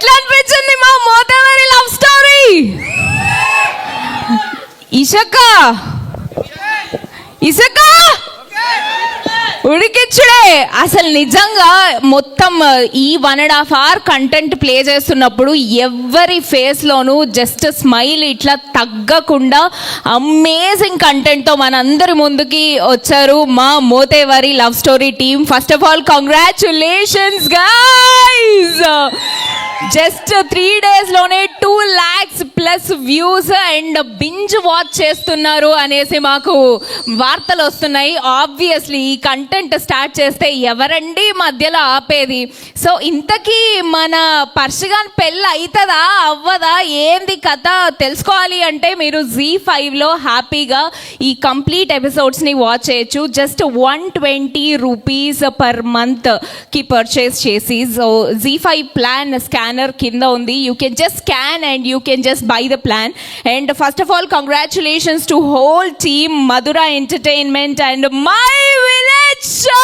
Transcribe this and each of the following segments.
ఎట్లా అనిపించింది మా మోతేవరి లవ్ స్టోరీ? ఇసక ఉడికిచ్చుడే. అసలు నిజంగా మొత్తం ఈ 1.5 hour కంటెంట్ ప్లే చేస్తున్నప్పుడు ఎవరి ఫేస్లోనూ జస్ట్ స్మైల్ ఇట్లా తగ్గకుండా అమేజింగ్ కంటెంట్తో మనందరి ముందుకి వచ్చారు మా Motevari love story team. First of all congratulations guys. Just 3 daysలోనే 2 lakhs+ views and binge watch చేస్తున్నారు అనేసి మాకు వార్తలు వస్తున్నాయి. ఆబ్వియస్లీ ఈ కంటెంట్ స్టార్ట్ చేస్తే ఎవరండి మధ్యలో ఆపేది? సో ఇంతకీ మన పర్షిగాన్ పెళ్ళి అవుతుందా అవ్వదా ఏంది కథ తెలుసుకోవాలి అంటే మీరు ZEE5లో హ్యాపీగా ఈ కంప్లీట్ ఎపిసోడ్స్ని వాచ్ చేయొచ్చు. జస్ట్ 120 rupees per monthకి పర్చేస్ చేసి. సో ZEE5 ప్లాన్ స్కానర్ కింద ఉంది. You can just scan and you can just buy the plan. And first of all congratulations to whole team Madhura Entertainment and my village Show.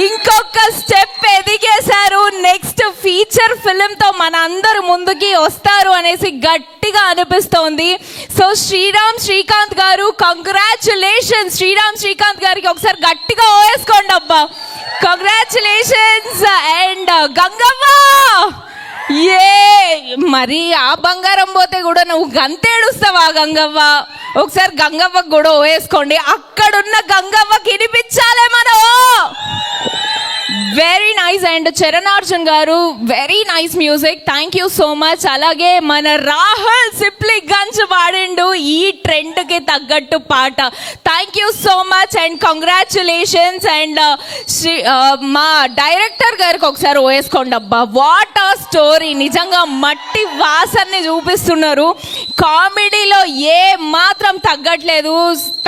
ఇంకొక step ఎదిగేశారు. Next feature ఫిల్మ్తో మన అందరు ముందుకి వస్తారు అనేసి గట్టిగా అనిపిస్తోంది. సో శ్రీకాంత్ గారు కంగ్రాచులేషన్స్. శ్రీకాంత్ గారికి ఒకసారి గట్టిగా వేసుకోండి అబ్బా. కంగ్రాచులేషన్స్. అండ్ గంగవ్వ మరి ఆ బంగారం పోతే కూడా నువ్వు గంతేడుస్తావా గంగవ్వ? ఒకసారి గంగవ్వకు కూడా వేసుకోండి. అక్కడున్న గంగవ్వకి వినిపించాలే మనం. Very nice. అండ్ చరణార్జున్ గారు very nice music, thank you so much. అలాగే మన రాహుల్ సిప్లిగంజ్ పాడిండు ఈ ట్రెండ్కి తగ్గట్టు పాట, thank you so much and congratulations. And మా డైరెక్టర్ గారికి ఒకసారి వేసుకోండి అబ్బా. వాట్ ఆ స్టోరీ, నిజంగా మట్టి వాసన్ని చూపిస్తున్నారు. కామెడీలో ఏ మాత్రం తగ్గట్లేదు.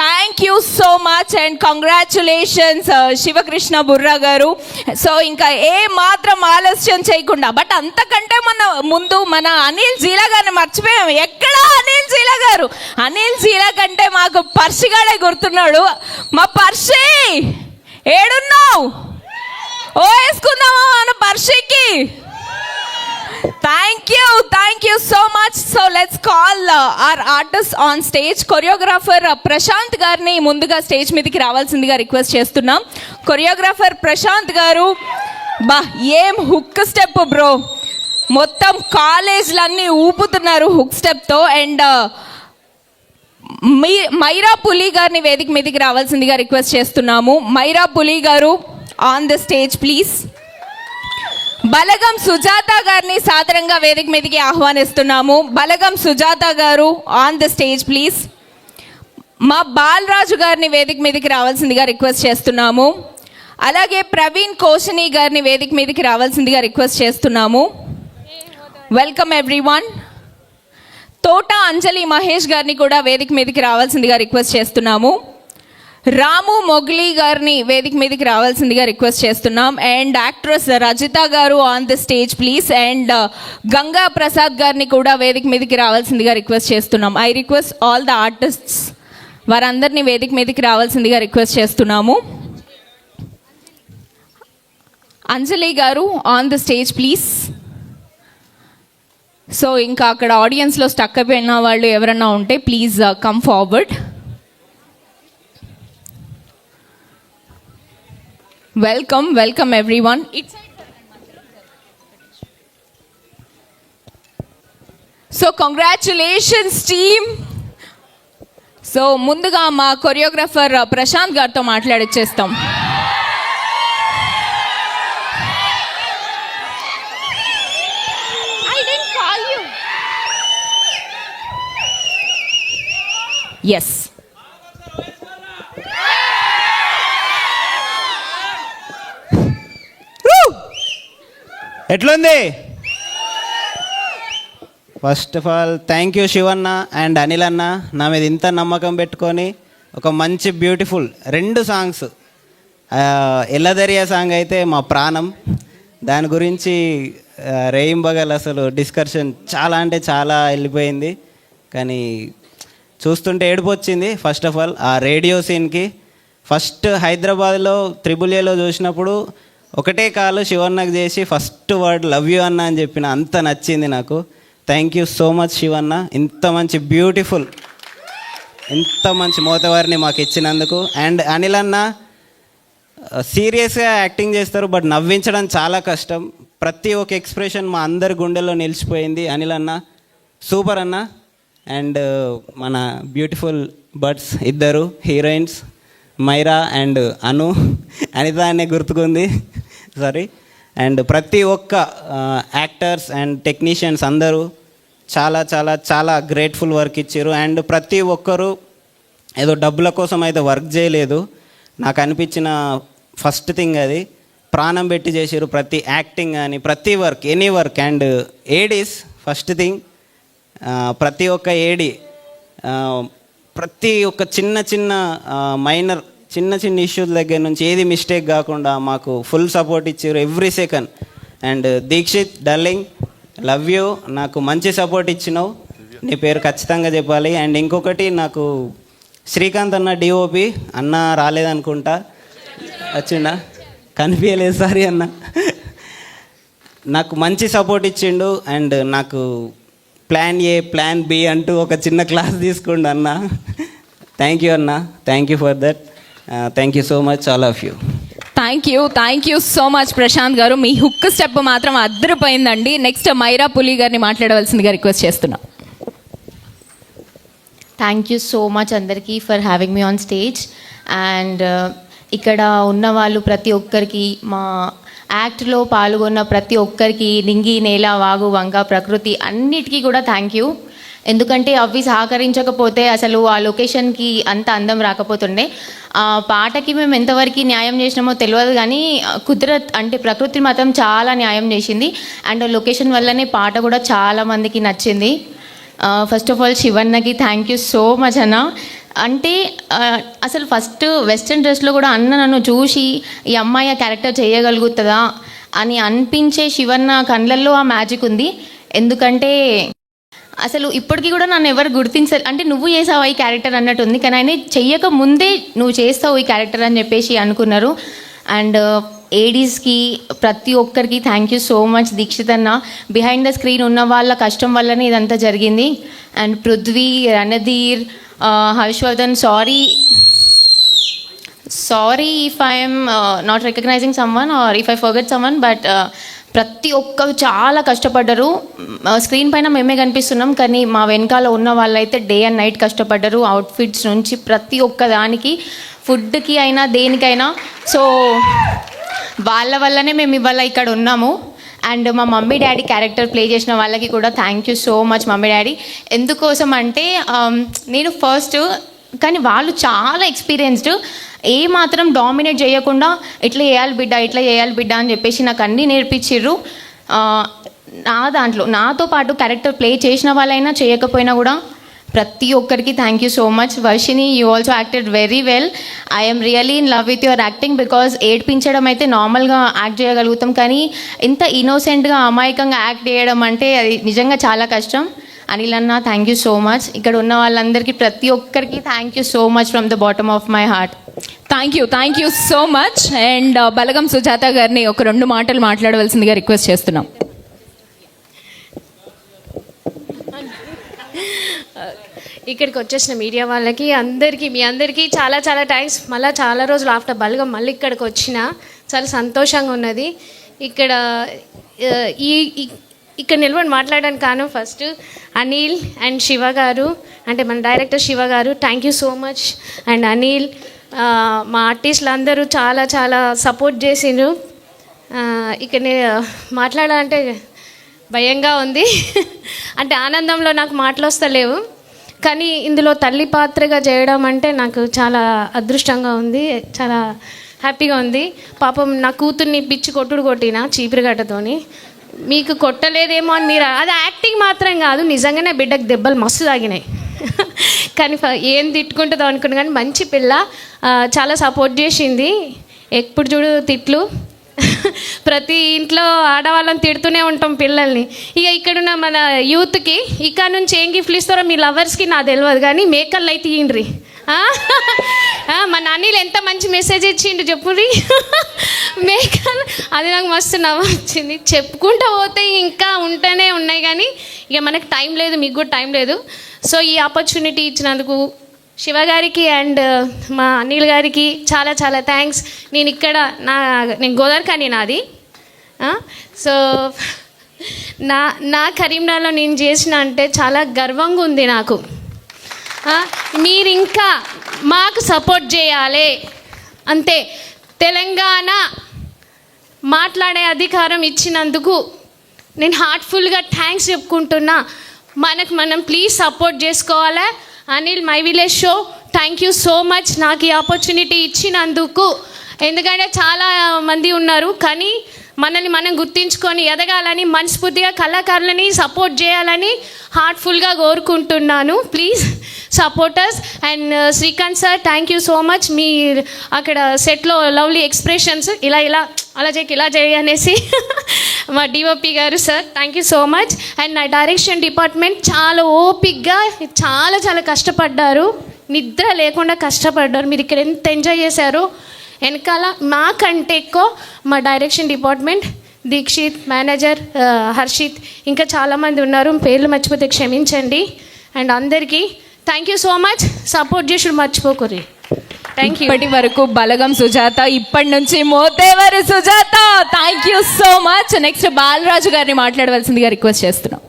Thank you so much and congratulations Sivakrishna Burra garu. So ఇంకా ఏ మాత్రం ఆలస్యం చేయకుండా, బట్ అంతకంటే ముందు మన అనిల్ జీలా గారిని మర్చిపోయాం. ఎక్కడ అనిల్ జీలా గారు? అనిల్ జీలా కంటే మాకు పర్షిగాడే గుర్తున్నాడు. మా పర్షి ఏడున్నావు? ఓ వేసుకుందామా మన పర్షికి? Thank you so much. So let's call our artist on stage. Choreographer Prashanth గారిని ముందుగా స్టేజ్ మీదకి రావాల్సిందిగా రిక్వెస్ట్ చేస్తున్నాం. కొరియోగ్రాఫర్ ప్రశాంత్ గారు, బా ఏం హుక్ స్టెప్ బ్రో, మొత్తం కాలేజ్లన్నీ ఊపుతున్నారు హుక్ స్టెప్తో. అండ్ మైరా పులి గారిని వేదిక మీదకి రావాల్సిందిగా రిక్వెస్ట్ చేస్తున్నాము. మైరా పులి గారు ఆన్ ద స్టేజ్ ప్లీజ్. బలగం సుజాత గారిని సాదరంగా వేదిక మీదకి ఆహ్వానిస్తున్నాము. బలగం సుజాత గారు ఆన్ ద స్టేజ్ ప్లీజ్. మా బాలరాజు గారిని వేదిక మీదకి రావాల్సిందిగా రిక్వెస్ట్ చేస్తున్నాము. అలాగే ప్రవీణ్ కోషని గారిని వేదిక మీదకి రావాల్సిందిగా రిక్వెస్ట్ చేస్తున్నాము. Welcome everyone. తోట అంజలి మహేష్ గారిని కూడా వేదిక మీదకి రావాల్సిందిగా రిక్వెస్ట్ చేస్తున్నాము. రాము మొగ్లీ గారిని వేదిక మీదకి రావాల్సిందిగా రిక్వెస్ట్ చేస్తున్నాం. And actress Rajitha garu on the stage please. And Ganga Prasad గారిని కూడా వేదిక మీదకి రావాల్సిందిగా రిక్వెస్ట్ చేస్తున్నాం. I request all the artists, వారందరినీ వేదిక మీదకి రావాల్సిందిగా రిక్వెస్ట్ చేస్తున్నాము. Anjali garu on the stage please. So ఇంకా అక్కడ ఆడియన్స్లో స్టక్ అయిపోయిన వాళ్ళు ఎవరన్నా ఉంటే please come forward. Welcome everyone. So congratulations team. So ముందుగా మా కొరియోగ్రాఫర్ ప్రశాంత్ గారితో మాట్లాడిచ్చేస్తాం. ఎస్, ఎట్లుంది? First of all thank you Sivanna and Anil అన్న, నా మీద ఇంత నమ్మకం పెట్టుకొని ఒక మంచి బ్యూటిఫుల్ 2 సాంగ్స్. ఎల్లదరియా సాంగ్ అయితే మా ప్రాణం, దాని గురించి రేయింబగల్ అసలు డిస్కషన్ చాలా అంటే చాలా వెళ్ళిపోయింది. కానీ చూస్తుంటే ఏడుపు వచ్చింది. ఫస్ట్ ఆఫ్ ఆల్ ఆ రేడియో సీన్కి ఫస్ట్ హైదరాబాద్లో 3AA చూసినప్పుడు ఒకటే కాలు శివన్నకు చేసి ఫస్ట్ వర్డ్ లవ్ యూ అన్న అని చెప్పిన, అంత నచ్చింది నాకు. Thank you so much Sivanna, ఇంత మంచి బ్యూటిఫుల్, ఇంత మంచి మోతవారిని మాకు ఇచ్చినందుకు. అండ్ అనిల్ అన్న సీరియస్గా యాక్టింగ్ చేస్తారు, బట్ నవ్వించడం చాలా కష్టం. ప్రతి ఒక్క ఎక్స్ప్రెషన్ మా అందరి గుండెల్లో నిలిచిపోయింది. అనిల్ అన్న సూపర్ అన్న. అండ్ మన బ్యూటిఫుల్ బర్డ్స్ ఇద్దరు హీరోయిన్స్, మైరా అండ్ అను, అనిత అనే గుర్తుకుంది, సారీ. అండ్ ప్రతి ఒక్క యాక్టర్స్ అండ్ టెక్నీషియన్స్ అందరూ చాలా చాలా చాలా గ్రేట్ఫుల్ వర్క్ ఇచ్చారు. అండ్ ప్రతి ఒక్కరూ ఏదో డబ్బుల కోసం అయితే వర్క్ చేయలేదు. నాకు అనిపించిన ఫస్ట్ థింగ్ అది, ప్రాణం పెట్టి చేసారు ప్రతి యాక్టింగ్ కానీ ప్రతి work, any work. And Aedes first thing, ప్రతి ఒక్క ఏడి ప్రతి ఒక్క చిన్న చిన్న మైనర్ చిన్న చిన్న ఇష్యూస్ దగ్గర నుంచి ఏది మిస్టేక్ కాకుండా మాకు ఫుల్ సపోర్ట్ ఇచ్చారు every second. And Dikshith darling, love you, నాకు మంచి సపోర్ట్ ఇచ్చినావు, నీ పేరు ఖచ్చితంగా చెప్పాలి. అండ్ ఇంకొకటి, నాకు శ్రీకాంత్ అన్న డిఓపి అన్న రాలేదనుకుంటా, వచ్చిండా కనిపించలేదు, సారీ అన్న, నాకు మంచి సపోర్ట్ ఇచ్చిండు. అండ్ నాకు ప్లాన్ ఏ ప్లాన్ బి అంటూ ఒక చిన్న క్లాస్ తీసుకోండి అన్న. థ్యాంక్ యూ అన్న, thank you for that, thank you so much all of you. Thank you so much Prashanth garu. మీ హుక్ స్టెప్ మాత్రం అద్దరిపోయిందండి. నెక్స్ట్ మైరా పులి గారిని మాట్లాడవలసిందిగా రిక్వెస్ట్ చేస్తున్నాం. థ్యాంక్ యూ సో మచ్ అందరికీ for having me on stage. And ఇక్కడ ఉన్న వాళ్ళు ప్రతి ఒక్కరికి, మా యాక్ట్లో పాల్గొన్న ప్రతి ఒక్కరికి, నింగి నేల వాగు వంగ ప్రకృతి అన్నిటికీ కూడా థ్యాంక్ యూ. ఎందుకంటే అవి సహకరించకపోతే అసలు ఆ లొకేషన్కి అంత అందం రాకపోతుండే. ఆ పాటకి మేము ఎంతవరకు న్యాయం చేసినామో తెలియదు, కానీ కుదరత్ అంటే ప్రకృతి మాత్రం చాలా న్యాయం చేసింది. అండ్ లొకేషన్ వల్లనే పాట కూడా చాలా మందికి నచ్చింది. ఫస్ట్ ఆఫ్ ఆల్ శివన్నకి థ్యాంక్ యూ సో మచ్ అన్న. అంటే అసలు ఫస్ట్ వెస్ట్రన్ డ్రెస్లో కూడా అన్న నన్ను చూసి ఈ అమ్మాయి ఆ క్యారెక్టర్ చేయగలుగుతుందా అని అనిపించే శివన్న కళ్ళల్లో ఆ మ్యాజిక్ ఉంది. ఎందుకంటే అసలు ఇప్పటికీ కూడా నన్ను ఎవరు గుర్తించాలి అంటే నువ్వు చేసావు ఈ క్యారెక్టర్ అన్నట్టు ఉంది, కానీ ఆయన చెయ్యక ముందే నువ్వు చేస్తావు ఈ క్యారెక్టర్ అని చెప్పేసి అనుకున్నారు. అండ్ ఏడీస్కి ప్రతి ఒక్కరికి thank you so much. Dikshith అన్న బిహైండ్ ద స్క్రీన్ ఉన్న వాళ్ళ కష్టం వల్లనే ఇదంతా జరిగింది. And Prithvi, Randhir, Harshavardhan, sorry if I'm not recognizing someone or if I forget someone, but ప్రతి ఒక్కరు చాలా కష్టపడ్డారు. స్క్రీన్ పైన మేమే కనిపిస్తున్నాం, కానీ మా వెనకాల ఉన్న వాళ్ళైతే డే అండ్ నైట్ కష్టపడ్డారు. అవుట్ఫిట్స్ నుంచి ప్రతి ఒక్క దానికి, ఫుడ్కి అయినా దేనికైనా. సో వాళ్ళ వల్లనే మేము ఇవాళ ఇక్కడ ఉన్నాము. అండ్ మా మమ్మీ డాడీ క్యారెక్టర్ ప్లే చేసిన వాళ్ళకి కూడా thank you so much mummy daddy. ఎందుకోసం అంటే నేను ఫస్ట్, కానీ వాళ్ళు చాలా ఎక్స్పీరియన్స్డ్, ఏ మాత్రం డామినేట్ చేయకుండా ఇట్లా చేయాలి బిడ్డ అని చెప్పేసి నాకు అన్నీ నేర్పించిర్రు. నా దాంట్లో నాతో పాటు క్యారెక్టర్ ప్లే చేసిన వాళ్ళైనా చేయకపోయినా కూడా ప్రతి ఒక్కరికి thank you so much. Varshini, you also acted very well. I'm really in love with your acting. Because ఏడ్పించడం అయితే నార్మల్గా యాక్ట్ చేయగలుగుతాం, కానీ ఇంత ఇన్నోసెంట్గా అమాయకంగా యాక్ట్ చేయడం అంటే అది నిజంగా చాలా కష్టం. అనిల్ అన్న థ్యాంక్ యూ సో మచ్. ఇక్కడ ఉన్న వాళ్ళందరికీ ప్రతి ఒక్కరికి thank you so much from the bottom of my heart. Thank you so much. And Balagam Sujatha గారిని ఒక 2 మాటలు మాట్లాడవలసిందిగా రిక్వెస్ట్ చేస్తున్నాం. ఇక్కడికి వచ్చేసిన మీడియా వాళ్ళకి అందరికీ, మీ అందరికీ చాలా చాలా థ్యాంక్స్. మళ్ళీ చాలా రోజులు ఆఫ్టర్ బలగం మళ్ళీ ఇక్కడికి వచ్చిన చాలా సంతోషంగా ఉన్నది. ఇక్కడ నిలబడి మాట్లాడడానికి కారణం ఫస్ట్ అనిల్ అండ్ శివ గారు, అంటే మన డైరెక్టర్ శివ గారు, thank you so much. And Anil, మా ఆర్టిస్టులు అందరూ చాలా చాలా సపోర్ట్ చేసిండ్రు. ఇక్కడ నేను మాట్లాడాలంటే భయంగా ఉంది, అంటే ఆనందంలో నాకు మాటలు వస్తలేవు, కానీ ఇందులో తల్లి పాత్రగా చేయడం అంటే నాకు చాలా అదృష్టంగా ఉంది, చాలా హ్యాపీగా ఉంది. పాపం నా కూతుర్ని పిచ్చి కొట్టిన చీపురుగడ్డతోని. మీకు కొట్టలేదేమో అని మీరు, అది యాక్టింగ్ మాత్రం కాదు, నిజంగానే బిడ్డకు దెబ్బలు మస్తు తాగినాయి. కానీ ఏం తిట్టుకుంటుందో అనుకున్నా, కానీ మంచి పిల్ల, చాలా సపోర్ట్ చేసింది. ఎప్పుడు చూడు తిట్లు, ప్రతి ఇంట్లో ఆడవాళ్ళని తిడుతూనే ఉంటాం పిల్లల్ని. ఇక ఇక్కడున్న మన యూత్కి ఇక్కడ నుంచి ఏం గిఫ్ట్లు ఇస్తారో మీ లవర్స్కి నాకు తెలియదు, కానీ మేకలు అయితే ఇయ్యండ్రి, మన అనిల్ ఎంత మంచి మెసేజ్ ఇచ్చిండు చెప్పురి మేకల్ అది నాకు మస్తు నవ్వు వచ్చింది. చెప్పుకుంటూ పోతే ఇంకా ఉంటూనే ఉన్నాయి కానీ ఇక మనకు టైం లేదు, మీకు కూడా టైం లేదు. సో ఈ ఆపర్చునిటీ ఇచ్చినందుకు శివ గారికి అండ్ మా అనిల్ గారికి చాలా చాలా థ్యాంక్స్. నేను ఇక్కడ నేను గోదావరిఖని నాది. సో నా కరీంనగర్లో నేను చేసిన అంటే చాలా గర్వంగా ఉంది నాకు. మీరు ఇంకా మాకు సపోర్ట్ చేయాలి అంతే. తెలంగాణ మాట్లాడే అధికారం ఇచ్చినందుకు నేను హార్ట్ఫుల్గా థ్యాంక్స్ చెప్పుకుంటున్నా. మనం ప్లీజ్ సపోర్ట్ చేసుకోవాలి. Anil my village show thank you so much నాకు ఈ ఆపర్చునిటీ ఇచ్చినందుకు. ఎందుకంటే చాలా మంది ఉన్నారు కానీ మనల్ని మనం గుర్తించుకొని ఎదగాలని మనస్ఫూర్తిగా కళాకారులని సపోర్ట్ చేయాలని హార్ట్ఫుల్గా కోరుకుంటున్నాను. Please supporters. And Srikanth sir thank you so much. మీ అక్కడ సెట్లో లవ్లీ ఎక్స్ప్రెషన్స్ ఇలా అలా చేయి అనేసి మా డిఓపి గారు sir thank you so much. And నా డైరెక్షన్ డిపార్ట్మెంట్ చాలా ఓపిక్గా చాలా చాలా కష్టపడ్డారు, నిద్ర లేకుండా కష్టపడ్డారు. మీరు ఇక్కడ ఎంత ఎంజాయ్ చేశారో వెనకాల మాకంటే ఎక్కువ మా direction department Dikshith, manager Harshith, ఇంకా చాలామంది ఉన్నారు, పేర్లు మర్చిపోతే క్షమించండి. అండ్ అందరికీ thank you so much. Support చేసుడు మర్చిపోకూరి. Thank you. ఇప్పటి వరకు బలగం సుజాత, ఇప్పటి నుంచి Mothevari Sujatha. Thank you so much. Next Balaraju గారిని మాట్లాడవలసిందిగా రిక్వెస్ట్ చేస్తున్నాం.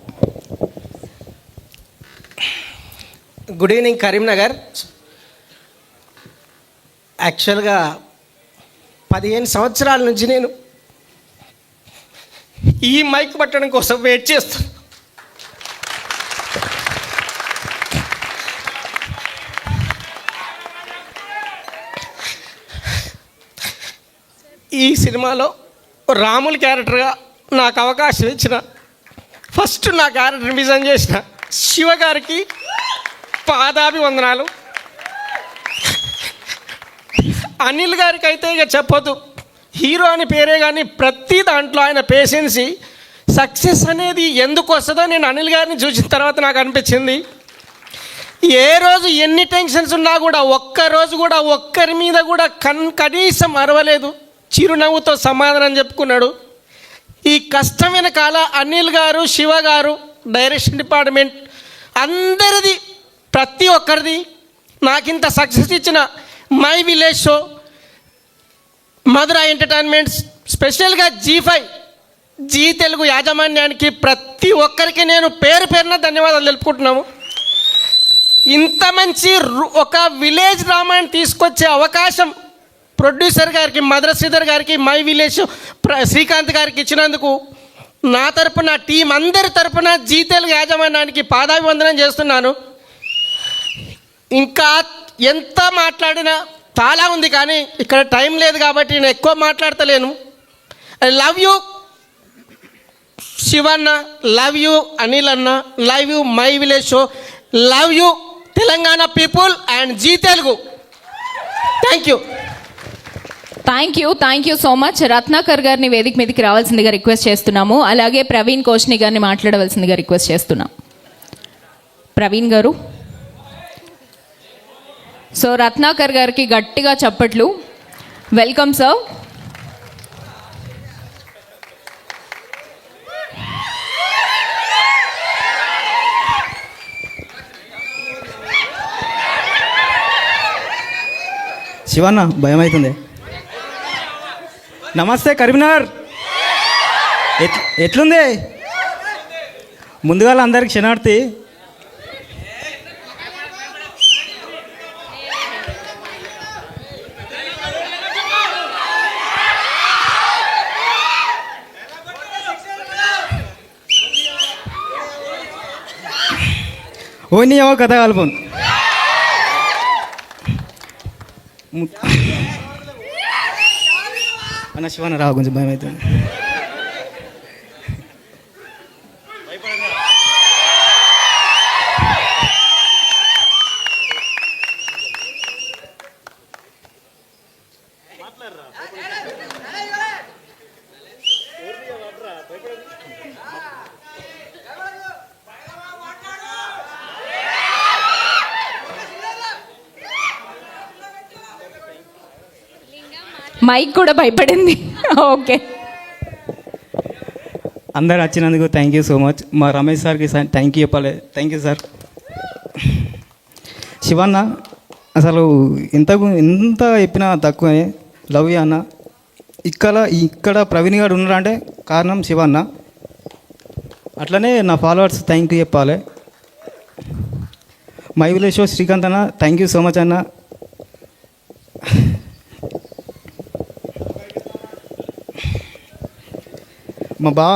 Good evening Karimnagar. యాక్చువల్గా 15 సంవత్సరాల నుంచి నేను ఈ మైక్ పట్టడం కోసం వెయిట్ చేస్తాను. ఈ సినిమాలో రాముల క్యారెక్టర్గా నాకు అవకాశం ఇచ్చిన ఫస్ట్ నా క్యారెక్టర్ డిజైన్ చేసిన శివ గారికి పాదాభివందనాలు. అనిల్ గారికి అయితే ఇక చెప్పొద్దు, హీరో అని పేరే కానీ ప్రతి దాంట్లో ఆయన పేషెన్సీ. సక్సెస్ అనేది ఎందుకు వస్తుందో నేను అనిల్ గారిని చూసిన తర్వాత నాకు అనిపించింది. ఏ రోజు ఎన్ని టెన్షన్స్ ఉన్నా కూడా ఒక్కరోజు కూడా ఒక్కరి మీద కూడా కనీసం అరవలేదు, చిరునవ్వుతో సమాధానం చెప్పుకున్నాడు. ఈ కష్టం వెనకాల అనిల్ గారు, శివ గారు, డైరెక్షన్ డిపార్ట్మెంట్ అందరిది, ప్రతి ఒక్కరిది. నాకింత సక్సెస్ ఇచ్చిన My village Show, Madhura Entertainments, స్పెషల్గా G5 జీ తెలుగు యాజమాన్యానికి ప్రతి ఒక్కరికి నేను పేరు పేరున ధన్యవాదాలు తెలుపుకుంటున్నాము. ఇంత మంచి ఒక విలేజ్ డ్రామాని తీసుకొచ్చే అవకాశం ప్రొడ్యూసర్ గారికి, మధుర శ్రీధర్ గారికి, మై విలేజ్ శ్రీకాంత్ గారికి ఇచ్చినందుకు నా తరపున, టీం అందరి తరపున జీ తెలుగు యాజమాన్యానికి పాదాభివందనం చేస్తున్నాను. ఇంకా ఎంత మాట్లాడినా చాలా ఉంది కానీ ఇక్కడ టైం లేదు కాబట్టి నేను ఎక్కువ మాట్లాడతలేను. I love you Shivanna, love you Anil అన్న, love you my village show, love you Telangana people and Zee Telugu. Thank you. Thank you so much. Ratnakar గారిని వేదిక మీదకి రావాల్సిందిగా రిక్వెస్ట్ చేస్తున్నాము. అలాగే ప్రవీణ్ కోష్ని గారిని మాట్లాడవలసిందిగా రిక్వెస్ట్ చేస్తున్నాం. ప్రవీణ్ గారు. సో రత్నాకర్ గారికి గట్టిగా చప్పట్లు. Welcome sir. శివన్న భయం అవుతుంది. నమస్తే కరీంనగర్, ఎట్లుంది? ముందుగా అందరికి క్షణార్థి. ఓ నీ ఏమో కథ కలుపు. అన్న శివన్న రావు, కొంచెం భయం అవుతుంది. మైక్ కూడా భయపడింది. ఓకే, అందరు వచ్చినందుకు థ్యాంక్ యూ సో మచ్. మా రమేష్ సార్కి థ్యాంక్ యూ చెప్పాలి. Thank you sir. శివన్న అసలు ఎంత చెప్పినా తక్కువే. లవ్ యూ అన్న. ఇక్కడ ప్రవీణ్ గారు ఉన్నారంటే కారణం శివన్న. అట్లనే నా ఫాలోవర్స్ థ్యాంక్ యూ చెప్పాలి. మై విలేజ్ షో శ్రీకాంత్ అన్న థ్యాంక్ యూ సో మచ్ అన్న. మా బా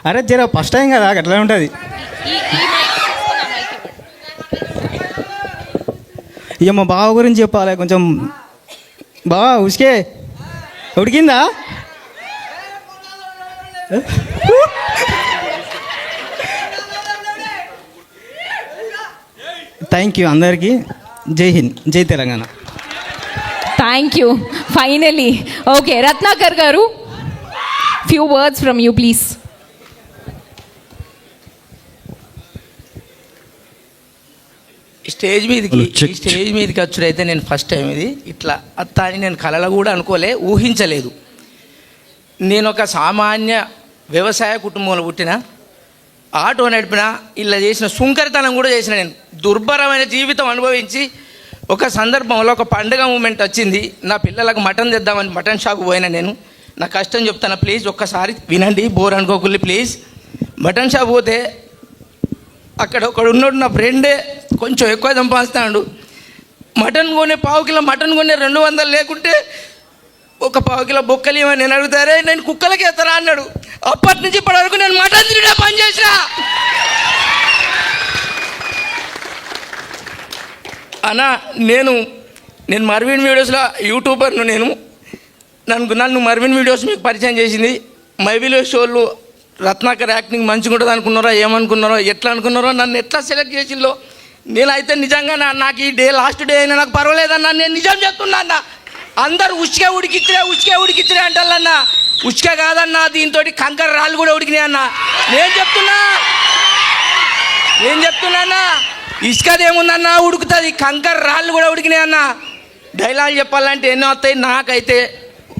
అరే జర ఫస్ట్ టైం కదా అట్లా ఉంటుంది. ఇక మా బావ గురించి చెప్పాలి కొంచెం. బావా ఉసికే ఉడికిందా? థ్యాంక్ యూ అందరికీ. జై హింద్, జై Telangana. Thank you. Finally okay, Ratnakar గారు, few words from you please. Stage మీదకి వచ్చుడైతే నేను ఫస్ట్ టైం ఇది ఇట్లా అత్త అని నేను కలలో కూడా అనుకోలే, ఊహించలేదు. నేను ఒక సామాన్య వ్యవసాయ కుటుంబంలో పుట్టిన, ఆటో నడిపిన, ఇలా చేసిన సుంకరితనం కూడా చేసిన. నేను దుర్భరమైన జీవితం అనుభవించి ఒక సందర్భంలో ఒక పండుగ మూమెంట్ వచ్చింది. నా పిల్లలకు మటన్ తెద్దామని మటన్ షాప్ పోయినా. నేను నా కష్టం చెప్తాను ప్లీజ్, ఒక్కసారి వినండి, బోర్ అనుకోకుల్లి ప్లీజ్. మటన్ షాప్ పోతే అక్కడ ఒకడు ఉన్నాడు, నా ఫ్రెండే, కొంచెం ఎక్కువ సంపాదిస్తాడు. మటన్ కొనే పావు కిలో మటన్ కొనే 200 లేకుంటే ఒక పావు కిలో బొక్కలు ఇవ్వని నేను అడుగుతారే, నేను కుక్కలకి ఎత్తరా అన్నాడు. అప్పటి నుంచి ఇప్పటి వరకు నేను మటన్ తిరిగే పని చేసిన. అన్నా నేను మర్విన్ వీడియోస్లో యూట్యూబర్ను. నన్ను మర్విన్ వీడియోస్ మీకు పరిచయం చేసింది. మై విలేజ్ షోలు రత్నాకర్ యాక్టింగ్ మంచిగా ఉంటుంది అనుకున్నారో, ఏమనుకున్నారో, ఎట్లా అనుకున్నారో, నన్ను ఎట్లా సెలెక్ట్ చేసిందో. నేనైతే నిజంగా నాకు ఈ డే లాస్ట్ డే అయినా నాకు పర్వాలేదన్నా. నేను నిజం చెప్తున్నా అన్న. అందరు ఉచికే ఉడికిచ్చిరే అంటారన్న. ఉచిక కాదన్నా, దీంతో కంకర రాళ్ళు కూడా ఉడికినాయి అన్న. నేను చెప్తున్నా ఇసుకదేముందన్నా ఉడుకుతుంది, కంకర రాళ్ళు కూడా ఉడికినాయి అన్న. డైలాగ్ చెప్పాలంటే ఎన్నో వస్తాయి. నాకైతే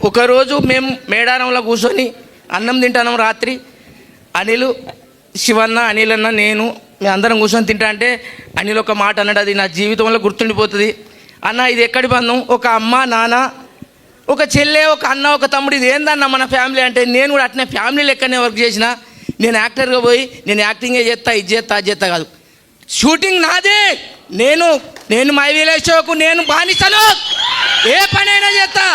ఒకరోజు మేము మేడారంలో కూర్చొని అన్నం తింటాను రాత్రి. శివన్న, అనిల్ అన్న, నేను మీ అందరం కూర్చొని తింటా అంటే అనిల్ ఒక మాట అన్నాడు, అది నా జీవితంలో గుర్తుండిపోతుంది. అన్న ఇది ఎక్కడి బంధం? ఒక అమ్మ, నాన్న, ఒక చెల్లె, ఒక అన్న, ఒక తమ్ముడు, ఇది ఏందన్న మన ఫ్యామిలీ అంటే. నేను కూడా అట్నే ఫ్యామిలీ లెక్కనే వర్క్ చేసిన. నేను యాక్టర్గా పోయి నేను యాక్టింగే చేస్తా, ఇది చేస్తా, అది చేస్తా కాదు. షూటింగ్ నాదే. నేను మై విలేజ్ షోకు నేను బానిసను. ఏ పనైనా చేస్తా.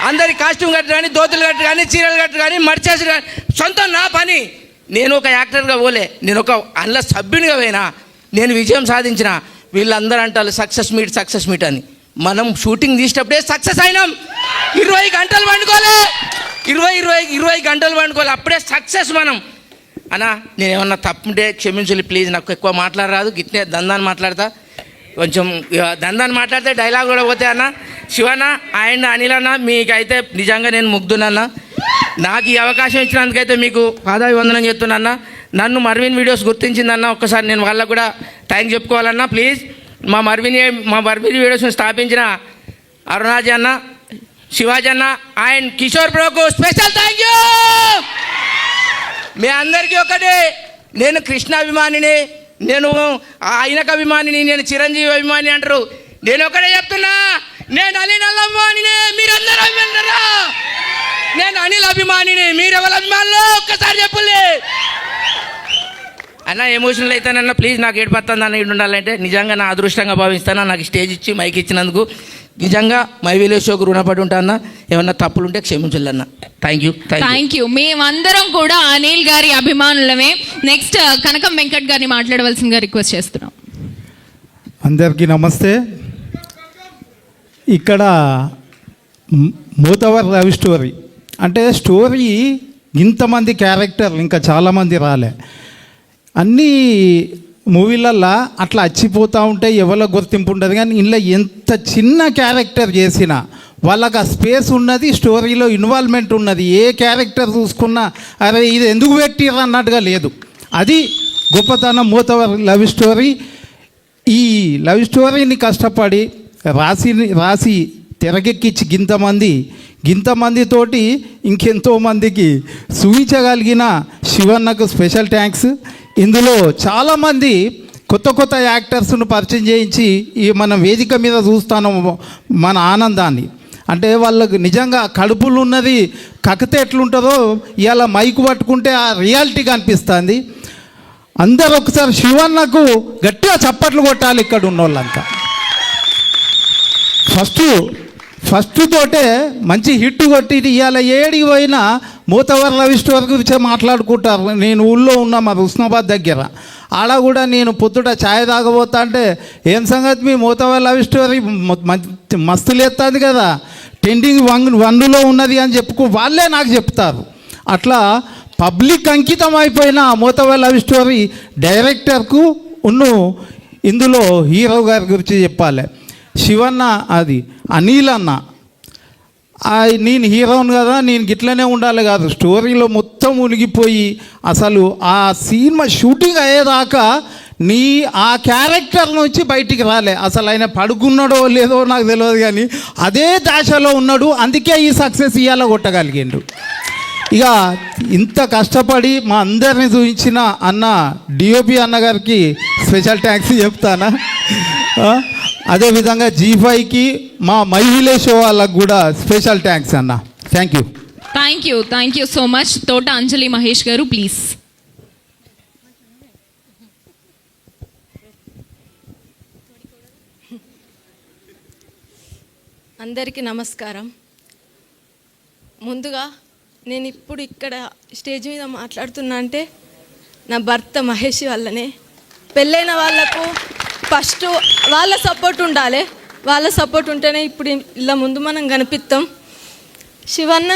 అందరి కాస్ట్యూమ్ కట్టు కానీ, దోతులు కట్టు కానీ, చీరలు కట్టు కానీ, మర్చేసి కానీ సొంతం నా పని. నేను ఒక యాక్టర్గా పోలే, నేను ఒక అందులో సభ్యునిగా పోయినా. నేను విజయం సాధించిన. వీళ్ళందరూ అంటారు సక్సెస్ మీట్ అని. మనం షూటింగ్ తీసేటప్పుడే సక్సెస్ అయినాం. 20 గంటలు పండుకోలే, 20 గంటలు పండుకోలే, అప్పుడే సక్సెస్ మనం. అన్నా నేను ఏమన్నా తప్పుంటే క్షమించాలి ప్లీజ్. నాకు ఎక్కువ మాట్లాడరాదు, గిట్నే దందాన్ని మాట్లాడతా. కొంచెం దందాన్ని మాట్లాడితే డైలాగ్ కూడా పోతే అన్న. శివన్న అండ్ అనిల్ అన్న, మీకైతే నిజంగా నేను ముగ్ధునన్నా. నాకు ఈ అవకాశం ఇచ్చినందుకైతే మీకు పాదాభివందనం చెప్తున్నా. నన్ను మర్విన్ వీడియోస్ గుర్తించిందన్న, ఒక్కసారి నేను వాళ్ళకు కూడా థ్యాంక్స్ చెప్పుకోవాలన్నా ప్లీజ్. మా మర్విన్ వీడియోస్ని స్థాపించిన అరుణాజీ అన్న, శివాజీ అన్న అండ్ కిషోర్ బ్రోకు స్పెషల్ థ్యాంక్ యూ. మీ అందరికీ ఒకటే, నేను కృష్ణ అభిమానిని, నేను ఆయనకు అభిమానిని, నేను చిరంజీవి అభిమాని అంటారు. నేను ఒకటే చెప్తున్నా, నేను అనిల్ అభిమానిని, మీరందరూ అభిమానురా. నేను అనిల్ అభిమానిని, మీరెవరు అభిమానులు ఒక్కసారి చెప్పులే అన్న. ఎమోషనల్ అవుతానన్న ప్లీజ్. నాకు ఏడుపడుతుంది అన్న, ఇటు ఉండాలంటే నిజంగా నా అదృష్టంగా భావిస్తాను. నాకు స్టేజ్ ఇచ్చి మైక్ ఇచ్చినందుకు నిజంగా మై విలేజ్ షోకు రుణపడి ఉంటాను. ఏమన్నా తప్పులుంటే క్షమించాలన్న. Thank you. మేమందరం కూడా అనిల్ గారి అభిమానులమే. నెక్స్ట్ కనకం వెంకట్ గారిని మాట్లాడవలసిందిగా రిక్వెస్ట్ చేస్తున్నాం. అందరికీ నమస్తే. ఇక్కడ మూతవర్ లవ్ స్టోరీ అంటే స్టోరీ ఇంతమంది క్యారెక్టర్లు ఇంకా చాలామంది రాలే. అన్నీ మూవీలల్లో అట్లా వచ్చిపోతూ ఉంటే ఎవరో గుర్తింపు ఉంటుంది, కానీ ఇందులో ఎంత చిన్న క్యారెక్టర్ చేసినా వాళ్ళకి ఆ స్పేస్ ఉన్నది, స్టోరీలో ఇన్వాల్వ్మెంట్ ఉన్నది. ఏ క్యారెక్టర్ చూసుకున్నా అరే ఇది ఎందుకు పెట్టిర్రు అన్నట్టుగా లేదు. అది గొప్పతనం మూతవర్ లవ్ స్టోరీ. ఈ లవ్ స్టోరీని కష్టపడి రాసి తెరకెక్కించి గింతమందితోటి ఇంకెంతోమందికి చూపించగలిగిన శివన్నకు స్పెషల్ థ్యాంక్స్. ఇందులో చాలామంది కొత్త యాక్టర్స్ను పరిచయం చేయించి మన వేదిక మీద చూస్తాను మన ఆనందాన్ని. అంటే వాళ్ళకు నిజంగా కడుపులు ఉన్నది కకితే ఎట్లుంటుందో ఇవాళ మైకు పట్టుకుంటే ఆ రియాలిటీగా అనిపిస్తుంది. అందరూ ఒకసారి శివన్నకు గట్టిగా చప్పట్లు కొట్టాలి ఇక్కడ ఉన్న వాళ్ళంతా. ఫస్ట్ తోటే మంచి హిట్ కొట్టి ఇవాళ ఏడికి పోయినా మూతవర్ లవ్ స్టోరీ గురించే మాట్లాడుకుంటారు. నేను ఊళ్ళో ఉన్నా మా హుస్నాబాద్ దగ్గర, ఆడ కూడా నేను పొద్దుట ఛాయ్ తాగబోతా అంటే ఏం సంగతి మీ మూతవర్ లవ్ స్టోరీ మస్తు లేస్తుంది కదా, ట్రెండింగ్ 1లో ఉన్నది అని వాళ్ళే నాకు చెప్తారు. అట్లా పబ్లిక్ అంకితం అయిపోయిన మూతవర్ లవ్ స్టోరీ డైరెక్టర్కు ఇందులో హీరో గారి గురించి చెప్పాలి. శివన్న అది అనిల్ అన్న, నేను హీరోను కదా నేను గిట్లనే ఉండాలి కాదు, స్టోరీలో మొత్తం మునిగిపోయి అసలు ఆ సినిమా షూటింగ్ అయ్యేదాకా ఆ క్యారెక్టర్ నుంచి బయటికి రాలే. అసలు ఆయన పడుకున్నాడో లేదో నాకు తెలియదు కానీ అదే దశలో ఉన్నాడు. అందుకే ఈ సక్సెస్ ఇవాళ కొట్టగలిగిండు. ఇక ఇంత కష్టపడి మా అందరిని చూపించిన అన్న డిఓపి అన్నగారికి స్పెషల్ థ్యాంక్స్ చెప్తానా. అదేవిధంగా G5కి మా మై విలేజ్ షో వాళ్ళకు కూడా స్పెషల్ థ్యాంక్స్ అన్న. Thank you so much. తోట అంజలి మహేష్ గారు ప్లీజ్. అందరికీ నమస్కారం. ముందుగా నేను ఇప్పుడు ఇక్కడ స్టేజ్ మీద మాట్లాడుతున్నా అంటే నా భర్త మహేష్ వల్లనే. పెళ్ళైన వాళ్ళకు ఫస్ట్ వాళ్ళ సపోర్ట్ ఉండాలి, వాళ్ళ సపోర్ట్ ఉంటేనే ఇప్పుడు ఇలా ముందు మనం కనిపిస్తాం. శివన్న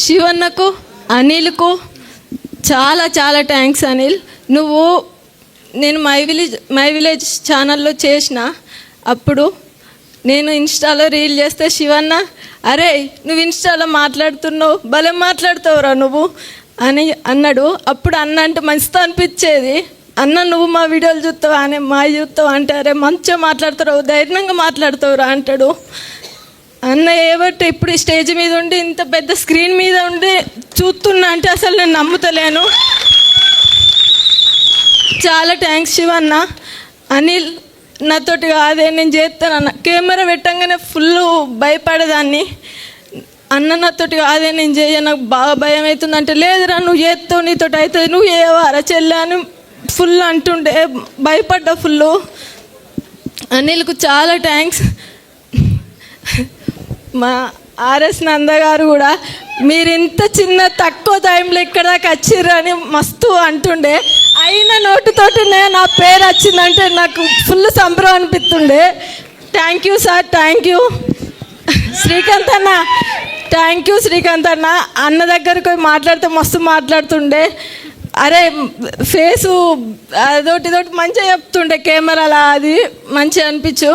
శివన్నకు అనిల్కు చాలా చాలా థ్యాంక్స్ అనిల్. నేను మై విలేజ్ ఛానల్లో చేసిన అప్పుడు నేను ఇన్స్టాలో రీల్ చేస్తే శివన్న అరే నువ్వు ఇన్స్టాలో మాట్లాడుతున్నావు, భలే మాట్లాడుతావురా నువ్వు అని అన్నాడు. అప్పుడు అన్న అంటే మంచితో అనిపించేది. అన్న నువ్వు మా వీడియోలు చూస్తావా అని మా చూస్తావు అంటే అరే మంచిగా మాట్లాడుతావు, ధైర్యంగా మాట్లాడుతావురా అంటాడు. అన్న ఏబట్టి ఇప్పుడు స్టేజ్ మీద ఉండి ఇంత పెద్ద స్క్రీన్ మీద ఉండి చూస్తున్నా అంటే అసలు నేను నమ్ముతలేను. చాలా థ్యాంక్స్ శివన్న. అనిల్ నాతోటి కాదే నేను చేస్తాను అన్న, కెమెరా పెట్టంగానే ఫుల్ భయపడేదాన్ని. అన్న నాతోటి కాదే నేను నాకు బాగా భయం అవుతుంది అంటే లేదురా నువ్వు చేస్తావు నీతోటి అవుతుంది నువ్వు ఏవారా చెల్లె అని ఫుల్ అంటుండే, భయపడ్డా ఫుల్. అనిల్కు చాలా థ్యాంక్స్. మా ఆర్ఎస్ నంద గారు కూడా మీరు ఇంత చిన్న తక్కువ టైంలో ఇక్కడ దాకా వచ్చిర్రు అని మస్తు అంటుండే, అయిన నోటితోటినే నా పేరు వచ్చిందంటే నాకు ఫుల్ సంబరం అనిపిస్తుండే. Thank you sir, thank you. Srikanth అన్న థ్యాంక్ యూ. శ్రీకాంత్ అన్న అన్న దగ్గరకు పోయి మాట్లాడితే మస్తు మాట్లాడుతుండే, అరే ఫేసు అదొకటి మంచిగా చెప్తుండే కెమెరాలా, అది మంచిగా అనిపించు.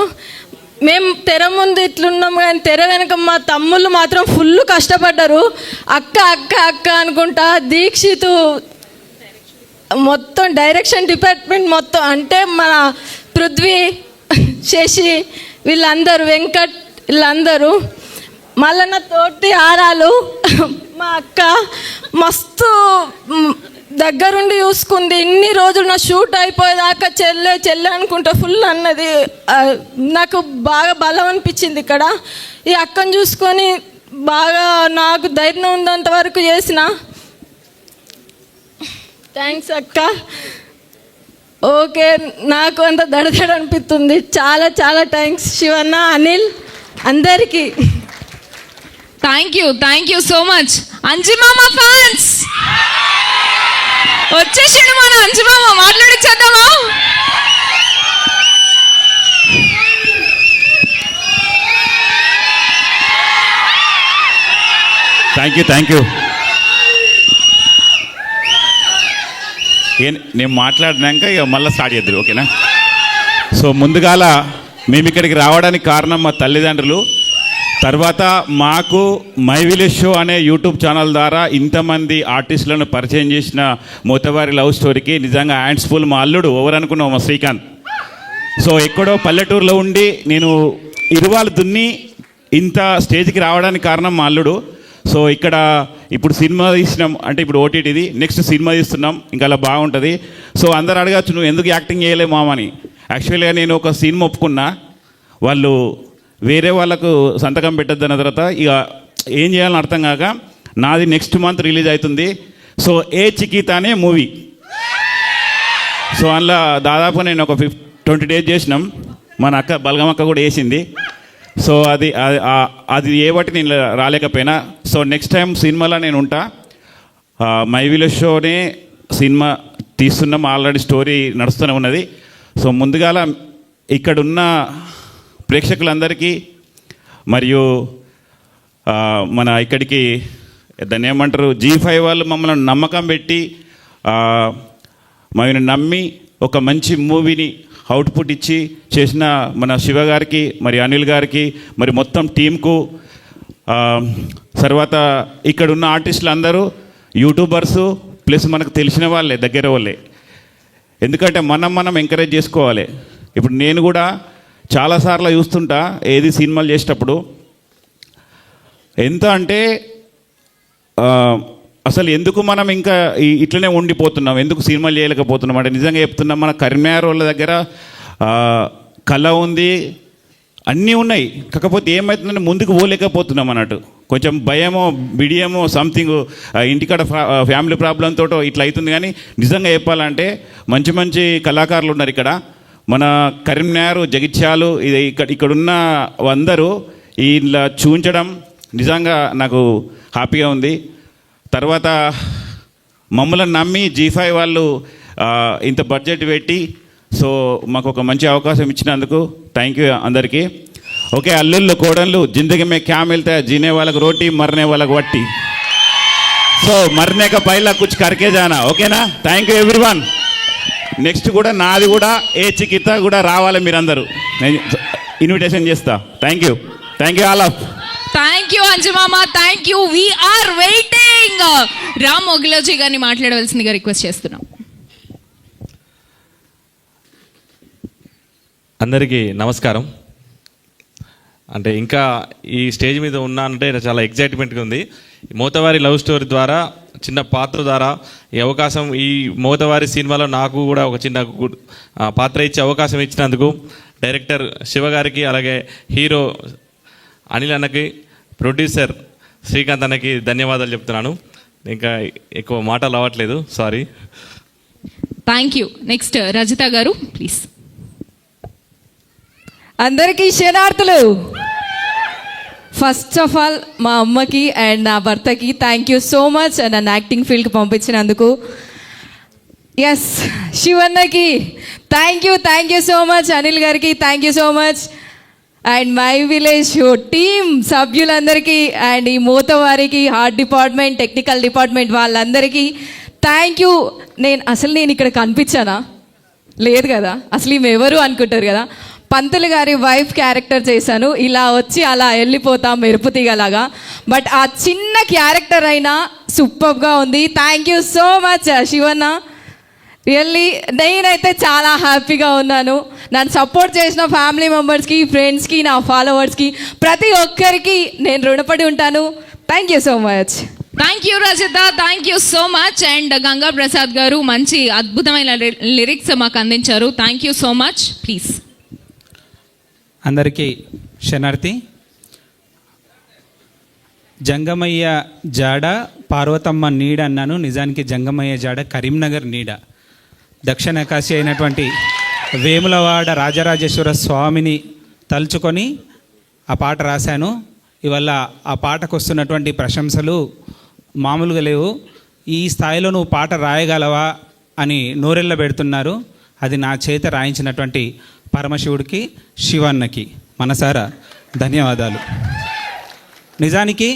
మేము తెర ముందు ఇట్లున్నాం కానీ తెర వెనక మా తమ్ముళ్ళు మాత్రం ఫుల్ కష్టపడ్డారు. అక్క అక్క అక్క అనుకుంటా దీక్షితు మొత్తం డైరెక్షన్ డిపార్ట్మెంట్ మొత్తం అంటే మన పృథ్వీ, శశి వీళ్ళందరూ, వెంకట్ వీళ్ళందరూ, మళ్ళీ నా తోటి ఆరాలు మా అక్క మస్తు దగ్గరుండి చూసుకుంది. ఇన్ని రోజులు నా షూట్ అయిపోయేదాకా చెల్లె చెల్లె అనుకుంటా ఫుల్ అన్నది. నాకు బాగా బలం అనిపించింది ఇక్కడ. ఈ అక్కను చూసుకొని బాగా నాకు ధైర్యం ఉన్నంత వరకు చేసిన. థ్యాంక్స్ అక్క. ఓకే నాకు అంత దడదడ అనిపిస్తుంది. చాలా చాలా థ్యాంక్స్ శివన్న, అనిల్ అందరికీ. Thank you so much. అంజిమామ fans వచ్చేసాడు మన అంజిమామ, మాట్లాడించేద్దామా? Thank you. నేను మాట్లాడినాక ఇక మళ్ళీ స్టార్ట్ చేద్దరు, ఓకేనా? సో ముందుగాల మేము ఇక్కడికి రావడానికి కారణం మా తల్లిదండ్రులు. తర్వాత మాకు మై విలేజ్ షో అనే యూట్యూబ్ ఛానల్ ద్వారా ఇంతమంది ఆర్టిస్టులను పరిచయం చేసిన మోతవారి లవ్ స్టోరీకి నిజంగా హ్యాండ్స్ ఫుల్. మా అల్లుడు ఎవరు అనుకున్నావు, మా శ్రీకాంత్. సో ఎక్కడో పల్లెటూరులో ఉండి నేను ఇరువాలు దున్ని ఇంత స్టేజ్కి రావడానికి కారణం మా అల్లుడు. సో ఇక్కడ ఇప్పుడు సినిమా తీసినాం అంటే ఇప్పుడు ఓటీటీది, నెక్స్ట్ సినిమా తీస్తున్నాం, ఇంకా అలా బాగుంటుంది. సో అందరు అడగచ్చు నువ్వు ఎందుకు యాక్టింగ్ చేయలే మామని. యాక్చువల్గా నేను ఒక సినిమా ఒప్పుకున్నా, వాళ్ళు వేరే వాళ్ళకు సంతకం పెట్టద్దన్న తర్వాత ఇక ఏం చేయాలని అర్థం కాక నాది నెక్స్ట్ మంత్ రిలీజ్ అవుతుంది. సో ఏ చికిత అనే మూవీ. సో అందులో దాదాపు నేను ఒక 20 days చేసినాం. మన అక్క బలగమక్క కూడా వేసింది. సో అది ఏ బట్టి నేను రాలేకపోయినా. సో నెక్స్ట్ టైం సినిమాలో నేను ఉంటా. మై విలేజ్ షోనే సినిమా తీస్తున్నాం, ఆల్రెడీ స్టోరీ నడుస్తూనే ఉన్నది. సో ముందుగాల ఇక్కడున్న ప్రేక్షకులందరికీ మరియు మన ఇక్కడికి దాన్ని ఏమంటారు G5 వాళ్ళు మమ్మల్ని నమ్మకం పెట్టి మమ్మల్ని నమ్మి ఒక మంచి మూవీని అవుట్పుట్ ఇచ్చి చేసిన మన శివ గారికి, మరి అనిల్ గారికి, మరి మొత్తం టీంకు, తర్వాత ఇక్కడ ఉన్న ఆర్టిస్టులు అందరూ యూట్యూబర్సు ప్లస్ మనకు తెలిసిన వాళ్ళే, దగ్గర వాళ్ళే. ఎందుకంటే మనం ఎంకరేజ్ చేసుకోవాలి. ఇప్పుడు నేను కూడా చాలాసార్లు చూస్తుంటా ఏది సినిమాలు చేసేటప్పుడు ఎంత అంటే అసలు ఎందుకు మనం ఇంకా ఇట్లనే ఉండిపోతున్నాం, ఎందుకు సినిమాలు చేయలేకపోతున్నాం అంటే నిజంగా చెప్తున్నాం. మన కరీంనగర్ వాళ్ళ దగ్గర కళ ఉంది, అన్నీ ఉన్నాయి, కాకపోతే ఏమవుతుందంటే ముందుకు పోలేకపోతున్నాం అన్నట్టు. కొంచెం భయమో బిడియమో సంథింగ్ ఇంటికాడ ఫ్యామిలీ ప్రాబ్లంతో ఇట్లా అవుతుంది. కానీ నిజంగా చెప్పాలంటే మంచి మంచి కళాకారులు ఉన్నారు ఇక్కడ. మన కరీంనగర్, జగిత్యాలు, ఇది ఇక్కడున్న అందరూ ఇలా చూపించడం నిజంగా నాకు హ్యాపీగా ఉంది. తర్వాత మమ్మల్ని నమ్మి G5 వాళ్ళు ఇంత బడ్జెట్ పెట్టి సో మాకు ఒక మంచి అవకాశం ఇచ్చినందుకు థ్యాంక్ యూ అందరికీ. ఓకే, అల్లుళ్ళు కోడళ్ళు జిందగీ మే క్యా మిల్తా హై, జీనే వాళ్ళకు రోటీ మరనే వాళ్ళకు వట్టి. సో మరనే కా పైలా కుచ్ కర్కే జానా. ఓకేనా? Thank you everyone. నెక్స్ట్ కూడా నాది కూడా ఏ చికిత్స కూడా రావాలి మీరందరూ, నేను ఇన్విటేషన్ చేస్తా. Thank you all of. Thank you అంజమామ, thank you. We're waiting. Ram మొగిలోజీ గారిని మాట్లాడవలసిందిగా రిక్వెస్ట్ చేస్తున్నాం. అందరికీ నమస్కారం. అంటే ఇంకా ఈ స్టేజ్ మీద ఉన్నానంటే చాలా ఎగ్జైట్మెంట్గా ఉంది. మోతవారి లవ్ స్టోరీ ద్వారా చిన్న పాత్ర ద్వారా ఈ అవకాశం, ఈ మోతవారి సినిమాలో నాకు కూడా ఒక చిన్న పాత్ర ఇచ్చే అవకాశం ఇచ్చినందుకు డైరెక్టర్ శివ గారికి, అలాగే హీరో అనిల్ అన్నకి, ప్రొడ్యూసర్ శ్రీకాంత్ అన్నకి ధన్యవాదాలు చెప్తున్నాను. ఇంకా ఎక్కువ మాటలు అవ్వట్లేదు, sorry. Thank you. Next Rajitha గారు ప్లీజ్. అందరికీ శనార్థులు. ఫస్ట్ ఆఫ్ ఆల్ మా అమ్మకి అండ్ నా భర్తకి థ్యాంక్ యూ సో మచ్ నన్ను యాక్టింగ్ ఫీల్డ్కి పంపించినందుకు. ఎస్, శివన్నకి thank you so much. Anil గారికి thank you so much. And my village show team సభ్యులందరికీ అండ్ ఈ మోతవారికి ఆర్ట్ డిపార్ట్మెంట్, టెక్నికల్ డిపార్ట్మెంట్ వాళ్ళందరికీ థ్యాంక్ యూ. నేను ఇక్కడ కనిపించానా? లేదు కదా, అసలు ఈమె ఎవరు అనుకుంటారు కదా. పంతులు గారి వైఫ్ క్యారెక్టర్ చేశాను, ఇలా వచ్చి అలా వెళ్ళిపోతాం మెరుపు తీగలాగా. బట్ ఆ చిన్న క్యారెక్టర్ అయినా సూపర్గా ఉంది. Thank you so much Sivanna. Really నేనైతే చాలా హ్యాపీగా ఉన్నాను. నన్ను సపోర్ట్ చేసిన ఫ్యామిలీ మెంబర్స్కి, ఫ్రెండ్స్కి, నా ఫాలోవర్స్కి, ప్రతి ఒక్కరికి నేను రుణపడి ఉంటాను. Thank you so much. Thank you Rajitha, thank you so much. And Ganga Prasad గారు మంచి అద్భుతమైన లిరిక్స్ మాకు అందించారు. Thank you so much. Please. అందరికీ శనార్థి. జంగమయ్య జాడ పార్వతమ్మ నీడ అన్నాను, నిజానికి జంగమయ్య జాడ కరీంనగర్ నీడ. దక్షిణ కాశీ అయినటువంటి వేములవాడ రాజరాజేశ్వర స్వామిని తలుచుకొని ఆ పాట రాశాను. ఇవల్ల ఆ పాటకు వస్తున్నటువంటి ప్రశంసలు మామూలుగా లేవు. ఈ స్థాయిలో నువ్వు పాట రాయగలవా అని నోరెళ్ళ పెడుతున్నారు. అది నా చేత రాయించినటువంటి పరమశివుడికి, శివన్నకి మనసారా ధన్యవాదాలు. నిజానికి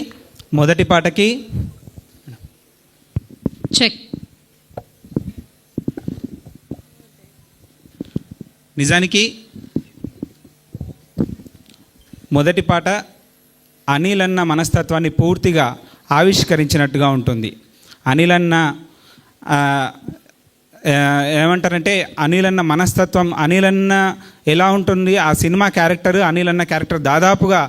మొదటి పాటకి చెక్. నిజానికి మొదటి పాట అనిల్ అన్న మనస్తత్వాన్ని పూర్తిగా ఆవిష్కరించినట్టుగా ఉంటుంది. అనిల్ అన్న ఏమంటారంటే అనిల్ అన్న మనస్తత్వం, అనిల్ అన్న ఎలా ఉంటుంది, ఆ సినిమా క్యారెక్టర్, అనిల్ అన్న క్యారెక్టర్ దాదాపుగా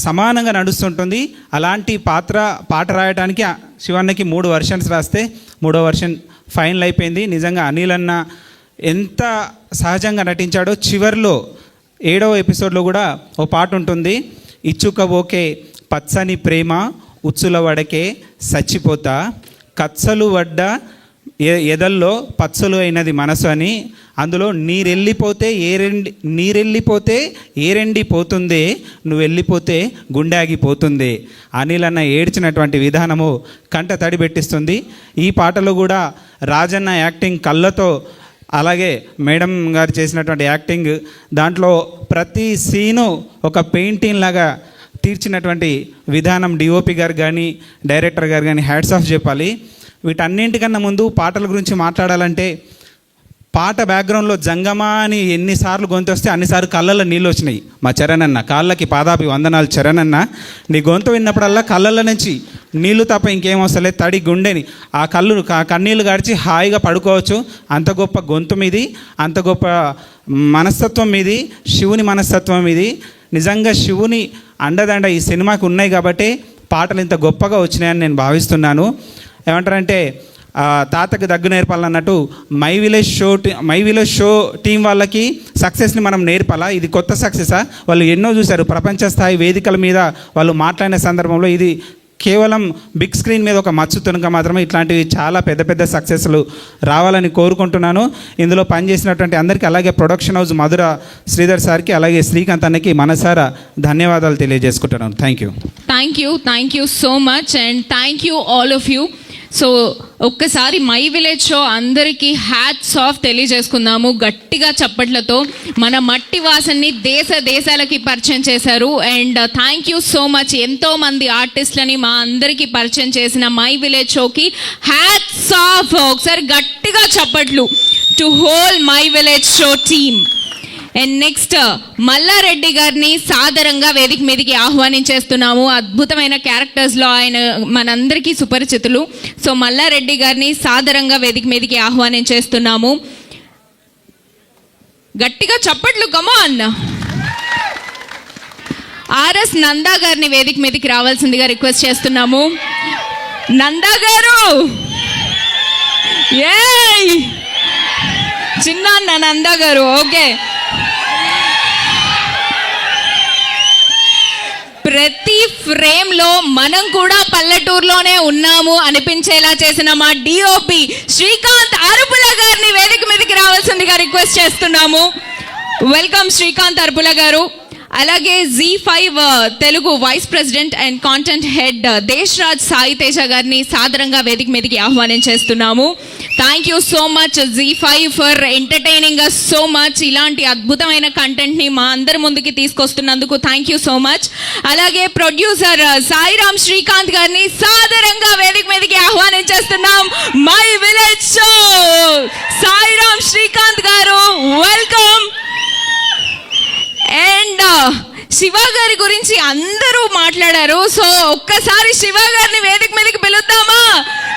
సమానంగా నడుస్తుంటుంది. అలాంటి పాట రాయడానికి శివన్నకి 3 వర్షన్స్ రాస్తే 3వ వర్షన్ ఫైనల్ అయిపోయింది. నిజంగా అనిల్ అన్న ఎంత సహజంగా నటించాడో. చివరిలో 7వ ఎపిసోడ్లో కూడా ఓ పాట ఉంటుంది, ఇచ్చుకబోకే పచ్చని ప్రేమ ఉచ్చుల వడకే చచ్చిపోతా, కచ్చలు వడ్డ ఎదల్లో పచ్చలు అయినది మనసు అని. అందులో నీరెళ్ళిపోతే ఏరెండిపోతుందే, నువ్వు వెళ్ళిపోతే గుండె ఆగిపోతుంది. అనిల్ అన్న ఏడ్చినటువంటి విధానము కంట తడి పెట్టిస్తుంది. ఈ పాటలో కూడా రాజన్న యాక్టింగ్ కళ్ళతో, అలాగే మేడం గారు చేసినటువంటి యాక్టింగ్, దాంట్లో ప్రతి సీను ఒక పెయింటింగ్ లాగా తీర్చినటువంటి విధానం డిఓపి గారు కానీ డైరెక్టర్ గారు కానీ హ్యాట్స్ ఆఫ్ చెప్పాలి. వీటన్నింటికన్నా ముందు పాటల గురించి మాట్లాడాలంటే, పాట బ్యాక్గ్రౌండ్లో జంగమా అని ఎన్నిసార్లు గొంతు వస్తే అన్నిసార్లు కళ్ళల్లో నీళ్ళు వచ్చినాయి. మా చరణన్న కాళ్ళకి పాదాపి వందనాలు. చరణన్న నీ గొంతు విన్నప్పుడల్లా కళ్ళల్లో నుంచి నీళ్ళు తప్ప ఇంకేం వస్తలే, తడి గుండెని ఆ కన్నీళ్ళు గాడిచి హాయిగా పడుకోవచ్చు. అంత గొప్ప గొంతు మీది, అంత గొప్ప మనస్తత్వం మీది, శివుని మనస్తత్వం మీది. నిజంగా శివుని అండదండ ఈ సినిమాకి ఉన్నాయి కాబట్టి పాటలు ఇంత గొప్పగా వచ్చినాయని నేను భావిస్తున్నాను. ఏమంటారంటే తాతకు దగ్గు నేర్పాలన్నట్టు మై విలేజ్ షో టీం వాళ్ళకి సక్సెస్ని మనం నేర్పాలా? ఇది కొత్త సక్సెసా? వాళ్ళు ఎన్నో చూశారు ప్రపంచ స్థాయి వేదికల మీద వాళ్ళు మాట్లాడిన సందర్భంలో. ఇది కేవలం బిగ్ స్క్రీన్ మీద ఒక మచ్చు తునక మాత్రమే. ఇట్లాంటివి చాలా పెద్ద పెద్ద సక్సెస్లు రావాలని కోరుకుంటున్నాను. ఇందులో పనిచేసినటువంటి అందరికీ, అలాగే ప్రొడక్షన్ హౌస్ మధుర శ్రీధర్ సార్కి, అలాగే శ్రీకాంత్ అన్నకి మనసారా ధన్యవాదాలు తెలియజేసుకుంటున్నాను. Thank you so much and thank you all of you. So ఒక్కసారి మై విలేజ్ షో అందరికీ హ్యాట్స్ ఆఫ్ తెలియజేసుకుందాము గట్టిగా చప్పట్లతో. మన మట్టి వాసనని దేశాలకి పరిచయం చేశారు. And thank you so much. ఎంతోమంది ఆర్టిస్టులని మా అందరికీ పరిచయం చేసిన మై విలేజ్ షోకి హ్యాట్స్ ఆఫ్. ఒకసారి గట్టిగా చప్పట్లు to whole My village show team. And next Mallareddy గారిని సాదరంగా వేదిక మీదకి ఆహ్వానించేస్తున్నాము. అద్భుతమైన క్యారెక్టర్స్లో ఆయన మనందరికీ సుపరిచితులు. సో మల్లారెడ్డి గారిని సాదరంగా వేదిక మీదకి ఆహ్వానించేస్తున్నాము. గట్టిగా చప్పట్లు, కమాన్. ఆర్ఎస్ నందా గారిని వేదిక మీదకి రావాల్సిందిగా రిక్వెస్ట్ చేస్తున్నాము. నందా గారు, ఏయ్ చిన్న నందా గారు. ఓకే, ప్రతి ఫ్రేమ్లో మనం కూడా పల్లెటూరులోనే ఉన్నాము అనిపించేలా చేసిన మా డిఓపి శ్రీకాంత్ అరుపుల గారిని వేదిక మీదకి రావాల్సిందిగా రిక్వెస్ట్ చేస్తున్నాము. వెల్కమ్ శ్రీకాంత్ అరుపుల గారు. అలాగే Z5 తెలుగు vice president and content head Deshraj Sai Teja గారిని సాదరంగా వేదిక మీదకి ఆహ్వానించేస్తున్నాము. Thank you so much Z5 for entertaining us so much. ఇలాంటి అద్భుతమైన కంటెంట్ని మా అందరి ముందుకి తీసుకొస్తున్నందుకు థ్యాంక్ యూ సో మచ్. అలాగే ప్రొడ్యూసర్ సాయిరామ్ శ్రీకాంత్ గారిని సాదరంగా వేదిక మీదకి ఆహ్వానించేస్తున్నాం. My village show Sairam Srikanth గారు, వెల్కమ్. అండ్ శివ గారి గురించి అందరూ మాట్లాడారు. సో ఒక్కసారి శివ గారిని వేదిక మీదకి పిలుద్దామా?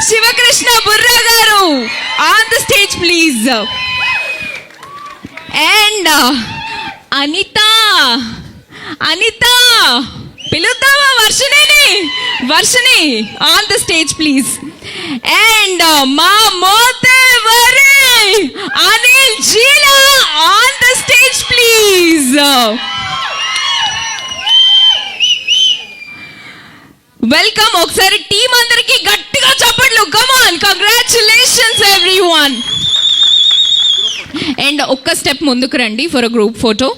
శివకృష్ణ బుర్రా గారు on the stage please. And Anitha పిలుద్దామా? Varshini on the stage please. And మా మోతేవరి అనిల్ జీలా on the stage please. Welcome. ఒకసారి టీం అందరికి గట్టిగా చప్పట్లు, come on. Congratulations everyone. And ఒక్క స్టెప్ ముందుకు రండి for a group photo.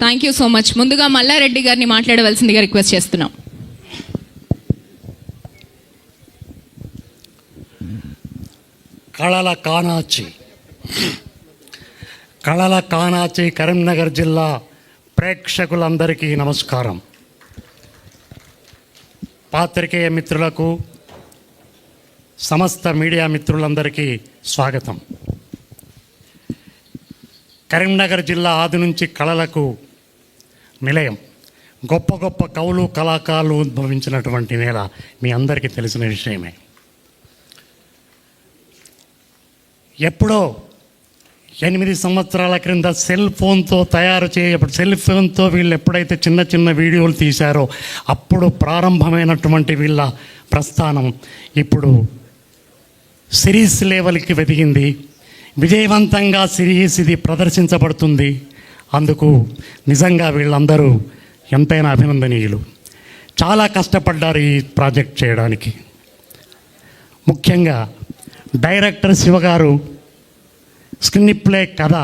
Thank you so much. ముందుగా మల్లారెడ్డి గారిని మాట్లాడవలసిందిగా రిక్వెస్ట్ చేస్తున్నాం. కళల కానాచి కరీంనగర్ జిల్లా ప్రేక్షకులందరికీ నమస్కారం. పాత్రికేయ మిత్రులకు, సమస్త మీడియా మిత్రులందరికీ స్వాగతం. కరీంనగర్ జిల్లా ఆది నుంచి కళలకు నిలయం. గొప్ప గొప్ప కవులు, కళాకారులు ఉద్భవించినటువంటి నేల మీ అందరికీ తెలిసిన విషయమే. ఎప్పుడో 8 సంవత్సరాల క్రింద సెల్ ఫోన్తో సెల్ ఫోన్తో వీళ్ళు ఎప్పుడైతే చిన్న చిన్న వీడియోలు తీశారో అప్పుడు ప్రారంభమైనటువంటి వీళ్ళ ప్రస్థానం ఇప్పుడు సిరీస్ లెవెల్కి వెదిగింది. విజయవంతంగా సిరీస్ ఇది ప్రదర్శించబడుతుంది. అందుకు నిజంగా వీళ్ళందరూ ఎంతైనా అభినందనీయులు. చాలా కష్టపడ్డారు ఈ ప్రాజెక్ట్ చేయడానికి. ముఖ్యంగా డైరెక్టర్ శివగారు స్క్రీన్ ప్లే కథ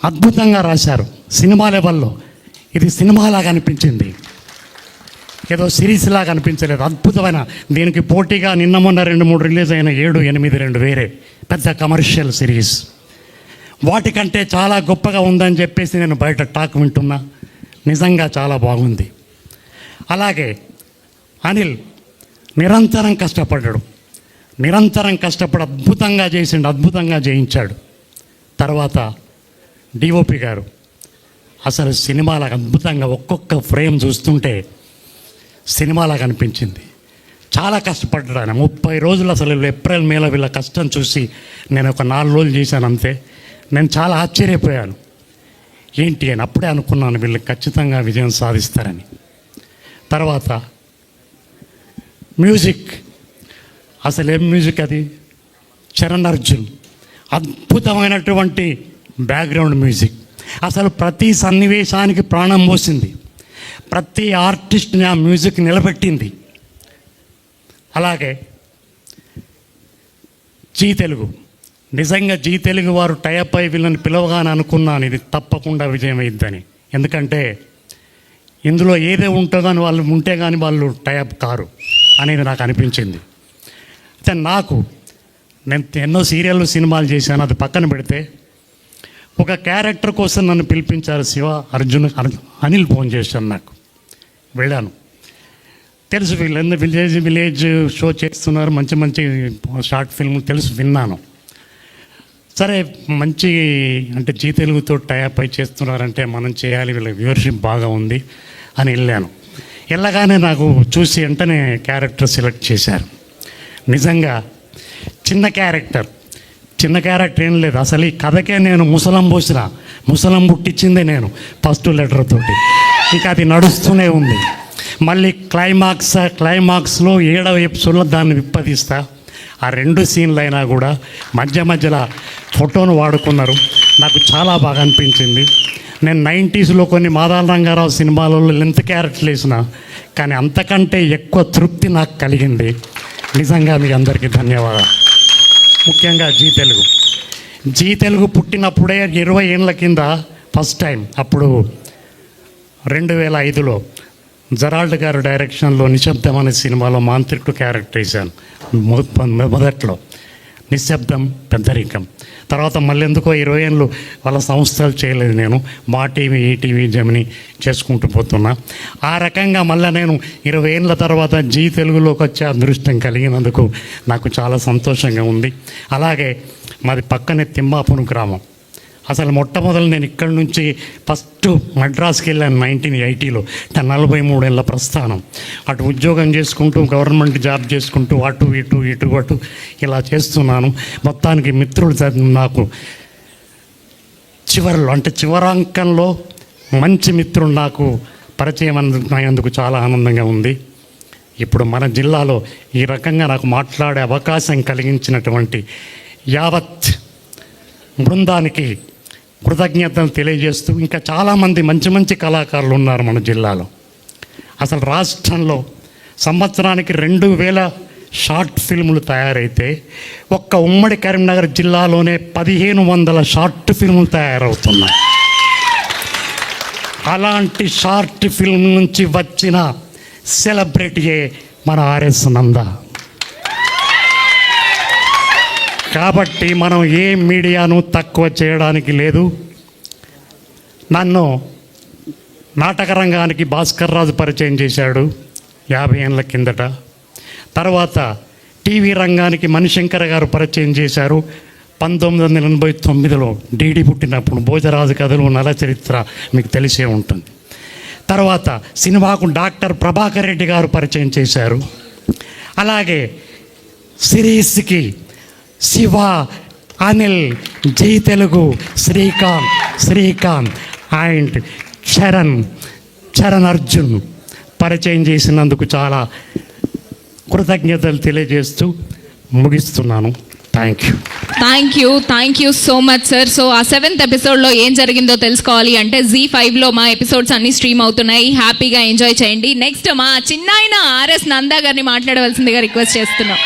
అద్భుతంగా రాశారు. సినిమా లెవెల్లో ఇది సినిమాలాగా అనిపించింది, ఏదో సిరీస్ లాగా అనిపించలేదు. అద్భుతమైన, దీనికి పోటీగా నిన్న మొన్న 2-3 రిలీజ్ అయిన 7, 8 2 వేరే పెద్ద కమర్షియల్ సిరీస్. వాటికంటే చాలా గొప్పగా ఉందని చెప్పేసి నేను బయట టాక్ వింటున్నా. నిజంగా చాలా బాగుంది. అలాగే అనిల్ నిరంతరం కష్టపడ్డాడు, అద్భుతంగా చేసిండు, అద్భుతంగా చేయించాడు. తర్వాత డిఓపి గారు అసలు సినిమాలకు అద్భుతంగా ఒక్కొక్క ఫ్రేమ్ చూస్తుంటే సినిమాలాగా అనిపించింది. చాలా కష్టపడ్డాడు ఆయన. 30 రోజులు అసలు ఏప్రిల్ మేలో వీళ్ళ కష్టం చూసి నేను ఒక 4 రోజులు చేశాను అంతే. నేను చాలా ఆశ్చర్యపోయాను. ఏంటి అని అప్పుడే అనుకున్నాను వీళ్ళు ఖచ్చితంగా విజయం సాధిస్తారని. తర్వాత మ్యూజిక్, అసలు ఏం మ్యూజిక్ అది! చరణ్ అర్జున్ అద్భుతమైనటువంటి బ్యాక్గ్రౌండ్ మ్యూజిక్. అసలు ప్రతి సన్నివేశానికి ప్రాణం పోసింది, ప్రతి ఆర్టిస్ట్ని ఆ మ్యూజిక్ నిలబెట్టింది. అలాగే జీ తెలుగు, నిజంగా జీ తెలుగు వారు టైప్ అయి వీళ్ళని పిలవగానే అనుకున్నాను ఇది తప్పకుండా విజయం అయ్యిద్దని. ఎందుకంటే ఇందులో ఏదే ఉంటుందో అని వాళ్ళు ఉంటే కానీ వాళ్ళు టైప్ కారు అనేది నాకు అనిపించింది. అయితే నేను ఎన్నో సీరియళ్ళు, సినిమాలు చేశాను, అది పక్కన పెడితే ఒక క్యారెక్టర్ కోసం నన్ను పిలిపించారు అనిల్ ఫోన్ చేశాను. నాకు వెళ్ళాను. తెలుసు వీళ్ళందరూ విలేజ్ షో చేస్తున్నారు, మంచి మంచి షార్ట్ ఫిల్మ్ తెలుసు, విన్నాను. సరే మంచి అంటే జీ తెలుగుతో టైప్ అయి చేస్తున్నారంటే మనం చేయాలి, వీళ్ళ వ్యూవర్షిప్ బాగా ఉంది అని వెళ్ళాను. వెళ్ళగానే నాకు చూసి వెంటనే క్యారెక్టర్ సెలెక్ట్ చేశారు. నిజంగా చిన్న క్యారెక్టర్ ఏం లేదు. అసలు ఈ కథకే నేను ముసలం పుట్టించిందే నేను ఫస్ట్ లెటర్ తోటి. ఇంకా అది నడుస్తూనే ఉంది. మళ్ళీ క్లైమాక్స్లో 7వ ఎపిసోడ్లో దాన్ని విప్పదీస్తా. ఆ 2 సీన్లు అయినా కూడా మధ్యలో ఫోటోను వాడుకున్నారు. నాకు చాలా బాగా అనిపించింది. నేను 90sలో కొన్ని మాదాల రంగారావు సినిమాలలో లెంత్ క్యారెక్టర్లు వేసిన, కానీ అంతకంటే ఎక్కువ తృప్తి నాకు కలిగింది. నిజంగా మీ అందరికీ ధన్యవాదాలు. ముఖ్యంగా జీ తెలుగు పుట్టినప్పుడే 20 ఏళ్ళ కింద ఫస్ట్ టైం, అప్పుడు 2005లో జెరాల్డ్ గారు డైరెక్షన్లో నిశ్శబ్దం అనే సినిమాలో మాంత్రికుడు క్యారెక్టర్ వేశాను. మొదట్లో నిశ్శబ్దం, పెద్దరికం. తర్వాత మళ్ళీ ఎందుకో 20 ఏళ్ళు వాళ్ళ సంస్థలు చేయలేదు. నేను మా టీవీ, ఈటీవీ, జమిని చేసుకుంటూ పోతున్నా. ఆ రకంగా మళ్ళీ నేను 20 ఏళ్ళ తర్వాత జీ తెలుగులోకి వచ్చే అదృష్టం కలిగినందుకు నాకు చాలా సంతోషంగా ఉంది. అలాగే మాది పక్కనే తిమ్మాపురం గ్రామం. అసలు మొట్టమొదలు నేను ఇక్కడి నుంచి ఫస్ట్ మద్రాసుకి వెళ్ళాను 1980లో. 43 ఏళ్ళ ప్రస్థానం. అటు ఉద్యోగం చేసుకుంటూ, గవర్నమెంట్ జాబ్ చేసుకుంటూ, అటు ఇటు ఇలా చేస్తున్నాను. మొత్తానికి మిత్రుడు నాకు చివరాంకంలో మంచి మిత్రుడు నాకు పరిచయం అయినందుకు చాలా ఆనందంగా ఉంది. ఇప్పుడు మన జిల్లాలో ఈ రకంగా నాకు మాట్లాడే అవకాశం కలిగించినటువంటి యావత్ బృందానికి కృతజ్ఞతలు తెలియజేస్తూ, ఇంకా చాలామంది మంచి మంచి కళాకారులు ఉన్నారు మన జిల్లాలో. అసలు రాష్ట్రంలో సంవత్సరానికి 2000 షార్ట్ ఫిల్ములు తయారైతే ఒక్క ఉమ్మడి కరీంనగర్ జిల్లాలోనే 1500 షార్ట్ ఫిల్ములు తయారవుతున్నాయి. అలాంటి షార్ట్ ఫిల్మ్ నుంచి వచ్చిన సెలబ్రిటీయే మన ఆర్ఎస్ నంద. కాబట్టి మనం ఏ మీడియాను తక్కువ చేయడానికి లేదు. నన్ను నాటక రంగానికి భాస్కర్ రాజు పరిచయం చేశాడు 50 ఏళ్ళ కిందట. తర్వాత టీవీ రంగానికి మణిశంకర్ గారు పరిచయం చేశారు 1989లో డీడీ పుట్టినప్పుడు. భోజరాజు కథలు, నల చరిత్ర మీకు తెలిసే ఉంటుంది. తర్వాత సినిమాకు డాక్టర్ ప్రభాకర్ రెడ్డి గారు పరిచయం చేశారు. అలాగే సిరీస్కి శివ, అనిల్, జీ తెలుగు, శ్రీకాంత్ అండ్ చరణ్ అర్జున్ పరిచయం చేసినందుకు చాలా కృతజ్ఞతలు తెలియజేస్తూ ముగిస్తున్నాను. Thank you so much sir. So ఆ 7th ఎపిసోడ్లో ఏం జరిగిందో తెలుసుకోవాలి అంటే Z5లో మా ఎపిసోడ్స్ అన్ని స్ట్రీమ్ అవుతున్నాయి. హ్యాపీగా ఎంజాయ్ చేయండి. నెక్స్ట్ మా చిన్నాయన ఆర్ఎస్ నందా గారిని మాట్లాడవలసిందిగా రిక్వెస్ట్ చేస్తున్నాం.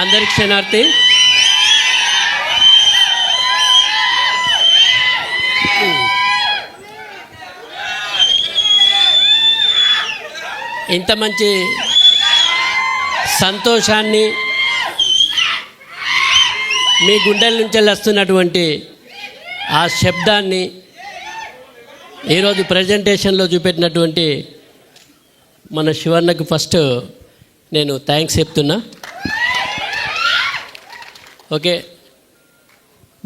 అందరికి క్షణార్థి. ఇంత మంచి సంతోషాన్ని మీ గుండెల నుంచి వస్తున్నటువంటి ఆ శబ్దాన్ని ఈరోజు ప్రజెంటేషన్లో చూపెట్టినటువంటి మన శివన్నకు ఫస్ట్ నేను థ్యాంక్స్ చెప్తున్నా. ఓకే,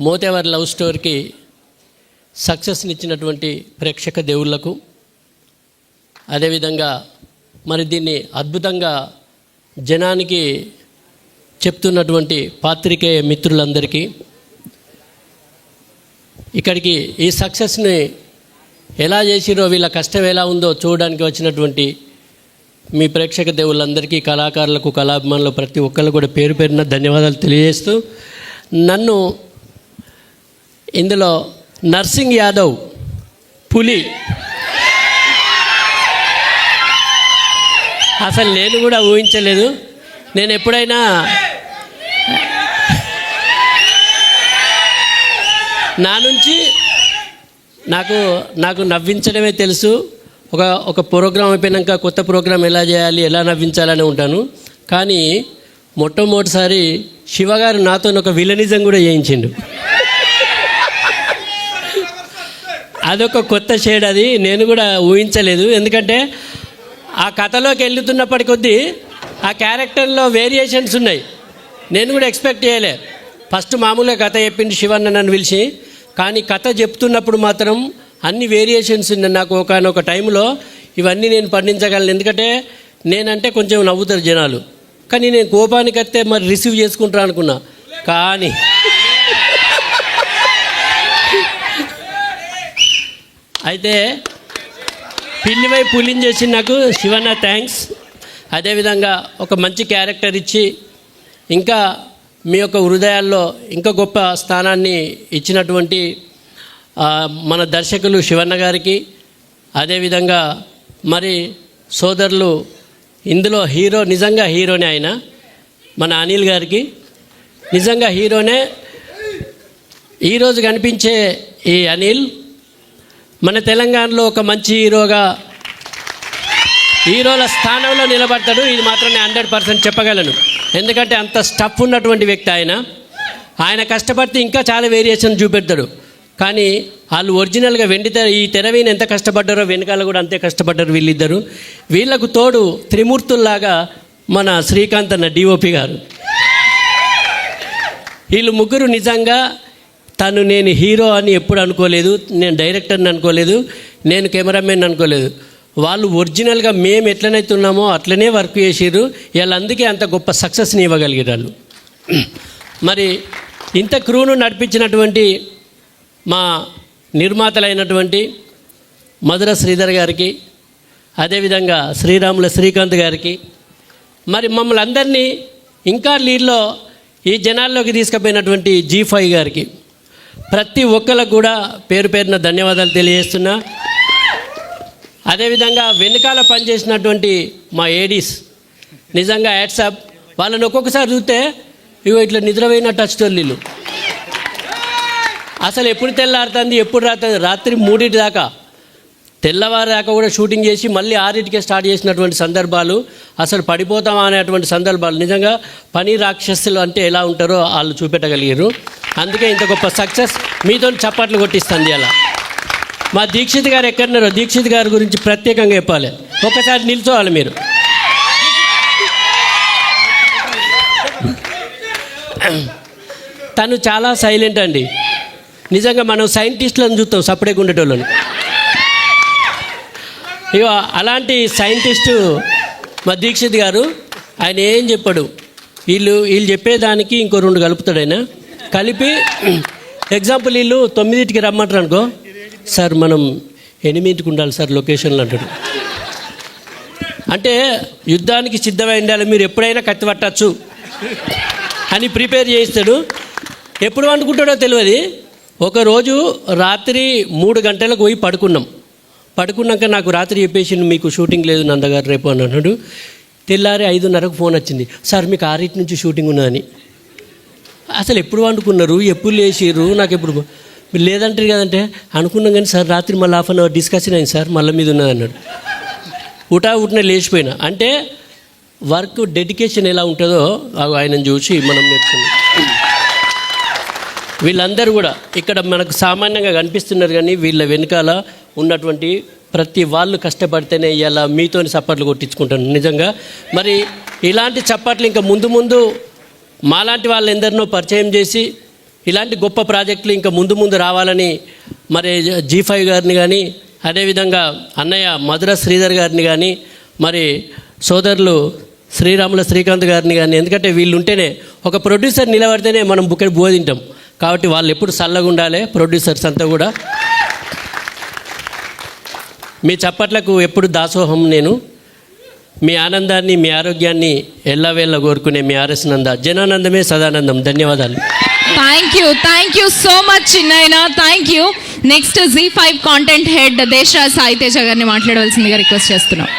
మోతేవారి లవ్ స్టోరీకి సక్సెస్నిచ్చినటువంటి ప్రేక్షక దేవుళ్లకు, అదేవిధంగా మరి దీన్ని అద్భుతంగా జనానికి చెప్తున్నటువంటి పాత్రికేయ మిత్రులందరికీ, ఇక్కడికి ఈ సక్సెస్ని ఎలా చేసిరో, వీళ్ళ కష్టం ఎలా ఉందో చూడడానికి వచ్చినటువంటి మీ ప్రేక్షక దేవుళ్ళందరికీ, కళాకారులకు, కళాభిమానులు ప్రతి ఒక్కళ్ళు కూడా పేరు పేరున ధన్యవాదాలు తెలియజేస్తూ, నన్ను ఇందులో నర్సింగ్ యాదవ్ పులి అసలు నేను కూడా ఊహించలేదు. నేను ఎప్పుడైనా నా నుంచి నాకు నవ్వించడమే తెలుసు. ఒక ప్రోగ్రాం అయిపోయినాక కొత్త ప్రోగ్రాం ఎలా చేయాలి, ఎలా నవ్వించాలని ఉంటాను. కానీ మొట్టమొదటిసారి శివగారు నాతో ఒక విలనిజం కూడా చేయించిండు. అదొక కొత్త షేడ్, అది నేను కూడా ఊహించలేదు. ఎందుకంటే ఆ కథలోకి వెళ్తున్నప్పటి కొద్దీ ఆ క్యారెక్టర్లో వేరియేషన్స్ ఉన్నాయి. నేను కూడా ఎక్స్పెక్ట్ చేయలే. ఫస్ట్ మామూలుగా కథ చెప్పింది శివన్న నన్ను పిలిచి, కానీ కథ చెప్తున్నప్పుడు మాత్రం అన్ని వేరియేషన్స్ ఉన్నాయి. నాకు ఒకనొక టైంలో ఇవన్నీ నేను పండించగలను. ఎందుకంటే నేనంటే కొంచెం నవ్వుతారు జనాలు, కానీ నేను కోపానికి వస్తే మరి రిసీవ్ చేసుకుంటా అనుకున్నా. కానీ అయితే పిల్లివై పులిని చేసి నాకు శివన్న థ్యాంక్స్. అదేవిధంగా ఒక మంచి క్యారెక్టర్ ఇచ్చి ఇంకా మీ యొక్క హృదయాల్లో ఇంకా గొప్ప స్థానాన్ని ఇచ్చినటువంటి మన దర్శకులు శివన్న గారికి, అదేవిధంగా మరి సోదరులు, ఇందులో హీరో నిజంగా హీరోనే ఆయన, మన అనిల్ గారికి నిజంగా హీరోనే. ఈరోజు కనిపించే ఈ అనిల్ మన తెలంగాణలో ఒక మంచి హీరోల స్థానంలో నిలబడతాడు. ఇది మాత్రం నేను 100% చెప్పగలను. ఎందుకంటే అంత స్టఫ్ ఉన్నటువంటి వ్యక్తి ఆయన కష్టపడితే ఇంకా చాలా వేరియేషన్ చూపెడతాడు. కానీ వాళ్ళు ఒరిజినల్గా ఈ తెరవీని ఎంత కష్టపడ్డారో వెనకాల కూడా అంతే కష్టపడ్డారు వీళ్ళిద్దరు. వీళ్ళకు తోడు త్రిమూర్తుల్లాగా మన శ్రీకాంత్ అన్న డిఓపి గారు. వీళ్ళు ముగ్గురు నిజంగా నేను హీరో అని ఎప్పుడు అనుకోలేదు, నేను డైరెక్టర్ని అనుకోలేదు, నేను కెమెరామెన్ అనుకోలేదు. వాళ్ళు ఒరిజినల్గా మేము ఎట్లనైతే ఉన్నామో అట్లనే వర్క్ చేసారు. వీళ్ళందుకే అంత గొప్ప సక్సెస్ని ఇవ్వగలిగారు. మరి ఇంత క్రూను నడిపించినటువంటి మా నిర్మాతలైనటువంటి మధుర శ్రీధర్ గారికి, అదేవిధంగా శ్రీరాముల శ్రీకాంత్ గారికి, మరి మమ్మల్ని అందరినీ ఇంకా లీడ్లో ఈ జనాల్లోకి తీసుకుపోయినటువంటి G5 గారికి, ప్రతి ఒక్కరికి కూడా పేరు పేరున ధన్యవాదాలు తెలియజేస్తున్నా. అదేవిధంగా వెనకాల పనిచేసినటువంటి మా ఏడీస్ నిజంగా యాట్సాప్. వాళ్ళని ఒక్కొక్కసారి చూస్తే ఇగో ఇట్లా నిద్రపోయినట్టు వచ్చేటోళ్ళు. అసలు ఎప్పుడు తెల్లారుతుంది, ఎప్పుడు రాత్రి 3 దాకా తెల్లవారు దాకా కూడా షూటింగ్ చేసి మళ్ళీ 6కే స్టార్ట్ చేసినటువంటి సందర్భాలు, అసలు పడిపోతామా అనేటువంటి సందర్భాలు. నిజంగా పని రాక్షసులు అంటే ఎలా ఉంటారో వాళ్ళు చూపెట్టగలిగారు. అందుకే ఇంత గొప్ప సక్సెస్ మీతో చప్పట్లు కొట్టిస్తుంది. అలా మా దీక్షిత్ గారు ఎక్కడున్నారో దీక్షిత్ గారి గురించి ప్రత్యేకంగా చెప్పాలి. ఒక్కసారి నిల్చోవాలి మీరు. తను చాలా సైలెంట్ అండి. నిజంగా మనం సైంటిస్టులను చూస్తాం సపరేట్గా ఉండేటోళ్ళని. ఇక అలాంటి సైంటిస్టు మా దీక్షిత్ గారు. ఆయన ఏం చెప్పాడు, వీళ్ళు చెప్పేదానికి ఇంకో 2 కలుపుతాడు. ఆయన కలిపి ఎగ్జాంపుల్ వీళ్ళు 9కి రమ్మంటారు అనుకో, సార్ మనం 8కి ఉండాలి సార్ లొకేషన్లో అంటాడు. అంటే యుద్ధానికి సిద్ధమై ఉండాలి, మీరు ఎప్పుడైనా కత్తి పట్టచ్చు అని ప్రిపేర్ చేయిస్తాడు. ఎప్పుడు అనుకుంటాడో తెలియదు. ఒకరోజు రాత్రి 3 గంటలకు పోయి పడుకున్నాక నాకు రాత్రి చెప్పేసి మీకు షూటింగ్ లేదు నందగారు రేపు అని అన్నాడు. తెల్లారి 5:30కు ఫోన్ వచ్చింది, సార్ మీకు 6 నుంచి షూటింగ్ ఉన్నదని. అసలు ఎప్పుడు వండుకున్నారు, ఎప్పుడు లేచిర్రు, నాకు ఎప్పుడు మీరు లేదంటారు కదంటే అనుకున్నాం. కానీ సార్ రాత్రి మళ్ళీ 1/2 అవర్ డిస్కషన్ అయింది సార్, మళ్ళీ మీద ఉన్నది అన్నాడు. ఉటానే లేచిపోయినా. అంటే వర్క్ డెడికేషన్ ఎలా ఉంటుందో ఆయనను చూసి మనం నేర్చుకున్నాం. వీళ్ళందరూ కూడా ఇక్కడ మనకు సామాన్యంగా కనిపిస్తున్నారు, కానీ వీళ్ళ వెనకాల ఉన్నటువంటి ప్రతి వాళ్ళు కష్టపడితేనే ఇలా మీతోని చప్పట్లు కొట్టించుకుంటాను నిజంగా. మరి ఇలాంటి చప్పట్లు ఇంకా ముందు మాలాంటి వాళ్ళు ఎందరినో పరిచయం చేసి ఇలాంటి గొప్ప ప్రాజెక్టులు ఇంకా ముందు రావాలని మరి G5 గారిని కానీ, అదేవిధంగా అన్నయ్య మధుర శ్రీధర్ గారిని కానీ, మరి సోదరులు శ్రీరాముల శ్రీకాంత్ గారిని కానీ, ఎందుకంటే వీళ్ళు ఉంటేనే ఒక ప్రొడ్యూసర్ నిలబడితేనే మనం బుక్కడి బోధింటాం. కాబట్టి వాళ్ళు ఎప్పుడు చల్లగా ఉండాలి ప్రొడ్యూసర్స్ అంతా కూడా. మీ చప్పట్లకు ఎప్పుడు దాసోహం నేను. మీ ఆనందాన్ని మీ ఆరోగ్యాన్ని ఎల్లవేళ్ళ కోరుకునే మీ ఆర్ఎస్ నంద. జనానందమే సదానందం. ధన్యవాదాలు. థ్యాంక్ యూ సో మచ్ చిన్నైనా. Thank you. Next Z5 content head Desharaj Sai Teja గారిని మాట్లాడవలసిందిగా రిక్వెస్ట్ చేస్తున్నాం.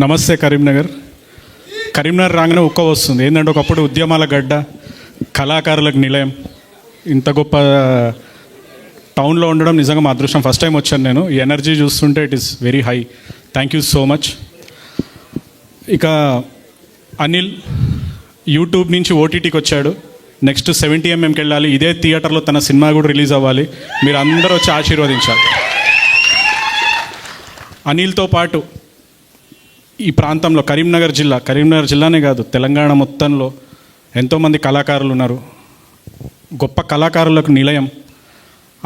నమస్తే. కరీంనగర్ రాగానే ఉక్క వస్తుంది. ఏంటంటే ఒకప్పుడు ఉద్యమాల గడ్డ, కళాకారులకు నిలయం. ఇంత గొప్ప టౌన్లో ఉండడం నిజంగా మా అదృష్టం. ఫస్ట్ టైం వచ్చాను నేను. ఈ ఎనర్జీ చూస్తుంటే it is very high. Thank you so much. ఇక అనిల్ యూట్యూబ్ నుంచి ఓటీటీకి వచ్చాడు. నెక్స్ట్ 70mm వెళ్ళాలి. ఇదే థియేటర్లో తన సినిమా కూడా రిలీజ్ అవ్వాలి. మీరు అందరూ వచ్చి ఆశీర్వదించాలి. అనిల్తో పాటు ఈ ప్రాంతంలో కరీంనగర్ జిల్లానే కాదు తెలంగాణ మొత్తంలో ఎంతోమంది కళాకారులు ఉన్నారు. గొప్ప కళాకారులకు నిలయం.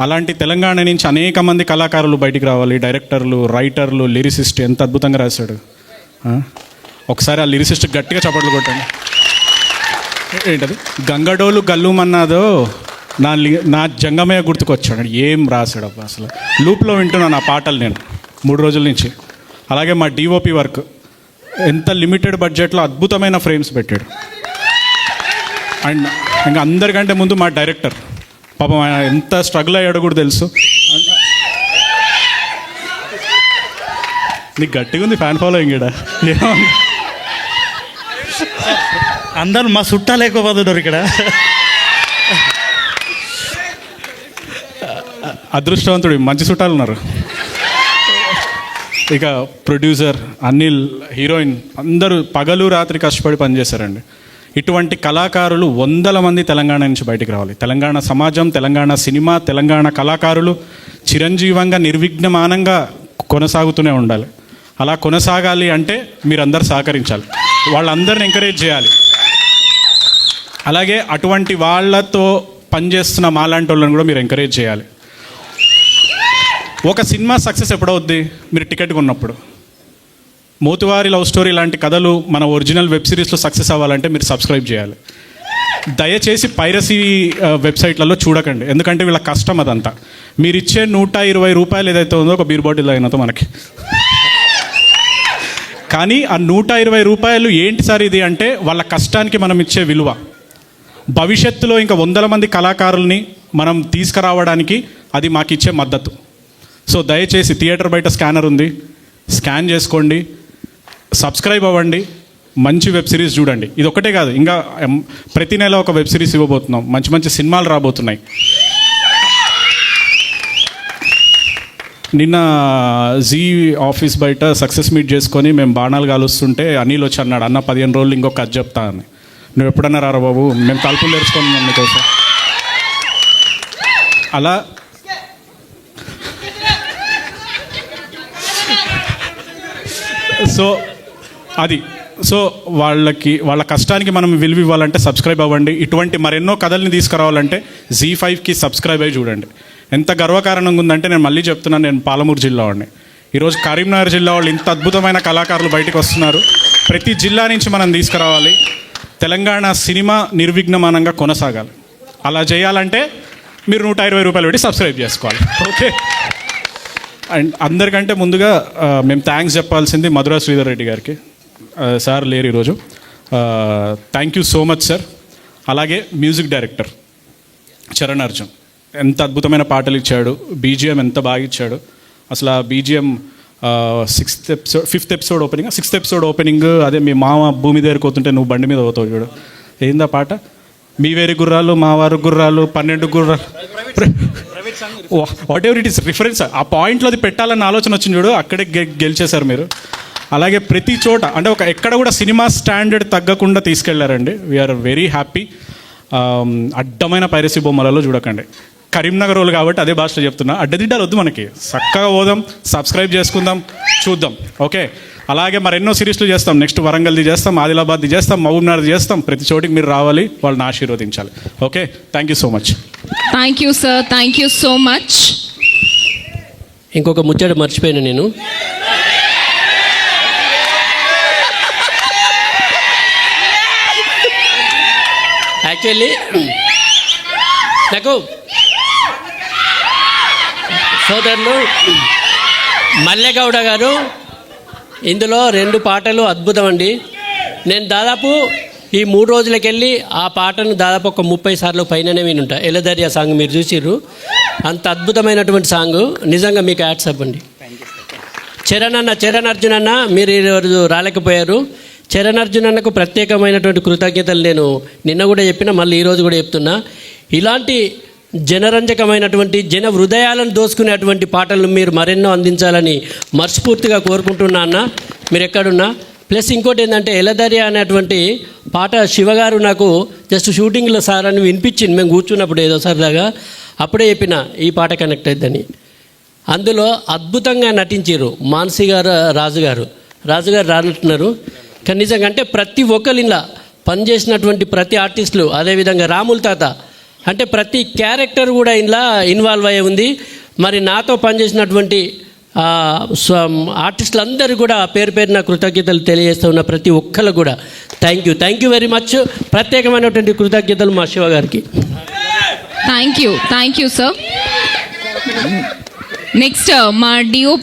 అలాంటి తెలంగాణ నుంచి అనేక మంది కళాకారులు బయటికి రావాలి. డైరెక్టర్లు, రైటర్లు, లిరిసిస్ట్. ఎంత అద్భుతంగా రాశాడు. ఒకసారి ఆ లిరిసిస్ట్ గట్టిగా చప్పట్లు కొట్టాను. ఏంటది గంగడోలు గల్లుమన్నాదో నా జంగమయ్య గుర్తుకొచ్చాడు. ఏం రాశాడు అబ్బా. అసలు లూప్లో వింటున్నాను ఆ పాటలు నేను 3 రోజుల నుంచి. అలాగే మా డిఓపి వర్క్ ఎంత లిమిటెడ్ బడ్జెట్లో అద్భుతమైన ఫ్రేమ్స్ పెట్టాడు. అండ్ ఇంకా అందరికంటే ముందు మా డైరెక్టర్ పాపం ఆయన ఎంత స్ట్రగుల్ అయ్యాడో కూడా తెలుసు. నీకు గట్టిగా ఉంది ఫ్యాన్ ఫాలోయింగ్ ఇక్కడ. అందరూ మా చుట్టాలు ఎక్కువ ఇక్కడ. అదృష్టవంతుడు, మంచి చుట్టాలు ఉన్నారు. ఇక ప్రొడ్యూసర్ అనిల్, హీరోయిన్ అందరూ పగలు రాత్రి కష్టపడి పనిచేశారండి. ఇటువంటి కళాకారులు 100 మంది తెలంగాణ నుంచి బయటికి రావాలి. తెలంగాణ సమాజం, తెలంగాణ సినిమా, తెలంగాణ కళాకారులు చిరంజీవంగా నిర్విఘ్నమానంగా కొనసాగుతూనే ఉండాలి. అలా కొనసాగాలి అంటే మీరందరూ సహకరించాలి, వాళ్ళందరిని ఎంకరేజ్ చేయాలి. అలాగే అటువంటి వాళ్ళతో పనిచేస్తున్న మాలాంటి వాళ్ళని కూడా మీరు ఎంకరేజ్ చేయాలి. ఒక సినిమా సక్సెస్ ఎప్పుడవుద్ది? మీరు టికెట్ కొన్నప్పుడు. మోతువారి లవ్ స్టోరీ లాంటి కథలు మన ఒరిజినల్ వెబ్ సిరీస్లో సక్సెస్ అవ్వాలంటే మీరు సబ్స్క్రైబ్ చేయాలి. దయచేసి పైరసీ వెబ్సైట్లలో చూడకండి, ఎందుకంటే వీళ్ళ కష్టం అదంతా. మీరు ఇచ్చే 120 రూపాయలు ఏదైతే ఉందో ఒక బీర్ బాటిల్ అయినంత మనకి. కానీ ఆ 120 రూపాయలు ఏంటి సార్ ఇది అంటే వాళ్ళ కష్టానికి మనం ఇచ్చే విలువ. భవిష్యత్తులో ఇంకా వందల మంది కళాకారుల్ని మనం తీసుకురావడానికి అది మాకు ఇచ్చే మద్దతు. సో దయచేసి థియేటర్ బయట స్కానర్ ఉంది, స్కాన్ చేసుకోండి, సబ్స్క్రైబ్ అవ్వండి, మంచి వెబ్ సిరీస్ చూడండి. ఇది ఒకటే కాదు, ఇంకా ప్రతి నెల ఒక వెబ్ సిరీస్ ఇవ్వబోతున్నాం, మంచి మంచి సినిమాలు రాబోతున్నాయి. నిన్న జీ ఆఫీస్ బయట సక్సెస్ మీట్ చేసుకొని మేము బాణాలు కాలుస్తుంటే అనిల్ వచ్చి అన్నాడు, అన్న 15 రోజులు ఇంకొక కథ చెప్తా అని. నువ్వు ఎప్పుడన్నా రారా బాబు, మేము తలుపులు తెరుచుకున్నాం మీకోసం. అలా సో వాళ్ళ కష్టానికి మనం విలువ ఇవ్వాలంటే సబ్స్క్రైబ్ అవ్వండి. ఇటువంటి మరెన్నో కథల్ని తీసుకురావాలంటే Z5కి సబ్స్క్రైబ్ అయ్యి చూడండి. ఎంత గర్వకారణంగా ఉందంటే, నేను మళ్ళీ చెప్తున్నాను, నేను పాలమూరు జిల్లా వాడిని. ఈరోజు కరీంనగర్ జిల్లా వాళ్ళు ఇంత అద్భుతమైన కళాకారులు బయటకు వస్తున్నారు. ప్రతి జిల్లా నుంచి మనం తీసుకురావాలి. తెలంగాణ సినిమా నిర్విఘ్నమానంగా కొనసాగాలి. అలా చేయాలంటే మీరు 120 రూపాయలు పెట్టి సబ్స్క్రైబ్ చేసుకోవాలి. ఓకే. అండ్ అందరికంటే ముందుగా మేము థ్యాంక్స్ చెప్పాల్సింది మధురా శ్రీధర్ రెడ్డి గారికి. సార్ లేరు ఈరోజు. Thank you so much sir. అలాగే మ్యూజిక్ డైరెక్టర్ చరణ్ అర్జున్ ఎంత అద్భుతమైన పాటలు ఇచ్చాడు, బీజిఎం ఎంత బాగా ఇచ్చాడు. అసలు ఆ బీజిఎం 6th ఎపిసోడ్ ఓపెనింగ్ అదే మీ మామ భూమి దగ్గరికి పోతుంటే నువ్వు బండి మీద పోతావు చూడు, ఏందా పాట, మీ వేరి గుర్రాలు మా వారు గుర్రాలు 12 గుర్రాలు, what ever it is reference. ఆ పాయింట్లో అది పెట్టాలన్న ఆలోచన వచ్చింది చూడు, అక్కడే గెలిచేశారు మీరు. అలాగే ప్రతి చోట అంటే ఎక్కడ కూడా సినిమా స్టాండర్డ్ తగ్గకుండా తీసుకెళ్లారండి. We're very happy. అడ్డమైన పైరసీ బొమ్మలలో చూడకండి. కరీంనగర్ వాళ్ళు కాబట్టి అదే భాషలో చెప్తున్నా, అడ్డదిడ్డాలు వద్దు మనకి, చక్కగా పోదాం, సబ్స్క్రైబ్ చేసుకుందాం, చూద్దాం. ఓకే. అలాగే మరెన్నో సిరీస్లు చేస్తాం. నెక్స్ట్ వరంగల్ది చేస్తాం, ఆదిలాబాద్ది చేస్తాం, మహబూబ్నగర్ది చేస్తాం. ప్రతి చోటికి మీరు రావాలి, వాళ్ళని ఆశీర్వదించాలి. Okay. Thank you so much. Thank you sir, thank you so much. ఇంకొక ముచ్చట మర్చిపోయాను నేను. యాక్చువల్లీ నాకు సోదరులు మల్లెగౌడ గారు ఇందులో 2 పాటలు అద్భుతం అండి. నేను దాదాపు ఈ 3 రోజులకెళ్ళి ఆ పాటను దాదాపు ఒక 30 సార్లు పైననే వినుంటా. ఎలదర్యా సాంగ్ మీరు చూసిర్రు, అంత అద్భుతమైనటువంటి సాంగ్. నిజంగా మీకు యాడ్సప్ అండి. చరణ్ అర్జున్ అన్న మీరు ఈరోజు రాలేకపోయారు. చరణ్ అర్జున్ అన్నకు ప్రత్యేకమైనటువంటి కృతజ్ఞతలు నేను నిన్న కూడా చెప్పిన, మళ్ళీ ఈరోజు కూడా చెప్తున్నా. ఇలాంటి జనరంజకమైనటువంటి జన హృదయాలను దోసుకునేటువంటి పాటలు మీరు మరెన్నో అందించాలని మనస్ఫూర్తిగా కోరుకుంటున్నా అన్న, మీరు ఎక్కడున్నా. ప్లస్ ఇంకోటి ఏంటంటే, ఎలదర్యా అనేటువంటి పాట శివగారు నాకు జస్ట్ షూటింగ్లో సార్ అని వినిపించింది, మేము కూర్చున్నప్పుడు ఏదో సరదాగా. అప్పుడే చెప్పిన ఈ పాట కనెక్ట్ అవుతుందని. అందులో అద్భుతంగా నటించారు మానసి గారు, రాజుగారు రానంటున్నారు. కానీ నిజంగా అంటే ప్రతి ఒక్కరు ఇలా పనిచేసినటువంటి ప్రతి ఆర్టిస్టులు, అదేవిధంగా రాముల తాత అంటే ప్రతి క్యారెక్టర్ కూడా ఇలా ఇన్వాల్వ్ అయ్యి ఉంది. మరి నాతో పనిచేసినటువంటి ఆర్టిస్టులందరూ కూడా పేరు పేరున కృతజ్ఞతలు తెలియజేస్తూ ఉన్న ప్రతి ఒక్కరు కూడా థ్యాంక్ యూ వెరీ మచ్. ప్రత్యేకమైనటువంటి కృతజ్ఞతలు మా శివ గారికి. Thank you sir. నెక్స్ట్ మా డిఓ.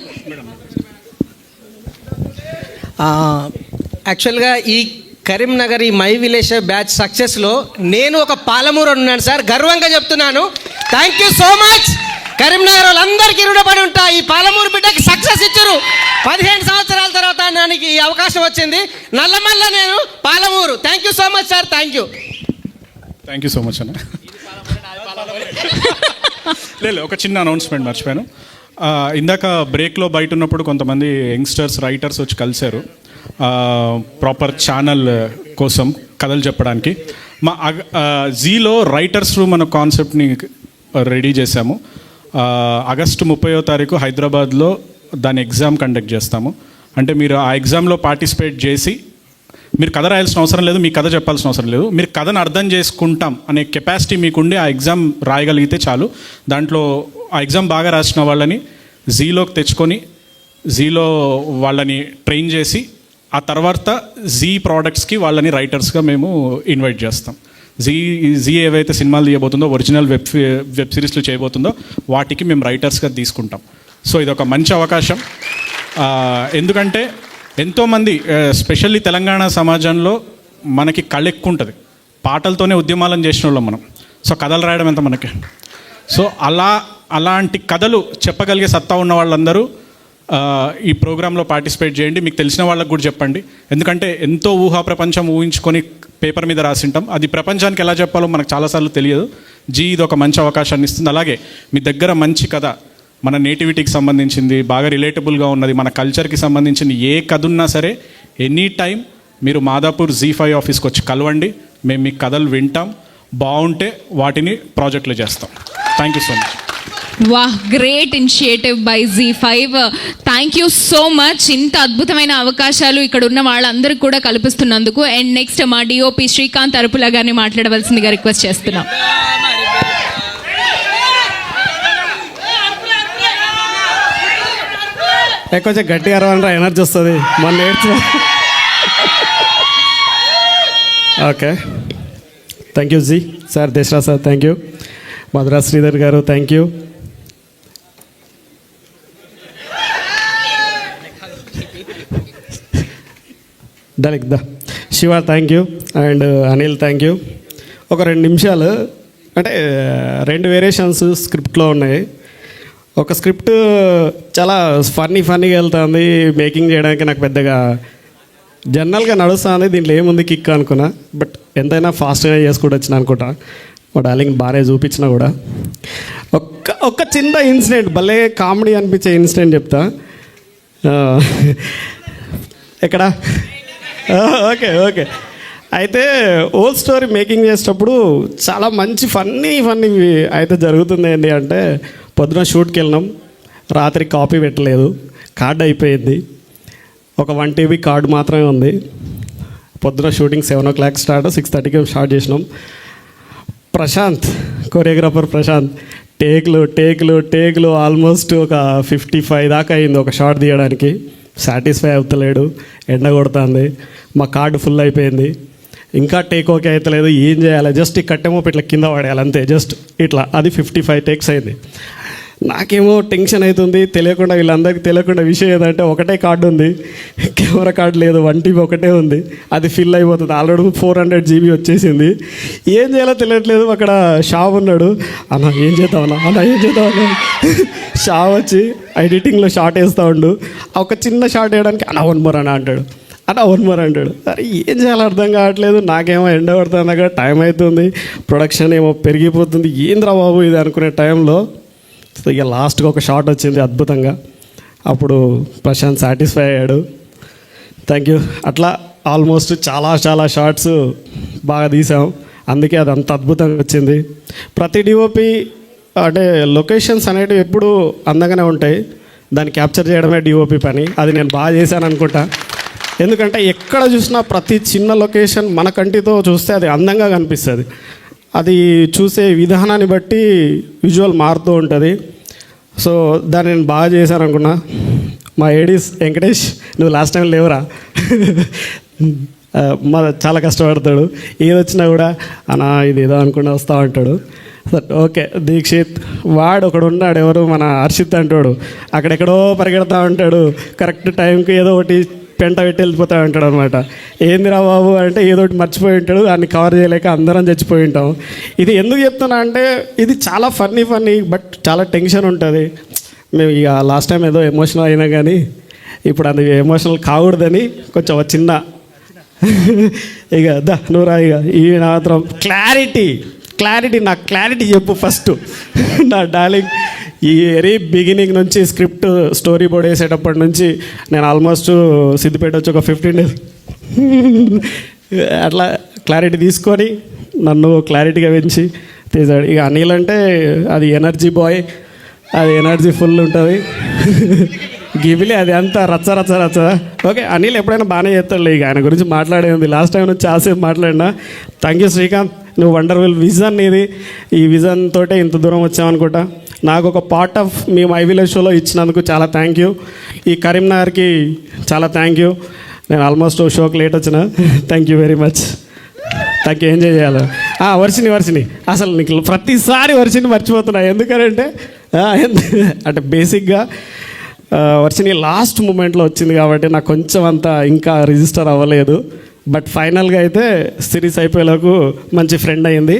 యాక్చువల్గా ఈ కరీంనగర్ ఈ మై విలేజ్ బ్యాచ్ సక్సెస్లో నేను ఒక పాలమూరు ఉన్నాను సార్, గర్వంగా చెప్తున్నాను. Thank you so much. Karimnagar వాళ్ళందరికీ రుణపడి ఉంటా. ఈ పాలమూరు బిడ్డకి సక్సెస్ ఇచ్చారు. 15 సంవత్సరాల తర్వాత నాకు ఈ అవకాశం వచ్చింది. నల్లమల్ల నేను Palamuru. Thank you so much sir. Thank you so much అన్న. లేదు, ఒక చిన్న అనౌన్స్మెంట్ మర్చిపోయాను. ఇందాక బ్రేక్లో బయట ఉన్నప్పుడు కొంతమంది యంగ్స్టర్స్ రైటర్స్ వచ్చి కలిశారు ప్రాపర్ ఛానల్ కోసం కథలు చెప్పడానికి. మా జీలో రైటర్స్ రూమ్ అనే కాన్సెప్ట్ని రెడీ చేశాము. ఆగస్టు 30వ తారీఖు హైదరాబాద్లో దాని ఎగ్జామ్ కండక్ట్ చేస్తాము. అంటే మీరు ఆ ఎగ్జామ్లో పార్టిసిపేట్ చేసి మీరు కథ రాయాల్సిన అవసరం లేదు, మీ కథ చెప్పాల్సిన అవసరం లేదు, మీరు కథను అర్థం చేసుకుంటాం అనే కెపాసిటీ మీకుండి ఆ ఎగ్జామ్ రాయగలిగితే చాలు. దాంట్లో ఆ ఎగ్జామ్ బాగా రాసిన వాళ్ళని జీలోకి తెచ్చుకొని జీలో వాళ్ళని ట్రైన్ చేసి ఆ తర్వాత జీ ప్రోడక్ట్స్కి వాళ్ళని రైటర్స్గా మేము ఇన్వైట్ చేస్తాం. జీ ఏవైతే సినిమాలు తీయబోతుందో, ఒరిజినల్ వెబ్ సిరీస్లు చేయబోతుందో వాటికి మేము రైటర్స్గా తీసుకుంటాం. సో ఇది ఒక మంచి అవకాశం. ఎందుకంటే ఎంతోమంది స్పెషల్లీ తెలంగాణ సమాజంలో మనకి కళ ఎక్కువ ఉంటుంది. పాటలతోనే ఉద్యమాలను చేసిన వాళ్ళం మనం. సో కథలు రాయడం ఎంత మనకి. సో అలాంటి కథలు చెప్పగలిగే సత్తా ఉన్న వాళ్ళందరూ ఈ ప్రోగ్రాంలో పార్టిసిపేట్ చేయండి. మీకు తెలిసిన వాళ్ళకు కూడా చెప్పండి. ఎందుకంటే ఎంతో ఊహా ప్రపంచం ఊహించుకొని పేపర్ మీద రాసింటాం. అది ప్రపంచానికి ఎలా చెప్పాలో మనకు చాలాసార్లు తెలియదు. ఇది ఒక మంచి అవకాశాన్ని ఇస్తుంది. అలాగే మీ దగ్గర మంచి కథ, మన నేటివిటీకి సంబంధించింది, బాగా రిలేటబుల్గా ఉన్నది, మన కల్చర్కి సంబంధించిన ఏ కథ ఉన్నా సరే ఎనీ టైం మీరు మాదాపూర్ Z5 ఆఫీస్కి వచ్చి కలవండి. మేము మీ కథలు వింటాం. బాగుంటే వాటిని ప్రాజెక్టులు చేస్తాం. Thank you so much. వాహ్, great initiative by Z5. Thank you so much. ఇంత అద్భుతమైన అవకాశాలు ఇక్కడ ఉన్న వాళ్ళందరికీ కూడా కల్పిస్తున్నందుకు. అండ్ నెక్స్ట్ మా DOP శ్రీకాంత్ అరుపుల గారిని మాట్లాడవలసిందిగా రిక్వెస్ట్ చేస్తున్నాం. కొంచెం గట్టిగా అరవనరా, ఎనర్జీ వస్తుంది. మొన్న నేర్చు. ఓకే, థ్యాంక్ యూ జీ సార్, దేశరా sir thank you, Madhura Sridhar గారు థ్యాంక్ యూ, డలిక్ ద Shiva thank you, and Anil thank you. ఒక 2 నిమిషాలు, అంటే 2 వేరియేషన్స్ స్క్రిప్ట్లో ఉన్నాయి. ఒక స్క్రిప్ట్ చాలా ఫన్నీగా వెళ్తుంది, మేకింగ్ చేయడానికి నాకు పెద్దగా జనరల్గా నడుస్తుంది, దీంట్లో ఏముంది కిక్ అనుకున్నా. బట్ ఎంతైనా ఫాస్ట్గా చేసుకుంటూ వచ్చిన అనుకుంటా. మా డార్లింగ్ బాగానే చూపించినా కూడా ఒక్క చిన్న ఇన్సిడెంట్, భలే కామెడీ అనిపించే ఇన్సిడెంట్ చెప్తా. ఎక్కడ? ఓకే. అయితే ఓల్డ్ స్టోరీ మేకింగ్ చేసేటప్పుడు చాలా మంచి ఫన్నీ అయితే జరుగుతుంది. ఏంటి అంటే, పొద్దున షూట్కి వెళ్ళినాం, రాత్రి కాపీ పెట్టలేదు, కార్డు అయిపోయింది, ఒక 1 TB కార్డు మాత్రమే ఉంది. పొద్దున షూటింగ్ 7 o'clock స్టార్ట్, 6:30కి స్టార్ట్ చేసినాం. ప్రశాంత్, కొరియోగ్రాఫర్ ప్రశాంత్, టేకులు ఆల్మోస్ట్ ఒక 55 దాకా అయింది ఒక షాట్ తీయడానికి. సాటిస్ఫై అవుతలేడు, ఎండ కొడుతుంది, మా కార్డు ఫుల్ అయిపోయింది, ఇంకా టేక్ ఓకే అవుతలేదు, ఏం చేయాలి? జస్ట్ ఈ కట్టెమో ఇట్లా కింద పడేయాలి అంతే, జస్ట్ ఇట్లా. అది 55 takes అయింది. నాకేమో టెన్షన్ అవుతుంది, తెలియకుండా వీళ్ళందరికీ తెలియకుండా విషయం ఏదంటే, ఒకటే కార్డు ఉంది, కెమెరా కార్డు లేదు, 1 TB ఒకటే ఉంది, అది ఫిల్ అయిపోతుంది. ఆల్రెడీ 400 GB వచ్చేసింది. ఏం చేయాలో తెలియట్లేదు. అక్కడ షావ్ ఉన్నాడు, అన్న ఏం చేద్దామన్నా షావ్ వచ్చి ఎడిటింగ్లో షార్ట్ వేస్తూ ఉండు, ఒక చిన్న షార్ట్ వేయడానికి అన్న 1 more అంటాడు. అరే ఏం చేయాలో అర్థం కావట్లేదు. నాకేమో ఎండ పడుతుంది, అక్కడ టైం అవుతుంది, ప్రొడక్షన్ ఏమో పెరిగిపోతుంది, ఏంద్రా బాబు ఇది అనుకునే టైంలో ఇక లాస్ట్గా ఒక షాట్ వచ్చింది అద్భుతంగా. అప్పుడు ప్రశాంత్ సాటిస్ఫై అయ్యాడు. Thank you. అట్లా ఆల్మోస్ట్ చాలా షార్ట్స్ బాగా తీసాం, అందుకే అది అంత అద్భుతంగా వచ్చింది. ప్రతి DOP అంటే లొకేషన్స్ అనేటివి ఎప్పుడు అందంగానే ఉంటాయి, దాన్ని క్యాప్చర్ చేయడమే DOP పని. అది నేను బాగా చేశాను అనుకుంటా. ఎందుకంటే ఎక్కడ చూసినా ప్రతి చిన్న లొకేషన్ మన కంటితో చూస్తే అది అందంగా కనిపిస్తుంది. అది చూసే విధానాన్ని బట్టి విజువల్ మారుతూ ఉంటుంది. సో దాన్ని నేను బాగా చేశాను అనుకున్నా. మా ఏడీస్ వెంకటేష్, నువ్వు లాస్ట్ టైం లేవురా, చాలా కష్టపడతాడు, ఏదొచ్చినా కూడా అన్నా ఇది ఏదో అనుకుని వస్తూ ఉంటాడు. ఓకే, దీక్షిత్ వాడు ఒకడు ఉన్నాడు, ఎవరు మన హర్షిత్ అంటాడు, అక్కడెక్కడో పరిగెడతా ఉంటాడు, కరెక్ట్ టైంకి ఏదో ఒకటి పెంట పెట్టి వెళ్ళిపోతా ఉంటాడు అనమాట. ఏందిరా బాబు అంటే ఏదో ఒకటి మర్చిపోయి ఉంటాడు, దాన్ని కవర్ చేయలేక అందరం చచ్చిపోయి ఉంటాం. ఇది ఎందుకు చెప్తున్నా అంటే, ఇది చాలా ఫన్నీ బట్ చాలా టెన్షన్ ఉంటుంది. మేము ఇక లాస్ట్ టైం ఏదో ఎమోషనల్ అయినా కానీ ఇప్పుడు అది ఎమోషనల్ కాకూడదని కొంచెం చిన్న ఇక నువ్వు రా, ఇక ఈ మాత్రం క్లారిటీ నాకు క్లారిటీ చెప్పు ఫస్ట్ నా డార్లింగ్. ఈ వెరీ బిగినింగ్ నుంచి స్క్రిప్ట్ స్టోరీ బోర్డ్ వేసేటప్పటి నుంచి నేను ఆల్మోస్ట్ సిద్దిపేట వచ్చి ఒక 15 days అట్లా క్లారిటీ తీసుకొని నన్ను క్లారిటీగా పెంచి తీసాడు. ఇక అనిల్ అంటే అది ఎనర్జీ బాయ్, అది ఎనర్జీ ఫుల్ ఉంటుంది. గిబిలి అది అంతా రచ్చ. ఓకే, అనిల్ ఎప్పుడైనా బాగానే చేస్తాడు. ఇక ఆయన గురించి మాట్లాడేది లాస్ట్ టైం నుంచి చాలాసేపు మాట్లాడినా. థ్యాంక్ యూ శ్రీకాంత్, నువ్వు వండర్ఫుల్ విజన్ ఇది. ఈ విజన్ తోటే ఇంత దూరం వచ్చామనుకుంటా. నాకు ఒక part of me my village షోలో ఇచ్చినందుకు చాలా థ్యాంక్ యూ. ఈ కరీంనగర్కి చాలా థ్యాంక్ యూ. నేను ఆల్మోస్ట్ షోకి లేట్ వచ్చిన. Thank you very much. Thank you. Enjoy చేయాలి. వర్షిని అసలు నీకు ప్రతిసారి వర్షిని మర్చిపోతున్నా. ఎందుకంటే అంటే బేసిక్గా వర్షిని లాస్ట్ మూమెంట్లో వచ్చింది కాబట్టి నాకు కొంచెం అంతా ఇంకా రిజిస్టర్ అవ్వలేదు. బట్ ఫైనల్గా అయితే సిరీస్ అయిపోయేలకు మంచి ఫ్రెండ్ అయింది.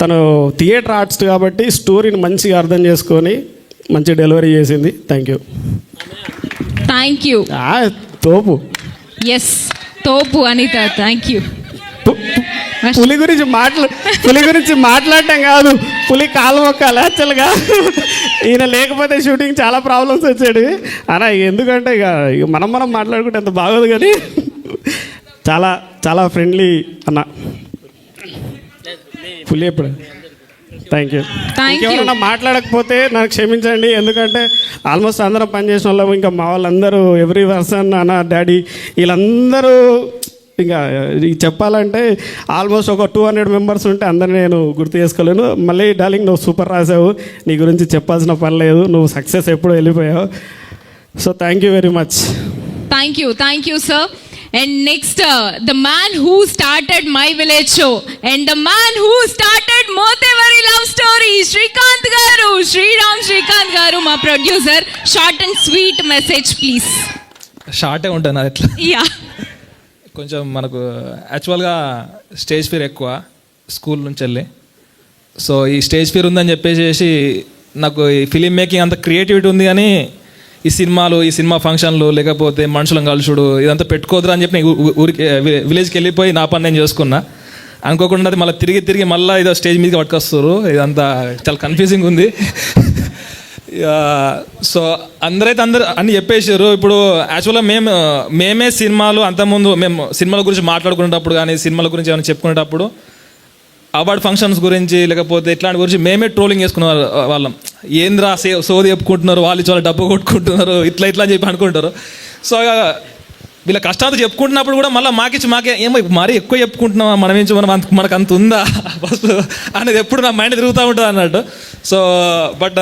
తను థియేటర్ ఆర్టిస్ట్ కాబట్టి స్టోరీని మంచిగా అర్థం చేసుకొని మంచి డెలివరీ చేసింది. Thank you. తోపు. ఎస్, తోపు అనిత. Thank you. పులి గురించి మాట్లాడటం కాదు, పులి కాలు మొక్కాలి యాక్చువల్గా. ఈయన లేకపోతే షూటింగ్ చాలా ప్రాబ్లమ్స్ వచ్చాడు అన్న. ఎందుకంటే ఇక మనం మాట్లాడుకుంటే అంత బాగోదు, కానీ చాలా చాలా ఫ్రెండ్లీ అన్న పులి. ఎప్పుడు థ్యాంక్ యూ. ఇంకెవరన్నా మాట్లాడకపోతే నాకు క్షమించండి, ఎందుకంటే ఆల్మోస్ట్ అందరం పనిచేసిన వాళ్ళం. ఇంకా మా వాళ్ళందరూ ఎవ్రీ పర్సన్ అన్న, డాడీ, వీళ్ళందరూ ఇంకా చెప్పాలంటే ఆల్మోస్ట్ ఒక 200 మెంబర్స్ ఉంటే అందరినీ నేను గుర్తు చేసుకోలేను. మళ్ళీ డార్లింగ్, నువ్వు సూపర్ రాసావు, నీ గురించి చెప్పాల్సిన పని లేదు, నువ్వు సక్సెస్ ఎప్పుడు వెళ్ళిపోయావు. So thank you very much. Thank you, sir. And next, the man who started My Village Show and the man who started Motevari Love Story, Srikanth garu, Srikanth garu, my producer. Short and sweet message, please. షార్టే ఉంటుంది అది ఎట్లా. Yeah. కొంచెం మనకు యాక్చువల్గా stage fear ఎక్కువ school నుంచి వెళ్ళి. So ఈ స్టేజ్ ఫియర్ ఉందని చెప్పేసి నాకు ఈ ఫిలిం మేకింగ్ అంత క్రియేటివిటీ ఉంది, కానీ ఈ సినిమా ఫంక్షన్లు లేకపోతే మనుషులను కలుసుడు ఇదంతా పెట్టుకోదురా అని చెప్పి ఊరికి విలేజ్కి వెళ్ళిపోయి నా పని నేను చేసుకున్నా. అనుకోకుండా అది మళ్ళీ తిరిగి మళ్ళీ ఇదో స్టేజ్ మీదకి పట్టుకొస్తారు. ఇదంతా చాలా కన్ఫ్యూజింగ్ ఉంది. సో అందరూ అన్ని చెప్పేసారు. ఇప్పుడు యాక్చువల్గా మేమే సినిమాలు అంతకుముందు మేము సినిమాల గురించి మాట్లాడుకునేటప్పుడు కానీ సినిమాల గురించి ఏమైనా చెప్పుకునేటప్పుడు అవార్డ్ ఫంక్షన్స్ గురించి లేకపోతే ఇట్లాంటి గురించి మేమే ట్రోలింగ్ చేసుకునే వాళ్ళం. ఏంద్రా సోది చెప్పుకుంటున్నారు, వాళ్ళు చాలా డబ్బు కొట్టుకుంటున్నారు, ఇట్లా అని చెప్పి అనుకుంటారు. సో వీళ్ళ కష్టాలు చెప్పుకుంటున్నప్పుడు కూడా మళ్ళీ మాకే ఏమో మరీ ఎక్కువ చెప్పుకుంటున్నాం, మనకు అంత ఉందా ఫస్ట్ అనేది ఎప్పుడు నా మైండ్ తిరుగుతూ ఉంటుంది అన్నట్టు. సో బట్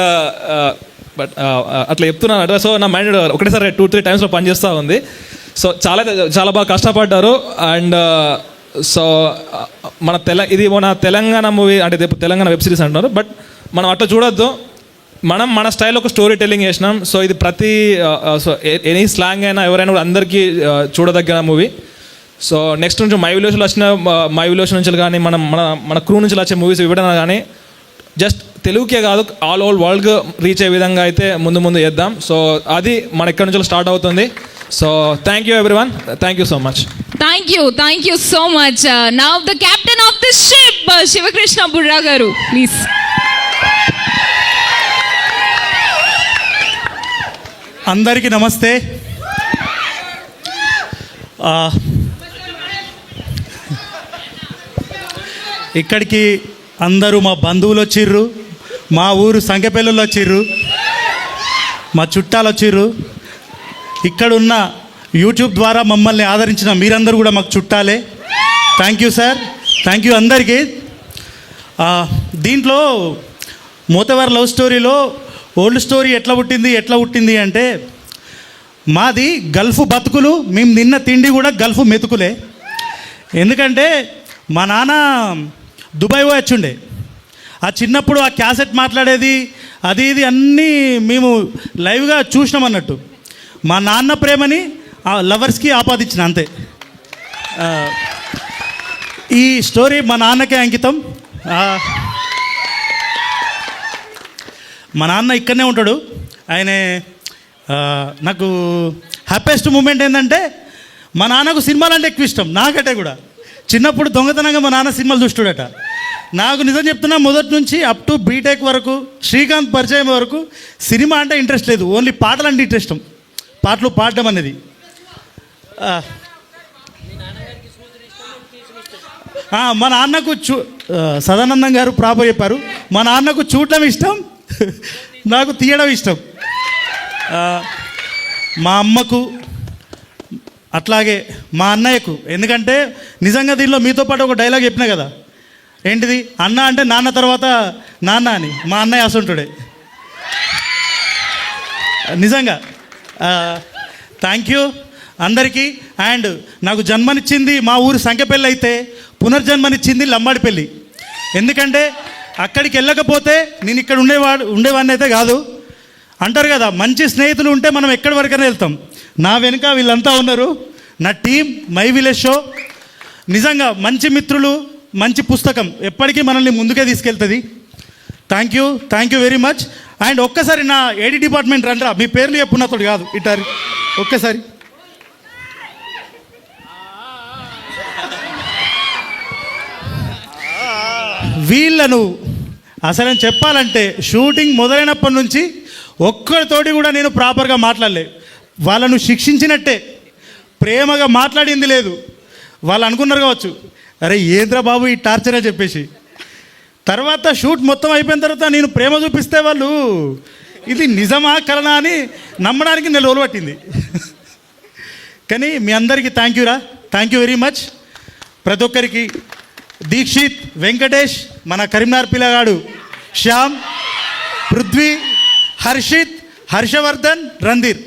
అట్లా చెప్తున్నాను అన్నట్టు. సో నా మైండ్ ఒకటేసారి 2-3 టైమ్స్లో పనిచేస్తూ ఉంది. సో చాలా బాగా కష్టపడ్డారు. అండ్ సో ఇది మన తెలంగాణ మూవీ అంటే తెలంగాణ వెబ్ సిరీస్ అంటున్నారు, బట్ మనం అట్లా చూడొద్దు. మన స్టైల్లో ఒక స్టోరీ టెల్లింగ్ చేసినాం. సో ఇది ప్రతి ఎనీ స్లాంగ్ అయినా ఎవరైనా కూడా అందరికీ చూడదగిన మూవీ. సో నెక్స్ట్ నుంచి మై విలేజ్ నుంచి కానీ మన క్రూ నుంచి వచ్చే మూవీస్ ఇవ్వడం కానీ జస్ట్ తెలుగుకే కాదు ఆల్ వరల్డ్ రీచ్ అయ్యే విధంగా అయితే ముందు చేద్దాం. సో అది మన ఎక్కడి నుంచి స్టార్ట్ అవుతుంది. So thank you everyone. Thank you so much. Thank you so much. Now the captain of the ship, Shivakrishna Burra garu, please. అందరికీ నమస్తే. ఇక్కడికి అందరూ మా బంధువులు వచ్చిర్రు, మా ఊరు సంఖ్యపల్లిలో వచ్చిర్రు, మా చుట్టాలు వచ్చిర్రు. ఇక్కడున్న యూట్యూబ్ ద్వారా మమ్మల్ని ఆదరించిన మీరందరూ కూడా మాకు చుట్టాలే. Thank you sir, thank you అందరికీ. దీంట్లో మోతవారి లవ్ స్టోరీలో ఓల్డ్ స్టోరీ ఎట్లా పుట్టింది అంటే, మాది గల్ఫ్ బతుకులు, మేము తిన్న తిండి కూడా గల్ఫ్ మెతుకులే. ఎందుకంటే మా నాన్న దుబాయ్ వచ్చిండే, ఆ చిన్నప్పుడు ఆ క్యాసెట్ మాట్లాడేది అది ఇది అన్నీ మేము లైవ్గా చూసినాం అన్నట్టు. మా నాన్న ప్రేమని ఆ లవర్స్కి ఆపాదించిన అంతే. ఈ స్టోరీ మా నాన్నకే అంకితం. మా నాన్న ఇక్కడనే ఉంటాడు. ఆయనే నాకు హ్యాపీయెస్ట్ మూమెంట్ ఏంటంటే, మా నాన్నకు సినిమాలు అంటే ఎక్కువ ఇష్టం, నాకంటే కూడా. చిన్నప్పుడు దొంగతనంగా మా నాన్న సినిమాలు చూస్తాడట. నాకు నిజం చెప్తున్నా, మొదటి నుంచి అప్ టు బీటెక్ వరకు, శ్రీకాంత్ పరిచయం వరకు సినిమా అంటే ఇంట్రెస్ట్ లేదు, ఓన్లీ పాటలు అంటే ఇంట్రెస్ట్, పాటలు పాడడం అనేది. మా నాన్నకు సదానందం గారు ప్రాపర్ చెప్పారు, మా నాన్నకు చూడడం ఇష్టం, నాకు తీయడం ఇష్టం. మా అమ్మకు అట్లాగే మా అన్నయ్యకు. ఎందుకంటే నిజంగా దీనిలో మీతో పాటు ఒక డైలాగ్ చెప్పినా కదా, ఏంటిది, అన్న అంటే నాన్న తర్వాత నాన్న అని. మా అన్నయ్య అసంటుడే నిజంగా. థ్యాంక్ యూ అందరికీ. అండ్ నాకు జన్మనిచ్చింది మా ఊరు సంఖ్యపల్లి అయితే, పునర్జన్మనిచ్చింది లంబాడిపల్లి. ఎందుకంటే అక్కడికి వెళ్ళకపోతే నేను ఇక్కడ ఉండేవాడిని అయితే కాదు. అంటారు కదా, మంచి స్నేహితులు ఉంటే మనం ఎక్కడి వరకైనా వెళ్తాం. నా వెనుక వీళ్ళంతా ఉన్నారు, నా టీం మై విలేజ్ షో. నిజంగా మంచి మిత్రులు, మంచి పుస్తకం ఎప్పటికీ మనల్ని ముందుకే తీసుకెళ్తుంది. Thank you very much. And ఒక్కసారి నా ఏడీ డిపార్ట్మెంట్ రండ్రా, మీ పేర్లు చెప్పున్నతోడు కాదు ఇటారు ఒక్కసారి. వీళ్ళను అసలు చెప్పాలంటే షూటింగ్ మొదలైనప్పటి నుంచి ఒక్కరితోటి కూడా నేను ప్రాపర్గా మాట్లాడలే. వాళ్ళను శిక్షించినట్టే, ప్రేమగా మాట్లాడింది లేదు. వాళ్ళు అనుకున్నారు కావచ్చు, అరే ఏంద్రా బాబు ఈ టార్చర్ అని చెప్పేసి. తర్వాత షూట్ మొత్తం అయిపోయిన తర్వాత నేను ప్రేమ చూపిస్తే వాళ్ళు ఇది నిజమా కలనా అని నమ్మడానికి నెల రోజులు పట్టింది. కానీ మీ అందరికీ థ్యాంక్ యూ వెరీ మచ్. ప్రతి ఒక్కరికి దీక్షిత్, వెంకటేష్, మన కరీంనగర్ పిల్లగాడు శ్యామ్, పృథ్వీ, హర్షిత్, హర్షవర్ధన్, రణధీర్,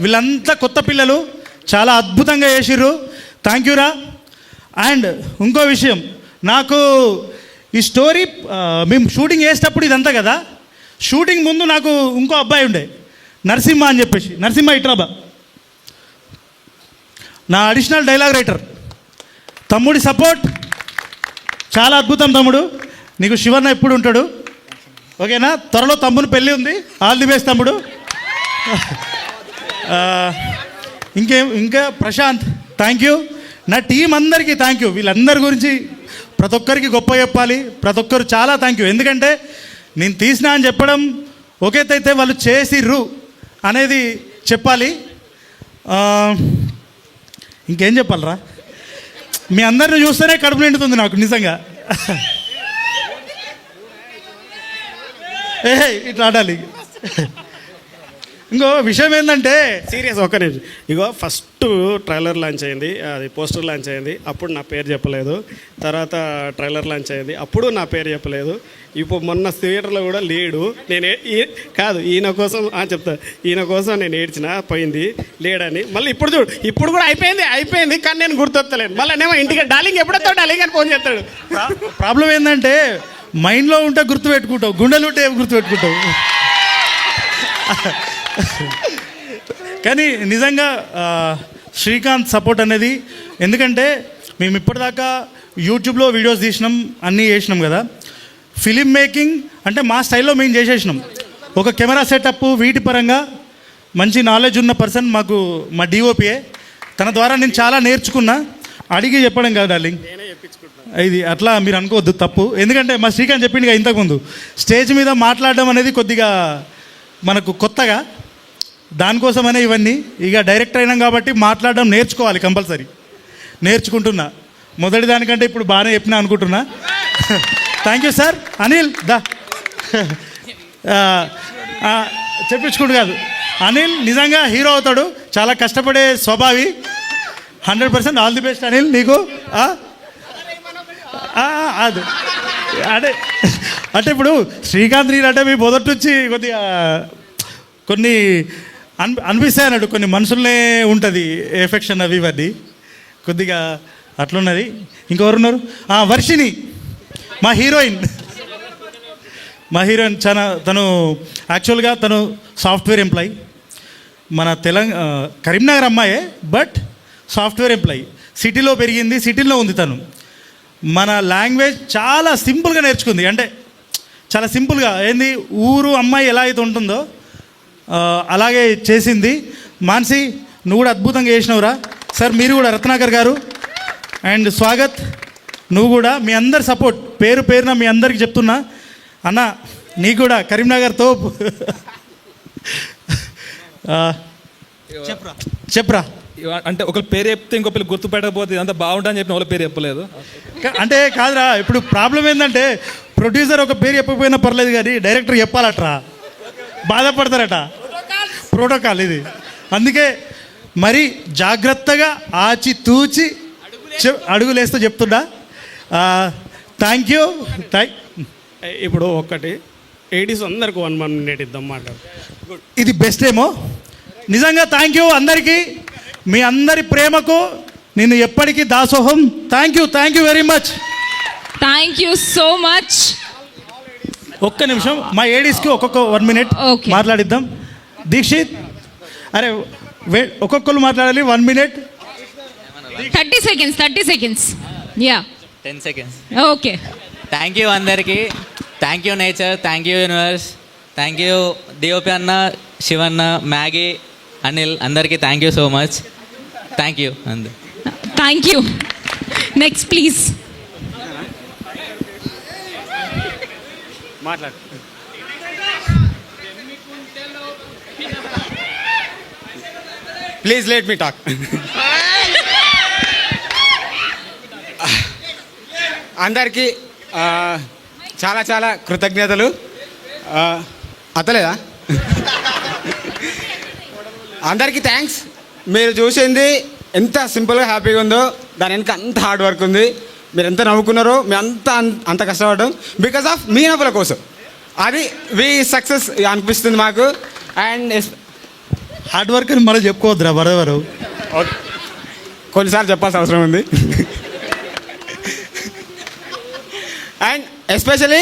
వీళ్ళంతా కొత్త పిల్లలు, చాలా అద్భుతంగా చేసిర్రు. థ్యాంక్ యూ రా. అండ్ ఇంకో విషయం, నాకు ఈ స్టోరీ మేము షూటింగ్ చేసేటప్పుడు ఇదంతా కదా, షూటింగ్ ముందు నాకు ఇంకో అబ్బాయి ఉండే నరసింహ అని చెప్పేసి. నరసింహ ఇట్రాబా నా అడిషనల్ డైలాగ్ రైటర్. తమ్ముడి సపోర్ట్ చాలా అద్భుతం తమ్ముడు. నీకు శివన్న ఎప్పుడు ఉంటాడు, ఓకేనా? త్వరలో తమ్ముని పెళ్ళి ఉంది, ఆల్ ది బెస్ట్ తమ్ముడు. ఇంకా ప్రశాంత్ థ్యాంక్ యూ. నా టీం అందరికీ థ్యాంక్ యూ. వీళ్ళందరి గురించి ప్రతి ఒక్కరికి గొప్ప చెప్పాలి. ప్రతి ఒక్కరు చాలా థ్యాంక్ యూ. ఎందుకంటే నేను తీసినా అని చెప్పడం ఒకేతైతే వాళ్ళు చేసిర్రు అనేది చెప్పాలి. ఇంకేం చెప్పాలరా, మీ అందరిని చూస్తేనే కడుపు నిండుతుంది నాకు నిజంగా. ఇట్లా ఆడాలి. ఇంకో విషయం ఏంటంటే సీరియస్ ఒక్క నిమిషం. ఇగో ఫస్ట్ ట్రైలర్ లాంచ్ అయింది, అది పోస్టర్ లాంచ్ అయింది, అప్పుడు నా పేరు చెప్పలేదు. తర్వాత ట్రైలర్ లాంచ్ అయింది, అప్పుడు నా పేరు చెప్పలేదు. ఇప్పుడు మొన్న థియేటర్లో కూడా లేడు. కాదు ఈయన కోసం చెప్తా, ఈయన కోసం నేను ఏడ్చిన పోయింది లేడని. మళ్ళీ ఇప్పుడు చూడు, ఇప్పుడు కూడా అయిపోయింది కానీ నేను గుర్తొత్తలేను. మళ్ళీ నేమో ఇంటికి డార్లింగ్ ఎప్పుడొస్తావు డార్లింగ్ అని ఫోన్ చేస్తాడు. ప్రాబ్లం ఏంటంటే మైండ్లో ఉంటే గుర్తుపెట్టుకుంటావు, గుండెలు ఉంటే ఏం గుర్తుపెట్టుకుంటావు. కానీ నిజంగా శ్రీకాంత్ సపోర్ట్ అనేది, ఎందుకంటే మేము ఇప్పటిదాకా యూట్యూబ్లో వీడియోస్ తీసినాం, అన్నీ చేసినాం కదా. ఫిలిం మేకింగ్ అంటే మా స్టైల్లో మేము చేసేసినాం. ఒక కెమెరా సెటప్ వీటి పరంగా మంచి నాలెడ్జ్ ఉన్న పర్సన్ మాకు మా డిఓపిఏ. తన ద్వారా నేను చాలా నేర్చుకున్నా. అడిగి చెప్పడం కాదు డార్లింగ్, ఇది అట్లా మీరు అనుకోవద్దు తప్పు. ఎందుకంటే మా శ్రీకాంత్ చెప్పింది ఇంతకుముందు, స్టేజ్ మీద మాట్లాడడం అనేది కొద్దిగా మనకు కొత్తగా, దానికోసమనే ఇవన్నీ. ఇక డైరెక్టర్ అయినాం కాబట్టి మాట్లాడడం నేర్చుకోవాలి, కంపల్సరీ నేర్చుకుంటున్నా. మొదటి దానికంటే ఇప్పుడు బాగానే చెప్పినా అనుకుంటున్నా. Thank you sir. అనిల్ దా చెప్పించుకుంటు కాదు, అనిల్ నిజంగా హీరో అవుతాడు, చాలా కష్టపడే స్వభావి. 100% ఆల్ ది బెస్ట్ అనిల్ నీకు. అది అంటే ఇప్పుడు శ్రీకాంత్ నీరు అంటే మీ మొదటి నుంచి కొద్దిగా కొన్ని అనిపిస్తాయి అన్నాడు, కొన్ని మనుషులనే ఉంటుంది ఎఫెక్షన్ అవి ఇవన్నీ కొద్దిగా అట్లున్నది. ఇంకెవరున్నారు? వర్షిని మా హీరోయిన్ చాలా, తను యాక్చువల్గా తను సాఫ్ట్వేర్ ఎంప్లాయీ, మన కరీంనగర్ అమ్మాయే, బట్ సాఫ్ట్వేర్ ఎంప్లాయీ. సిటీలో పెరిగింది, సిటీలో ఉంది తను. మన లాంగ్వేజ్ చాలా సింపుల్గా నేర్చుకుంది. అంటే చాలా సింపుల్గా ఏంది, ఊరు అమ్మాయి ఎలా అయితే ఉంటుందో అలాగే చేసింది. మాన్సి నువ్వు కూడా అద్భుతంగా చేసినవురా సార్. మీరు కూడా రత్నాకర్ గారు అండ్ స్వాగత్, నువ్వు కూడా మీ అందరి సపోర్ట్ పేరు పేరున మీ అందరికి చెప్తున్నా అన్న. నీకు కూడా కరీంనగర్తో చెప్పరా. అంటే ఒక పేరు చెప్తే ఇంకో పిల్లలు గుర్తుపెట్టకపోతే అంత బాగుంటుందని చెప్పిన వాళ్ళ పేరు చెప్పలేదు. అంటే కాదురా, ఇప్పుడు ప్రాబ్లం ఏంటంటే ప్రొడ్యూసర్ ఒక పేరు చెప్పకపోయినా పర్లేదు కానీ డైరెక్టర్ చెప్పాలట్రా, బాధపడతారట. ప్రోటోకాల్ ఇది. అందుకే మరి జాగ్రత్తగా ఆచితూచి అడుగులేస్తూ చెప్తున్నా. Thank you. ఇప్పుడు ఒక్కటి ఏడీస్ అందరికి 1 minute ఇద్దాం మాట. ఇది బెస్ట్ ఏమో నిజంగా. థ్యాంక్ యూ అందరికీ, మీ అందరి ప్రేమకు నేను ఎప్పటికీ దాసోహం. Thank you very much. Thank you so much. ఒక్క నిమిషం, మా ఏడీస్కి ఒక్కొక్క 1 minute మాట్లాడిద్దాం. దీక్షిత్, అరే ఒక్కొక్కరు మాట్లాడాలి 1 minute. 30 seconds. Yeah 10 seconds. Okay. Thank you అందరికీ. Thank you nature, thank you universe, thank you DOP అన్న, శివన్న, మ్యాగీ, అనిల్, అందరికీ thank you so much. Thank you అందరు. Thank you. Next please. మాట్లాడు. Please let me talk. అందరికీ చాలా చాలా కృతజ్ఞతలు. అతలేదా? అందరికీ థ్యాంక్స్. మీరు చూసింది ఎంత సింపుల్గా హ్యాపీగా ఉందో దాని వెనక అంత హార్డ్ వర్క్ ఉంది. మీరు ఎంత నవ్వుకున్నారో మీరు అంత కష్టపడడం బికాస్ ఆఫ్ మీ నవ్వుల కోసం. అది సక్సెస్ అనిపిస్తుంది మాకు. అండ్ హార్డ్ వర్క్ అని మళ్ళీ చెప్పుకోవద్దురా బరవరు. కొన్నిసార్లు చెప్పాల్సిన అవసరం ఉంది. అండ్ ఎస్పెషలీ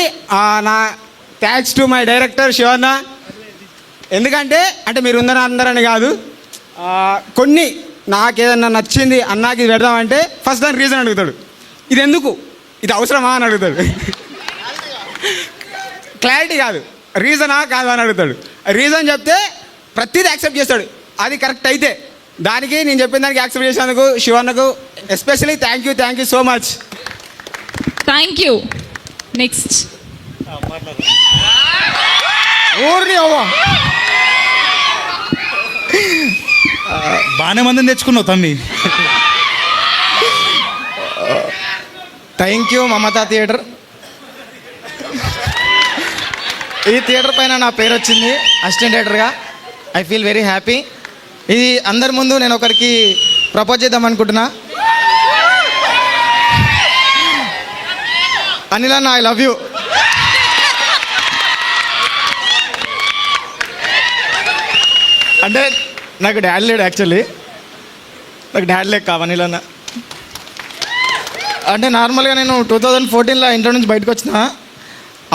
నా thanks to my director Sivanna. ఎందుకంటే మీరు ఉందని అందరని కాదు, కొన్ని నాకేదన్నా నచ్చింది అన్నాకి ఇది పెడదామంటే ఫస్ట్ దాని రీజన్ అడుగుతాడు. ఇది ఎందుకు, ఇది అవసరమా అని అడుగుతాడు. క్లారిటీ కాదు, రీజనా కాదా అని అడుగుతాడు. రీజన్ చెప్తే ప్రతిదీ యాక్సెప్ట్ చేస్తాడు. అది కరెక్ట్ అయితే దానికి నేను చెప్పిన దానికి యాక్సెప్ట్ చేసినందుకు శివన్నకు especially thank you so much. Thank you. Next. బాగానే మందిని తెచ్చుకున్నావు తమ్మి. Thank you Mamata theatre. ఈ థియేటర్ పైన నా పేరు వచ్చింది అసిస్టెంట్ డైరెక్టర్గా. I feel very happy. ఇది అందరి ముందు నేను ఒకరికి ప్రపోజ్ చేద్దాం అనుకుంటున్నా. అనిల్ అన్న, ఐ లవ్ యూ. అంటే నాకు డాడీ లేడు, యాక్చువల్లీ నాకు డాడీ లేక కావు అనిల్ అన్న. అంటే నార్మల్గా నేను 2014లో ఇంట్లో నుంచి బయటకు వచ్చిన.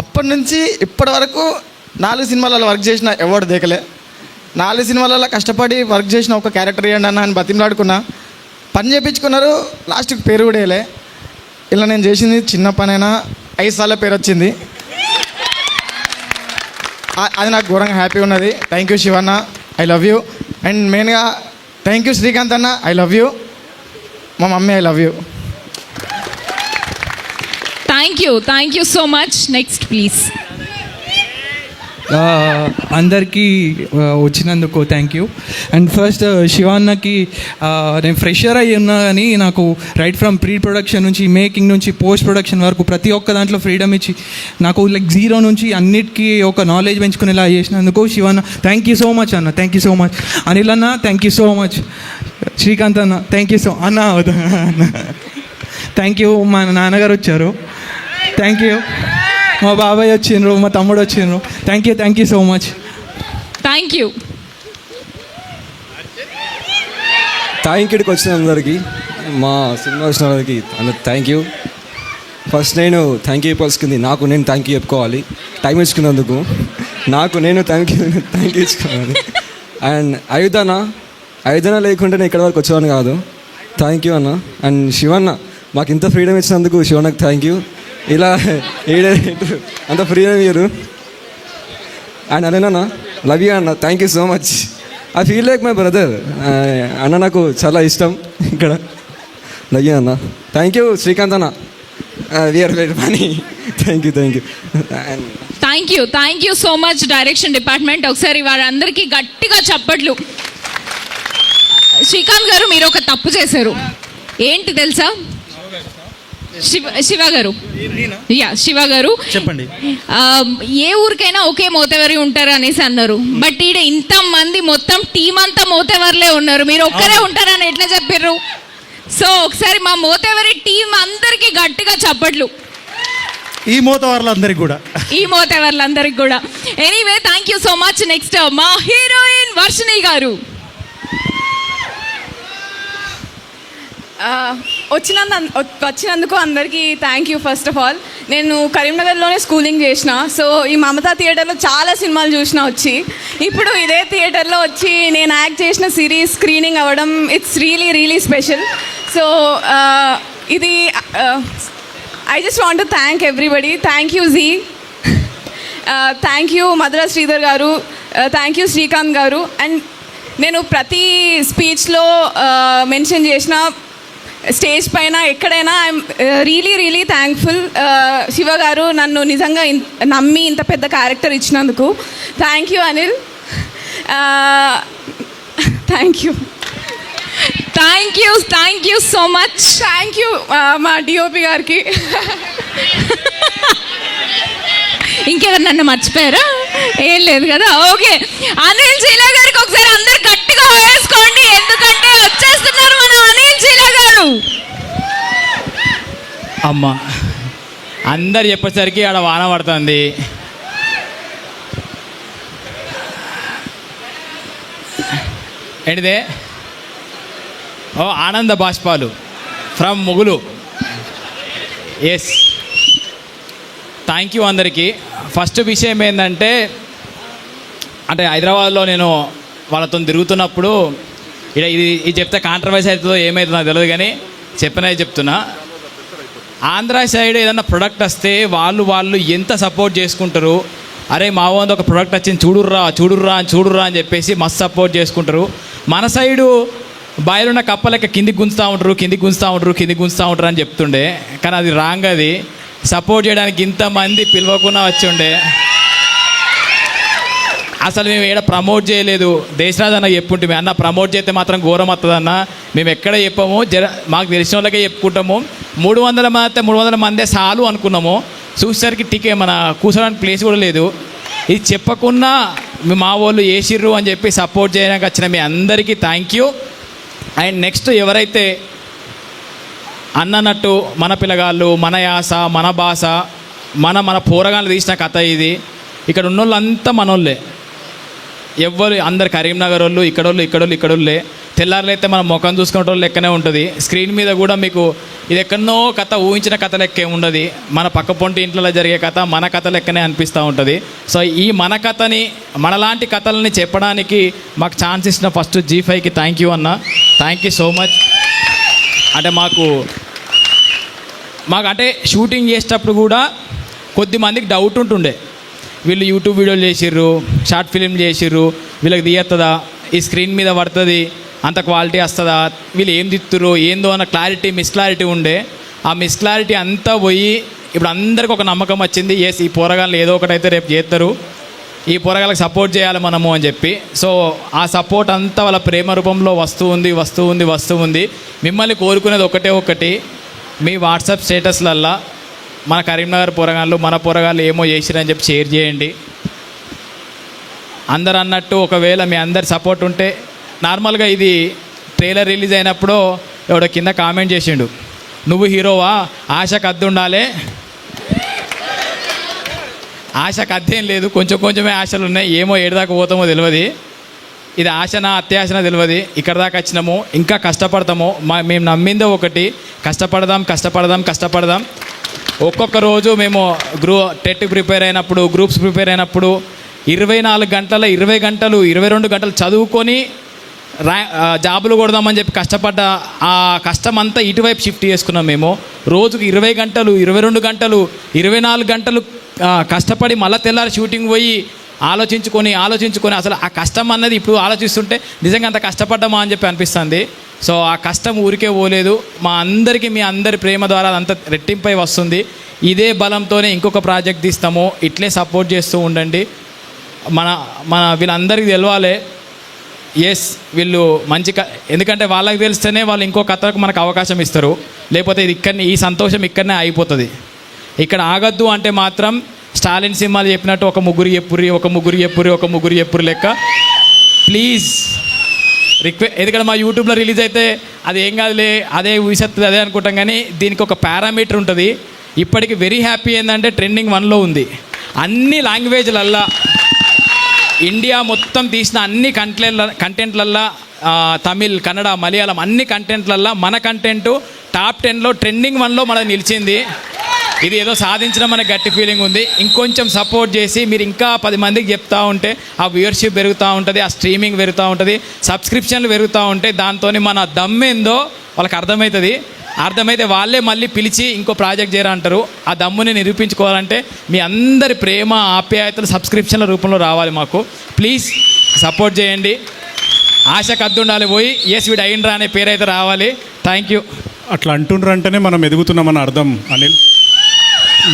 అప్పటి నుంచి ఇప్పటి వరకు 4 సినిమాలలో వర్క్ చేసిన, ఎవరు దేకలే. 4 సినిమాలలో కష్టపడి వర్క్ చేసిన ఒక క్యారెక్టర్ ఇవ్వండి అన్న అని బతిమలాడుకున్నా. పని చేయించుకున్నారు, లాస్ట్కి పేరు కూడా వేయలే. ఇలా నేను చేసింది చిన్న పనైనా 5 సార్లు పేరు వచ్చింది. అది నాకు ఘోరంగా హ్యాపీ ఉన్నది. Thank you Sivanna, I love you. And మెయిన్గా థ్యాంక్ యూ శ్రీకాంత్ అన్న, ఐ లవ్ యూ. మా mummy, I love you. Thank you so much. Next please. అందరికీ వచ్చినందుకు థ్యాంక్ యూ. అండ్ ఫస్ట్ శివాన్నకి నేను ఫ్రెషర్ అయ్యి ఉన్నా కానీ నాకు రైట్ ఫ్రమ్ ప్రీ ప్రొడక్షన్ నుంచి మేకింగ్ నుంచి పోస్ట్ ప్రొడక్షన్ వరకు ప్రతి ఒక్క దాంట్లో ఫ్రీడమ్ ఇచ్చి నాకు లైక్ జీరో నుంచి అన్నిటికీ ఒక నాలెడ్జ్ పెంచుకునేలా చేసినందుకు Shivanna thank you so much అన్న. Thank you so much. Anil అన్న thank you so much. Srikanth అన్న థ్యాంక్ యూ సో అన్న. Thank you. మా నాన్నగారు వచ్చారు, థ్యాంక్ యూ. మా బాబాయ్ వచ్చిండ్రు, మా తమ్ముడు వచ్చిండ్రు, thank you so much. Thank you. ఇక్కడికి వచ్చిన అందరికీ, మా సినిమా వచ్చిన వాళ్ళకి అందరికి థ్యాంక్ యూ. ఫస్ట్ నేను థ్యాంక్ యూ చెప్పాల్సింది నాకు నేను థ్యాంక్ యూ చెప్పుకోవాలి. టైం ఇచ్చుకున్నందుకు నాకు నేను థ్యాంక్ యూ ఇచ్చుకోవాలి. అండ్ ఐదన లేకుంటే నేను ఇక్కడ వరకు వచ్చేవాడిని కాదు. థ్యాంక్ యూ అన్న. అండ్ శివన్న మాకు ఇంత ఫ్రీడమ్ ఇచ్చినందుకు శివన్నకు థ్యాంక్ యూ. ఇలా అంత ఫ్రీడమ్ ఇయ్యరు. అండ్ అదేనా లవ్ యూ అన్న, thank you so much. I feel like my brother. అన్న నాకు చాలా ఇష్టం ఇక్కడ. లవ్ యూ అన్న. థ్యాంక్ యూ శ్రీకాంత్ అన్న, we're very funny. Thank you. Thank you so much direction department. ఒకసారి వారందరికీ గట్టిగా చప్పట్లు. శ్రీకాంత్ గారు, మీరు ఒక తప్పు చేశారు. ఏంటి తెలుసా? శివ గారు చెప్పండి. ఏ ఊరికైనా ఒకే మోతేవరి ఉంటారు అనేసి అన్నారు. బట్ ఈడ ఇంతమంది మొత్తం టీం అంతా మోతేవర్లే ఉన్నారు, మీరు ఒక్కరే ఉంటారని ఎట్లా చెప్పారు? సో ఒకసారి మా మోతేవరి టీం అందరికీ గట్టిగా చప్పట్లు. ఈ మోతవర్లందరికీ కూడా. Anyway thank you so much. Next మా హీరోయిన్ వర్షిణి గారు. వచ్చినందుకు అందరికీ thank you. First of all నేను కరీంనగర్లోనే స్కూలింగ్ చేసిన. సో ఈ మమతా థియేటర్లో చాలా సినిమాలు చూసిన వచ్చి, ఇప్పుడు ఇదే థియేటర్లో వచ్చి నేను యాక్ట్ చేసిన సిరీస్ స్క్రీనింగ్ అవ్వడం, ఇట్స్ రియలీ స్పెషల్. సో ఇది I just want to thank everybody. Thank you ji, thank you Madhura Sridhar గారు, థ్యాంక్ యూ శ్రీకాంత్ గారు. అండ్ నేను ప్రతి స్పీచ్లో మెన్షన్ చేసిన స్టేజ్ పైన ఎక్కడైనా ఐఎమ్ రియలీ థ్యాంక్ఫుల్. శివ గారు నన్ను నిజంగా నమ్మి ఇంత పెద్ద క్యారెక్టర్ ఇచ్చినందుకు thank you Anil. Thank you so much. Thank you మా డిఓపి గారికి. ఇంకెవరు నన్ను మర్చిపోయారా? ఏం లేదు కదా. ఓకే, అనిల్ శీలా గారికి ఒకసారి అందరు గట్టిగా వేసుకోండి, ఎందుకంటే వచ్చేస్తున్నారు మన అనిల్ శీలా గారు. అమ్మ అందరు చెప్పేసరికి ఆడ వాన పడుతుంది. ఏంటిదే? ఓ ఆనంద బాష్పాలు ఫ్రమ్ ముగులు. ఎస్, థ్యాంక్ యూ అందరికీ. ఫస్ట్ విషయం ఏంటంటే, అంటే హైదరాబాద్లో నేను వాళ్ళతో తిరుగుతున్నప్పుడు ఇది చెప్తే కాంట్రవర్సీ అవుతుందో ఏమవుతుందో నాకు తెలియదు, కానీ చెప్పినది చెప్తున్నా. ఆంధ్ర సైడ్ ఏదన్నా ప్రొడక్ట్ వస్తే వాళ్ళు ఎంత సపోర్ట్ చేసుకుంటారు. అరే మా వంద ఒక ప్రొడక్ట్ వచ్చింది చూడుర్రా అని చెప్పేసి మస్తు సపోర్ట్ చేసుకుంటారు. మన సైడు బాయిలున్న కప్పలెక్క కిందికి గుంజుతూ ఉంటారు అని చెప్తుండే, కానీ అది రాంగ్. అది సపోర్ట్ చేయడానికి ఇంతమంది పిలవకుండా వచ్చి ఉండే. అసలు మేము ఏడ ప్రమోట్ చేయలేదు. దేశరాజ్ అన్న చెప్పుంటే అన్న ప్రమోట్ చేస్తే మాత్రం ఘోరం వస్తుందన్న, మేము ఎక్కడ చెప్పాము, మాకు తెలిసిన వాళ్ళకే చెప్పుకుంటాము. 300 మందే చాలు అనుకున్నాము. చూసేసరికి టికెట్ మన కూర్చోడానికి ప్లేస్ కూడా లేదు. ఇది చెప్పకుండా మా వాళ్ళు వేసిర్రు అని చెప్పి సపోర్ట్ చేయడానికి వచ్చిన మీ అందరికీ థ్యాంక్ యూ. అండ్ నెక్స్ట్ ఎవరైతే అన్నట్టు మన పిల్లగాళ్ళు, మన యాస, మన భాష, మన పోరగాళ్ళు తీసిన కథ ఇది. ఇక్కడ ఉన్న వాళ్ళంతా మనోళ్ళే, ఎవ్వరు అందరు కరీంనగర్ వాళ్ళు, ఇక్కడోళ్ళే. తెల్లారులైతే మనం ముఖం చూసుకునే వాళ్ళు లెక్కనే ఉంటుంది. స్క్రీన్ మీద కూడా మీకు ఇది ఎక్కడనో కథ, ఊహించిన కథ లెక్కే ఉండదు. మన పక్క పొంటి ఇంట్లో జరిగే కథ మన కథ లెక్కనే అనిపిస్తూ ఉంటుంది. సో ఈ మన కథని, మనలాంటి కథలని చెప్పడానికి మాకు ఛాన్స్ ఇచ్చిన ఫస్ట్ G5కి థ్యాంక్ యూ అన్న. Thank you so much. అంటే మాకు అంటే షూటింగ్ చేసేటప్పుడు కూడా కొద్దిమందికి డౌట్ ఉంటుండే, వీళ్ళు యూట్యూబ్ వీడియోలు చేసిర్రు, షార్ట్ ఫిలిం చేసిర్రు, వీళ్ళకి తీయత్తదా, ఈ స్క్రీన్ మీద పడుతుంది, అంత క్వాలిటీ వస్తుందా, వీళ్ళు ఏం తిత్తురు ఏందో అన్న మిస్క్లారిటీ ఉండే. ఆ మిస్క్లారిటీ అంతా పోయి ఇప్పుడు అందరికీ ఒక నమ్మకం వచ్చింది. ఎస్, ఈ పోరగాళ్ళు ఏదో ఒకటైతే రేపు చేస్తారు, ఈ పోరగాళ్ళకి సపోర్ట్ చేయాలి మనము అని చెప్పి. సో ఆ సపోర్ట్ అంతా వాళ్ళ ప్రేమ రూపంలో వస్తూ ఉంది. మిమ్మల్ని కోరుకునేది ఒకటి, మీ వాట్సాప్ స్టేటస్లల్లా మన కరీంనగర్ పోరగాళ్ళు, మన పోరగాళ్ళు ఏమో చేసిరని చెప్పి షేర్ చేయండి. అందరు అన్నట్టు ఒకవేళ మీ అందరి సపోర్ట్ ఉంటే, నార్మల్గా ఇది ట్రైలర్ రిలీజ్ అయినప్పుడు ఎవడో కింద కామెంట్ చేసిండు, నువ్వు హీరోవా, ఆశకు అద్దె ఉండాలి. ఆశకు అద్దెం లేదు, కొంచెమే ఆశలు ఉన్నాయి. ఏమో ఏడుదాకా పోతామో తెలియదు. ఇది ఆశనా అత్యాశనా తెలియదు. ఇక్కడ దాకా వచ్చినాము, ఇంకా కష్టపడతాము. మేము నమ్మిందో ఒకటి, కష్టపడదాం. ఒక్కొక్క రోజు మేము టెట్ ప్రిపేర్ అయినప్పుడు, గ్రూప్స్ ప్రిపేర్ అయినప్పుడు 24 గంటల 20 గంటలు 22 గంటలు చదువుకొని జాబులు కొడదామని చెప్పి కష్టపడ్డ ఆ కష్టం అంతా ఇటువైపు షిఫ్ట్ చేసుకున్నాం. మేము రోజుకు 20 గంటలు 22 గంటలు 24 గంటలు కష్టపడి మళ్ళీ తెల్లారి షూటింగ్ పోయి ఆలోచించుకొని అసలు ఆ కష్టం అన్నది ఇప్పుడు ఆలోచిస్తుంటే నిజంగా అంత కష్టపడ్డామా అని చెప్పి అనిపిస్తుంది. సో ఆ కష్టం ఊరికే పోలేదు. మా అందరికీ మీ అందరి ప్రేమ ద్వారా అదంతా రెట్టింపై వస్తుంది. ఇదే బలంతోనే ఇంకొక ప్రాజెక్ట్ తీస్తాము. ఇట్లే సపోర్ట్ చేస్తూ ఉండండి. మన వీళ్ళందరికీ తెలవాలి, ఎస్ వీళ్ళు ఎందుకంటే వాళ్ళకి తెలిస్తేనే వాళ్ళు ఇంకో కథకు మనకు అవకాశం ఇస్తారు. లేకపోతే ఇది ఈ సంతోషం ఇక్కడనే అయిపోతుంది. ఇక్కడ ఆగద్దు అంటే మాత్రం స్టాలిన్ సినిమాలు చెప్పినట్టు ఒక ముగ్గురు చెప్పురి లెక్క ప్లీజ్ రిక్వెస్ట్. ఎందుకంటే మా యూట్యూబ్లో రిలీజ్ అయితే అది ఏం కాదులే, అదే ఊసెత్తుంది అదే అనుకుంటాం, కానీ దీనికి ఒక పారామీటర్ ఉంటుంది. ఇప్పటికి వెరీ హ్యాపీ ఏంటంటే ట్రెండింగ్ 1లో ఉంది. అన్ని లాంగ్వేజ్లల్లా, ఇండియా మొత్తం తీసిన అన్ని కంటెంట్లల్లా, తమిళ్, కన్నడ, మలయాళం అన్ని కంటెంట్లల్లా మన కంటెంట్ టాప్ 10లో ట్రెండింగ్ 1లో మనది నిలిచింది. ఇది ఏదో సాధించడం మనకు గట్టి ఫీలింగ్ ఉంది. ఇంకొంచెం సపోర్ట్ చేసి మీరు ఇంకా 10 మందికి చెప్తూ ఉంటే ఆ వ్యూవర్షిప్ పెరుగుతూ ఉంటుంది, ఆ స్ట్రీమింగ్ పెరుగుతూ ఉంటుంది, సబ్స్క్రిప్షన్లు పెరుగుతూ ఉంటాయి. దాంతో మన దమ్మేందో వాళ్ళకి అర్థమవుతుంది. అర్థమైతే వాళ్ళే మళ్ళీ పిలిచి ఇంకో ప్రాజెక్ట్ చేయరా అంటారు. ఆ దమ్ముని నిరూపించుకోవాలంటే మీ అందరి ప్రేమ ఆప్యాయతలు సబ్స్క్రిప్షన్ల రూపంలో రావాలి. మాకు ప్లీజ్ సపోర్ట్ చేయండి. ఆశకు అద్దుండాలి పోయి ఎస్ వీడు అయిండ్రా అనే పేరు అయితే రావాలి. Thank you. అట్లా అంటుండ్రంటేనే మనం ఎదుగుతున్నామని అర్థం. అనిల్,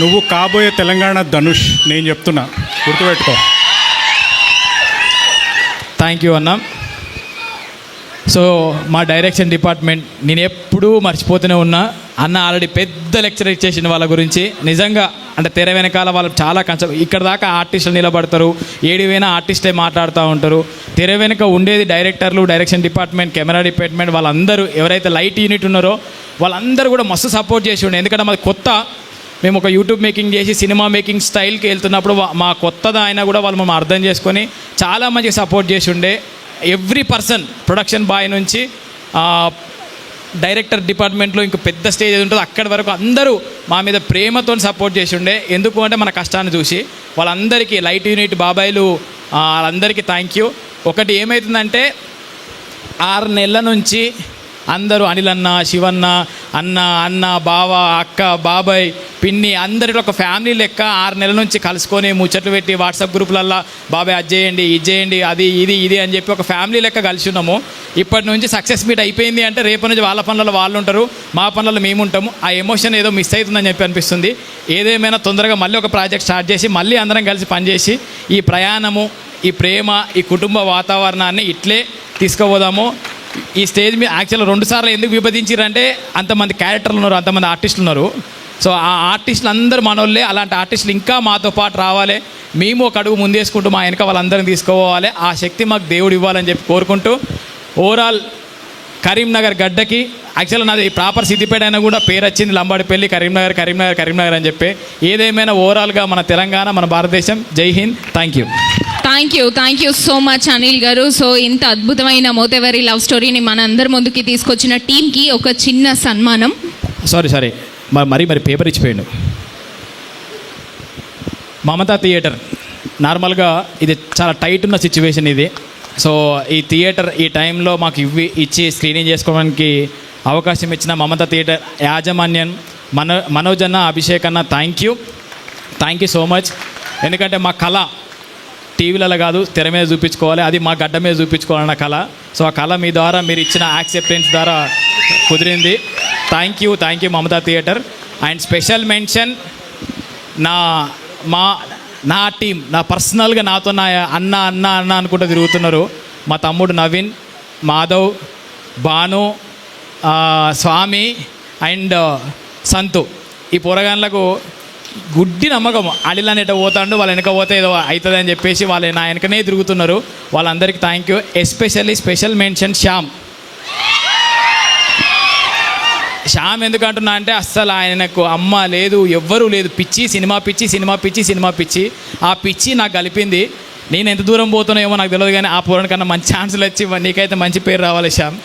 నువ్వు కాబోయే తెలంగాణ ధనుష్, నేను చెప్తున్నా, గుర్తుపెట్టుకో. థ్యాంక్ యూ అన్న. సో మా డైరెక్షన్ డిపార్ట్మెంట్ నేను ఎప్పుడూ మర్చిపోతూనే ఉన్నా. అన్న ఆల్రెడీ పెద్ద లెక్చర్ ఇచ్చేసిన వాళ్ళ గురించి. నిజంగా అంటే తెర వెనకాల వాళ్ళు చాలా కష్టం. ఇక్కడ దాకా ఆర్టిస్టులు నిలబడతారు, ఏడివైనా ఆర్టిస్టే మాట్లాడుతూ ఉంటారు. తెర వెనుక ఉండేది డైరెక్టర్లు, డైరెక్షన్ డిపార్ట్మెంట్, కెమెరా డిపార్ట్మెంట్, వాళ్ళందరూ ఎవరైతే లైట్ యూనిట్ ఉన్నారో వాళ్ళందరూ కూడా మస్తు సపోర్ట్ చేసి ఉండే. ఎందుకంటే మాది కొత్త, మేము ఒక యూట్యూబ్ మేకింగ్ చేసి సినిమా మేకింగ్ స్టైల్కి వెళ్తున్నప్పుడు మా కొత్తదా అయినా కూడా వాళ్ళు మనం అర్థం చేసుకొని చాలా మంచిగా సపోర్ట్ చేసి ఉండే. ఎవ్రీ పర్సన్, ప్రొడక్షన్ బాయ్ నుంచి డైరెక్టర్ డిపార్ట్మెంట్లో ఇంక పెద్ద స్టేజ్ ఏది ఉంటుందో అక్కడి వరకు అందరూ మా మీద ప్రేమతో సపోర్ట్ చేసి ఉండే. ఎందుకు అంటే మన కష్టాన్ని చూసి. వాళ్ళందరికీ లైట్ యూనిట్ బాబాయిలు వాళ్ళందరికీ థ్యాంక్ యూ. ఒకటి ఏమవుతుందంటే 6 నెలల నుంచి అందరూ అనిల్ అన్న, శివన్న, అన్న, బావ, అక్క, బాబాయ్, పిన్ని అందరిలో ఒక ఫ్యామిలీ లెక్క 6 నెలల నుంచి కలుసుకొని ముచ్చట్లు పెట్టి వాట్సాప్ గ్రూపులల్లో బాబాయ్ అది చేయండి, ఇది చేయండి, అది ఇది అని చెప్పి ఒక ఫ్యామిలీ లెక్క కలిసి ఉన్నాము. ఇప్పటి నుంచి సక్సెస్ మీట్ అయిపోయింది అంటే రేపటి నుంచి వాళ్ళ పనులలో వాళ్ళు ఉంటారు, మా పనులలో మేము ఉంటాము. ఆ ఎమోషన్ ఏదో మిస్ అవుతుందని చెప్పి అనిపిస్తుంది. ఏదేమైనా తొందరగా మళ్ళీ ఒక ప్రాజెక్ట్ స్టార్ట్ చేసి మళ్ళీ అందరం కలిసి పనిచేసి ఈ ప్రయాణము, ఈ ప్రేమ, ఈ కుటుంబ వాతావరణాన్ని ఇట్లే తీసుకుపోదాము. ఈ స్టేజ్ మీద యాక్చువల్గా 2 సార్లు ఎందుకు విభజించారంటే అంతమంది క్యారెక్టర్లు ఉన్నారు, అంతమంది ఆర్టిస్టులు ఉన్నారు. సో ఆ ఆర్టిస్టులు అందరూ మనోళ్ళే. అలాంటి ఆర్టిస్టులు ఇంకా మాతో పాటు రావాలి. మేము ఒక అడుగు ముందేసుకుంటూ మా వెనక వాళ్ళందరినీ తీసుకోవాలి. ఆ శక్తి మాకు దేవుడు ఇవ్వాలని చెప్పి కోరుకుంటూ ఓవరాల్ కరీంనగర్ గడ్డకి యాక్చువల్గా నాది ప్రాపర్ సిద్దిపేట అయినా కూడా పేరు వచ్చింది లంబాడిపల్లి, కరీంనగర్ అని చెప్పి. ఏదేమైనా ఓవరాల్గా మన తెలంగాణ, మన భారతదేశం. జై Hind. Thank you so much Anil గారు. సో ఇంత అద్భుతమైన మోతెవరి లవ్ స్టోరీని మన అందరి ముందుకి తీసుకొచ్చిన టీంకి ఒక చిన్న సన్మానం. సారీ మరి పేపర్ ఇచ్చిపోయాడు. మమతా థియేటర్ నార్మల్గా ఇది చాలా టైట్ ఉన్న సిచ్యువేషన్ ఇది. సో ఈ థియేటర్ ఈ టైంలో మాకు ఇచ్చి స్క్రీనింగ్ చేసుకోవడానికి అవకాశం ఇచ్చిన మమతా థియేటర్ యాజమాన్యం, మనోజ్ అన్న, అభిషేక్ అన్న, థ్యాంక్ యూ సో మచ్. ఎందుకంటే మా కళ టీవీలలో కాదు, తెర మీద చూపించుకోవాలి, అది మా గడ్డ మీద చూపించుకోవాలన్న కళ. సో ఆ కళ మీ ద్వారా మీరు ఇచ్చిన యాక్సెప్టెన్స్ ద్వారా కుదిరింది. Thank you Mamata theatre. And special mention నా టీం, నా పర్సనల్గా నాతో నా అన్న అనుకుంటూ తిరుగుతున్నారు. మా తమ్ముడు నవీన్, మాధవ్, భాను, స్వామి అండ్ సంతు. ఈ పోరగాన్లకు గుడ్డి నమ్మకం. అనిల్ అనేట పోతాడు, వాళ్ళ వెనక పోతే ఏదో అవుతుంది అని చెప్పేసి వాళ్ళు నా వెనకనే తిరుగుతున్నారు. వాళ్ళందరికీ thank you. Especially special mention Shyam ఎందుకంటున్నా అంటే అస్సలు ఆయనకు అమ్మ లేదు, ఎవ్వరూ లేదు. సినిమా పిచ్చి. ఆ పిచ్చి నాకు కలిపింది. నేను ఎంత దూరం పోతున్నా ఏమో నాకు తెలియదు, కానీ ఆ పూర్ణ కన్నా మంచి ఛాన్సులు వచ్చి నీకైతే మంచి పేరు రావాలి శ్యామ్.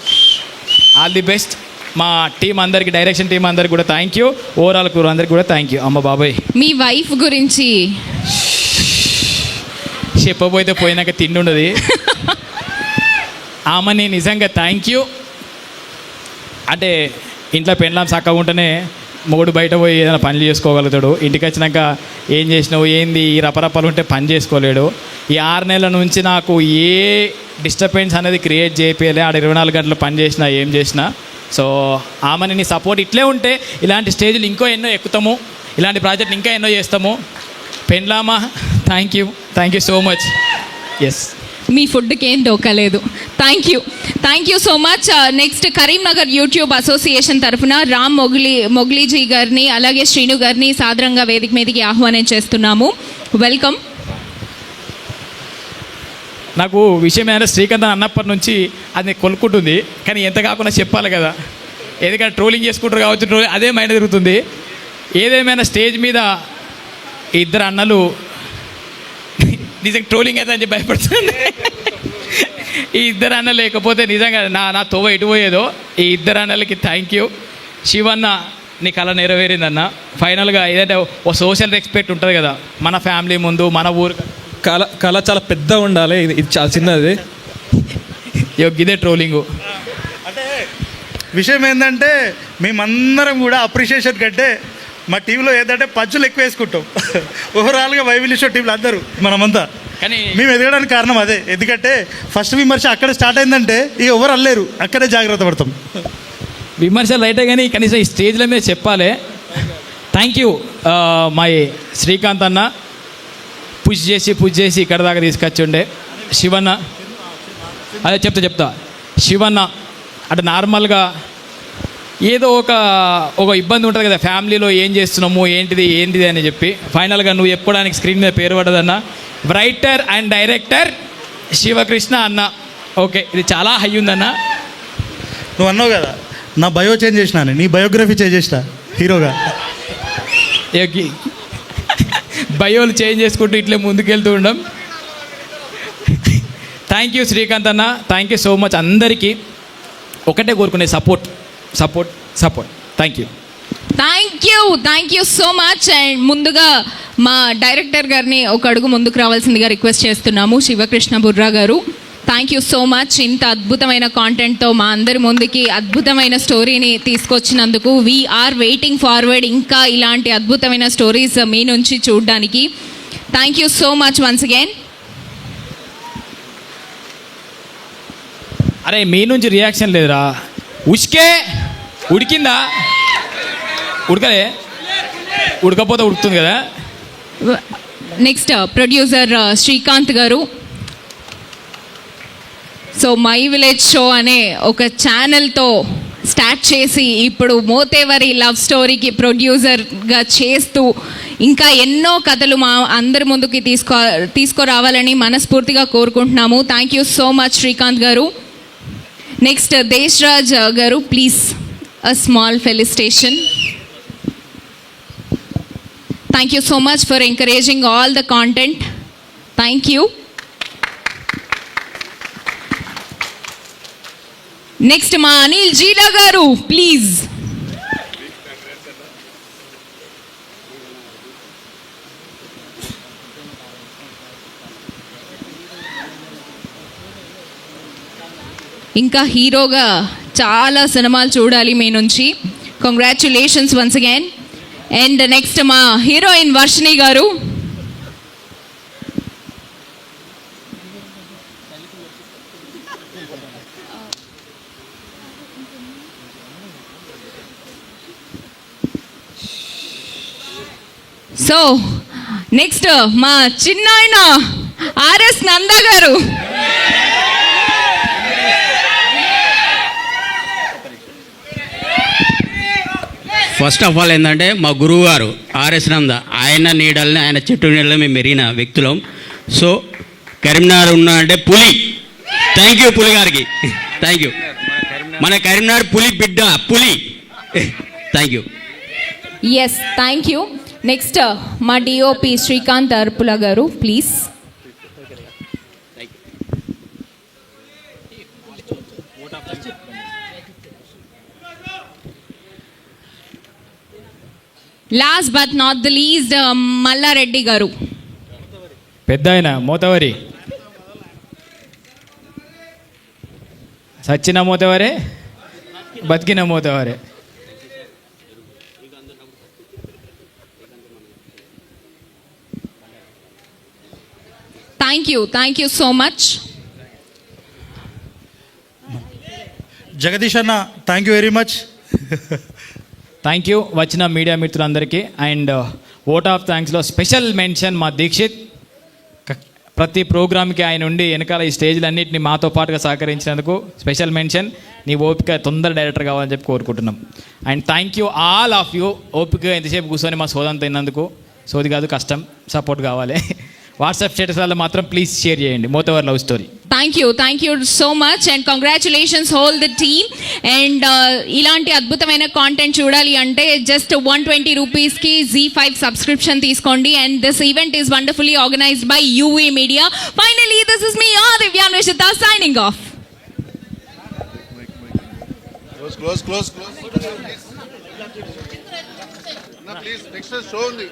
All the best. మా టీం అందరికి, డైరెక్షన్ టీం అందరికి కూడా థ్యాంక్ యూ. ఓవరాల్ కూర అందరికి కూడా థ్యాంక్ యూ. అమ్మ బాబాయ్, మీ వైఫ్ గురించి చెప్పబోతే పోయినాక తిండి ఉండదు. ఆమెని నిజంగా థ్యాంక్ యూ. అంటే ఇంట్లో పెండ్లాం చక్కగా ఉంటేనే మొగుడు బయట పోయి ఏదైనా పనులు చేసుకోగలుగుతాడు. ఇంటికి వచ్చినాక ఏం చేసినావు, ఏంది ఈ రపరపలు ఉంటే పని చేసుకోలేడు. ఈ 6 నెలల నుంచి నాకు ఏ డిస్టర్బెన్స్ అనేది క్రియేట్ చేయలే. ఆడ 24 గంటలు పని చేసినా ఏం చేసినా. సో ఆమెని నీ సపోర్ట్ ఇట్లే ఉంటే ఇలాంటి స్టేజ్లు ఇంకో ఎన్నో ఎక్కుతాము, ఇలాంటి ప్రాజెక్టులు ఇంకా ఎన్నో చేస్తాము. పెండ్లామా, thank you so much. Yes, మీ ఫుడ్కి ఏం డోకలేదు. Thank you so much. Next Karimnagar YouTube association తరఫున రామ్ మొగ్లీజీ గారిని అలాగే శ్రీను గారిని సాదరంగా వేదిక మీదకి ఆహ్వానం చేస్తున్నాము. వెల్కమ్. నాకు విషయం ఏంటంటే శ్రీకాంత్ అన్నప్పటి నుంచి అది కొనుక్కుంటుంది, కానీ ఎంత కాకుండా చెప్పాలి కదా, ఎందుకంటే ట్రోలింగ్ చేసుకుంటారు కావచ్చు, అదే మైండ్ తిరుగుతుంది. ఏదేమైనా స్టేజ్ మీద 2 అన్నలు నిజంగా ట్రోలింగ్ అయితే అని చెప్పి భయపడుతుంది. ఈ 2 అన్నలు లేకపోతే నిజంగా నా తోవ ఎటు పోయేదో. ఈ 2 అన్నలకి థ్యాంక్ యూ. శివన్న, నీ కళ నెరవేరిందన్న. ఫైనల్గా ఏదంటే ఓ సోషల్ రెస్పెక్ట్ ఉంటుంది కదా మన ఫ్యామిలీ ముందు, మన ఊరు. కళ చాలా పెద్ద ఉండాలి, ఇది చాలా చిన్నది. ఇదే ట్రోలింగు. విషయం ఏంటంటే మేమందరం కూడా అప్రిషియేషన్ కంటే మా టీంలో ఏంటంటే పంచులు ఎక్కువ వేసుకుంటాం. ఓవరాల్గా వైవిల్య షో టీంలో అందరూ మనమంతా కానీ మేము ఎదగడానికి కారణం అదే. ఎందుకంటే ఫస్ట్ విమర్శ అక్కడ స్టార్ట్ అయిందంటే ఇక ఎవరు అల్లేరు, అక్కడే జాగ్రత్త పడతాం. విమర్శలు రైటే కానీ కనీసం ఈ స్టేజ్ల మీద చెప్పాలి. థ్యాంక్ యూ మై శ్రీకాంత్ అన్న, పుష్ చేసి ఇక్కడ దాకా తీసుకొచ్చుండే. శివన్న, అదే చెప్తా శివన్న అంటే నార్మల్గా ఏదో ఒక ఇబ్బంది ఉంటుంది కదా ఫ్యామిలీలో, ఏం చేస్తున్నాము ఏంటిది అని చెప్పి ఫైనల్గా నువ్వు చెప్పుకోవడానికి స్క్రీన్ మీద పేరు పడ్డదన్న. రైటర్ అండ్ డైరెక్టర్ శివకృష్ణ అన్న. ఓకే, ఇది చాలా హై ఉందన్న. నువ్వు అన్నావు కదా నా బయో చేంజ్ చేసినా, నీ బయోగ్రఫీ చేంజ్ చేసిన హీరోగా. బయోలు చేంజ్ చేసుకుంటూ ఇట్లే ముందుకెళ్తూ ఉండం. థ్యాంక్ యూ శ్రీకాంత్ అన్న, థ్యాంక్ యూ సో మచ్. అందరికీ ఒకటే కోరుకునే support. Thank you so much. And ముందుగా మా డైరెక్టర్ గారిని ఒక అడుగు ముందుకు రావాల్సిందిగా రిక్వెస్ట్ చేస్తున్నాము. శివకృష్ణ బుర్రా గారు, థ్యాంక్ యూ సో మచ్. ఇంత అద్భుతమైన కాంటెంట్తో మా అందరి ముందుకి అద్భుతమైన స్టోరీని తీసుకొచ్చినందుకు. వీఆర్ వెయిటింగ్ ఫార్వర్డ్ ఇంకా ఇలాంటి అద్భుతమైన స్టోరీస్ మీ నుంచి చూడడానికి. Thank you so much once again. అరే మీ నుంచి రియాక్షన్ లేదురా. ఉడికిందా? ఉడకలే, ఉడకపోతే ఉడుకుతుంది కదా. నెక్స్ట్ ప్రొడ్యూసర్ శ్రీకాంత్ గారు. సో మై విలేజ్ షో అనే ఒక ఛానల్తో స్టార్ట్ చేసి ఇప్పుడు మోతేవరి లవ్ స్టోరీకి ప్రొడ్యూసర్గా చేస్తూ ఇంకా ఎన్నో కథలు మా అందరి ముందుకి తీసుకురావాలని మనస్ఫూర్తిగా కోరుకుంటున్నాము. Thank you so much Srikanth గారు. నెక్స్ట్ దేశ్ రాజ్ గారు, please a small felicitation. Thank you so much for encouraging all the content. Thank you. Next ma Anil Jeela garu, please. ఇంకా హీరోగా చాలా సినిమాలు చూడాలి మీ నుంచి. Congratulations once again. And next మా heroine Varshini గారు. సో నెక్స్ట్ మా చిన్నాయన ఆర్ఎస్ నందా గారు. ఫస్ట్ ఆఫ్ ఆల్ ఏంటంటే మా గురువు గారు ఆర్ఎస్ నంద, ఆయన నీడల్ని, ఆయన చెట్టు నీడల్ని మేము మెరిగిన వ్యక్తులం. సో కరీంనగర్ ఉన్నా అంటే పులి. థ్యాంక్ యూ పులి గారికి, థ్యాంక్ యూ. మన కరీంనగర్ పులి బిడ్డ, పులి. Thank you. Yes, thank you. Next మా డిఓపి శ్రీకాంత్ అర్పుల గారు, please. Last but not the least Mallareddy గారు. పెద్ద ఆయన మోతవరి, సచ్చిన మోతవరే, బతికిన మోతవరే. Thank you so much. Jagadish అన్న, thank you very much. Thank you వచ్చిన మీడియా మిత్రులందరికీ. అండ్ ఓట్ ఆఫ్ థ్యాంక్స్లో స్పెషల్ మెన్షన్ మా దీక్షిత్. ప్రతి ప్రోగ్రామ్కి ఆయన ఉండి వెనకాల ఈ స్టేజ్లన్నింటినీ మాతో పాటుగా సహకరించినందుకు స్పెషల్ మెన్షన్. నీ ఓపిక తొందర డైరెక్టర్ కావాలని చెప్పి కోరుకుంటున్నాం. And thank you all of you. ఓపిక ఎంతసేపు కూర్చొని మా సోదంతా తిన్నందుకు. సోది కాదు, కష్టం, సపోర్ట్ కావాలి. వాట్సాప్ స్టేటస్ వల్ల మాత్రం ప్లీజ్ షేర్ చేయండి Mothevari love story. Thank you so much and congratulations whole the team. And ఇలాంటి అద్భుతమైన కాంటెంట్ చూడాలి అంటే జస్ట్ 120 రూపీస్కి Z5 సబ్స్క్రిప్షన్ తీసుకోండి. And this event is wonderfully organised by UV media. Finally this is me Divyanveshitha signing off. Close. Please, next show on the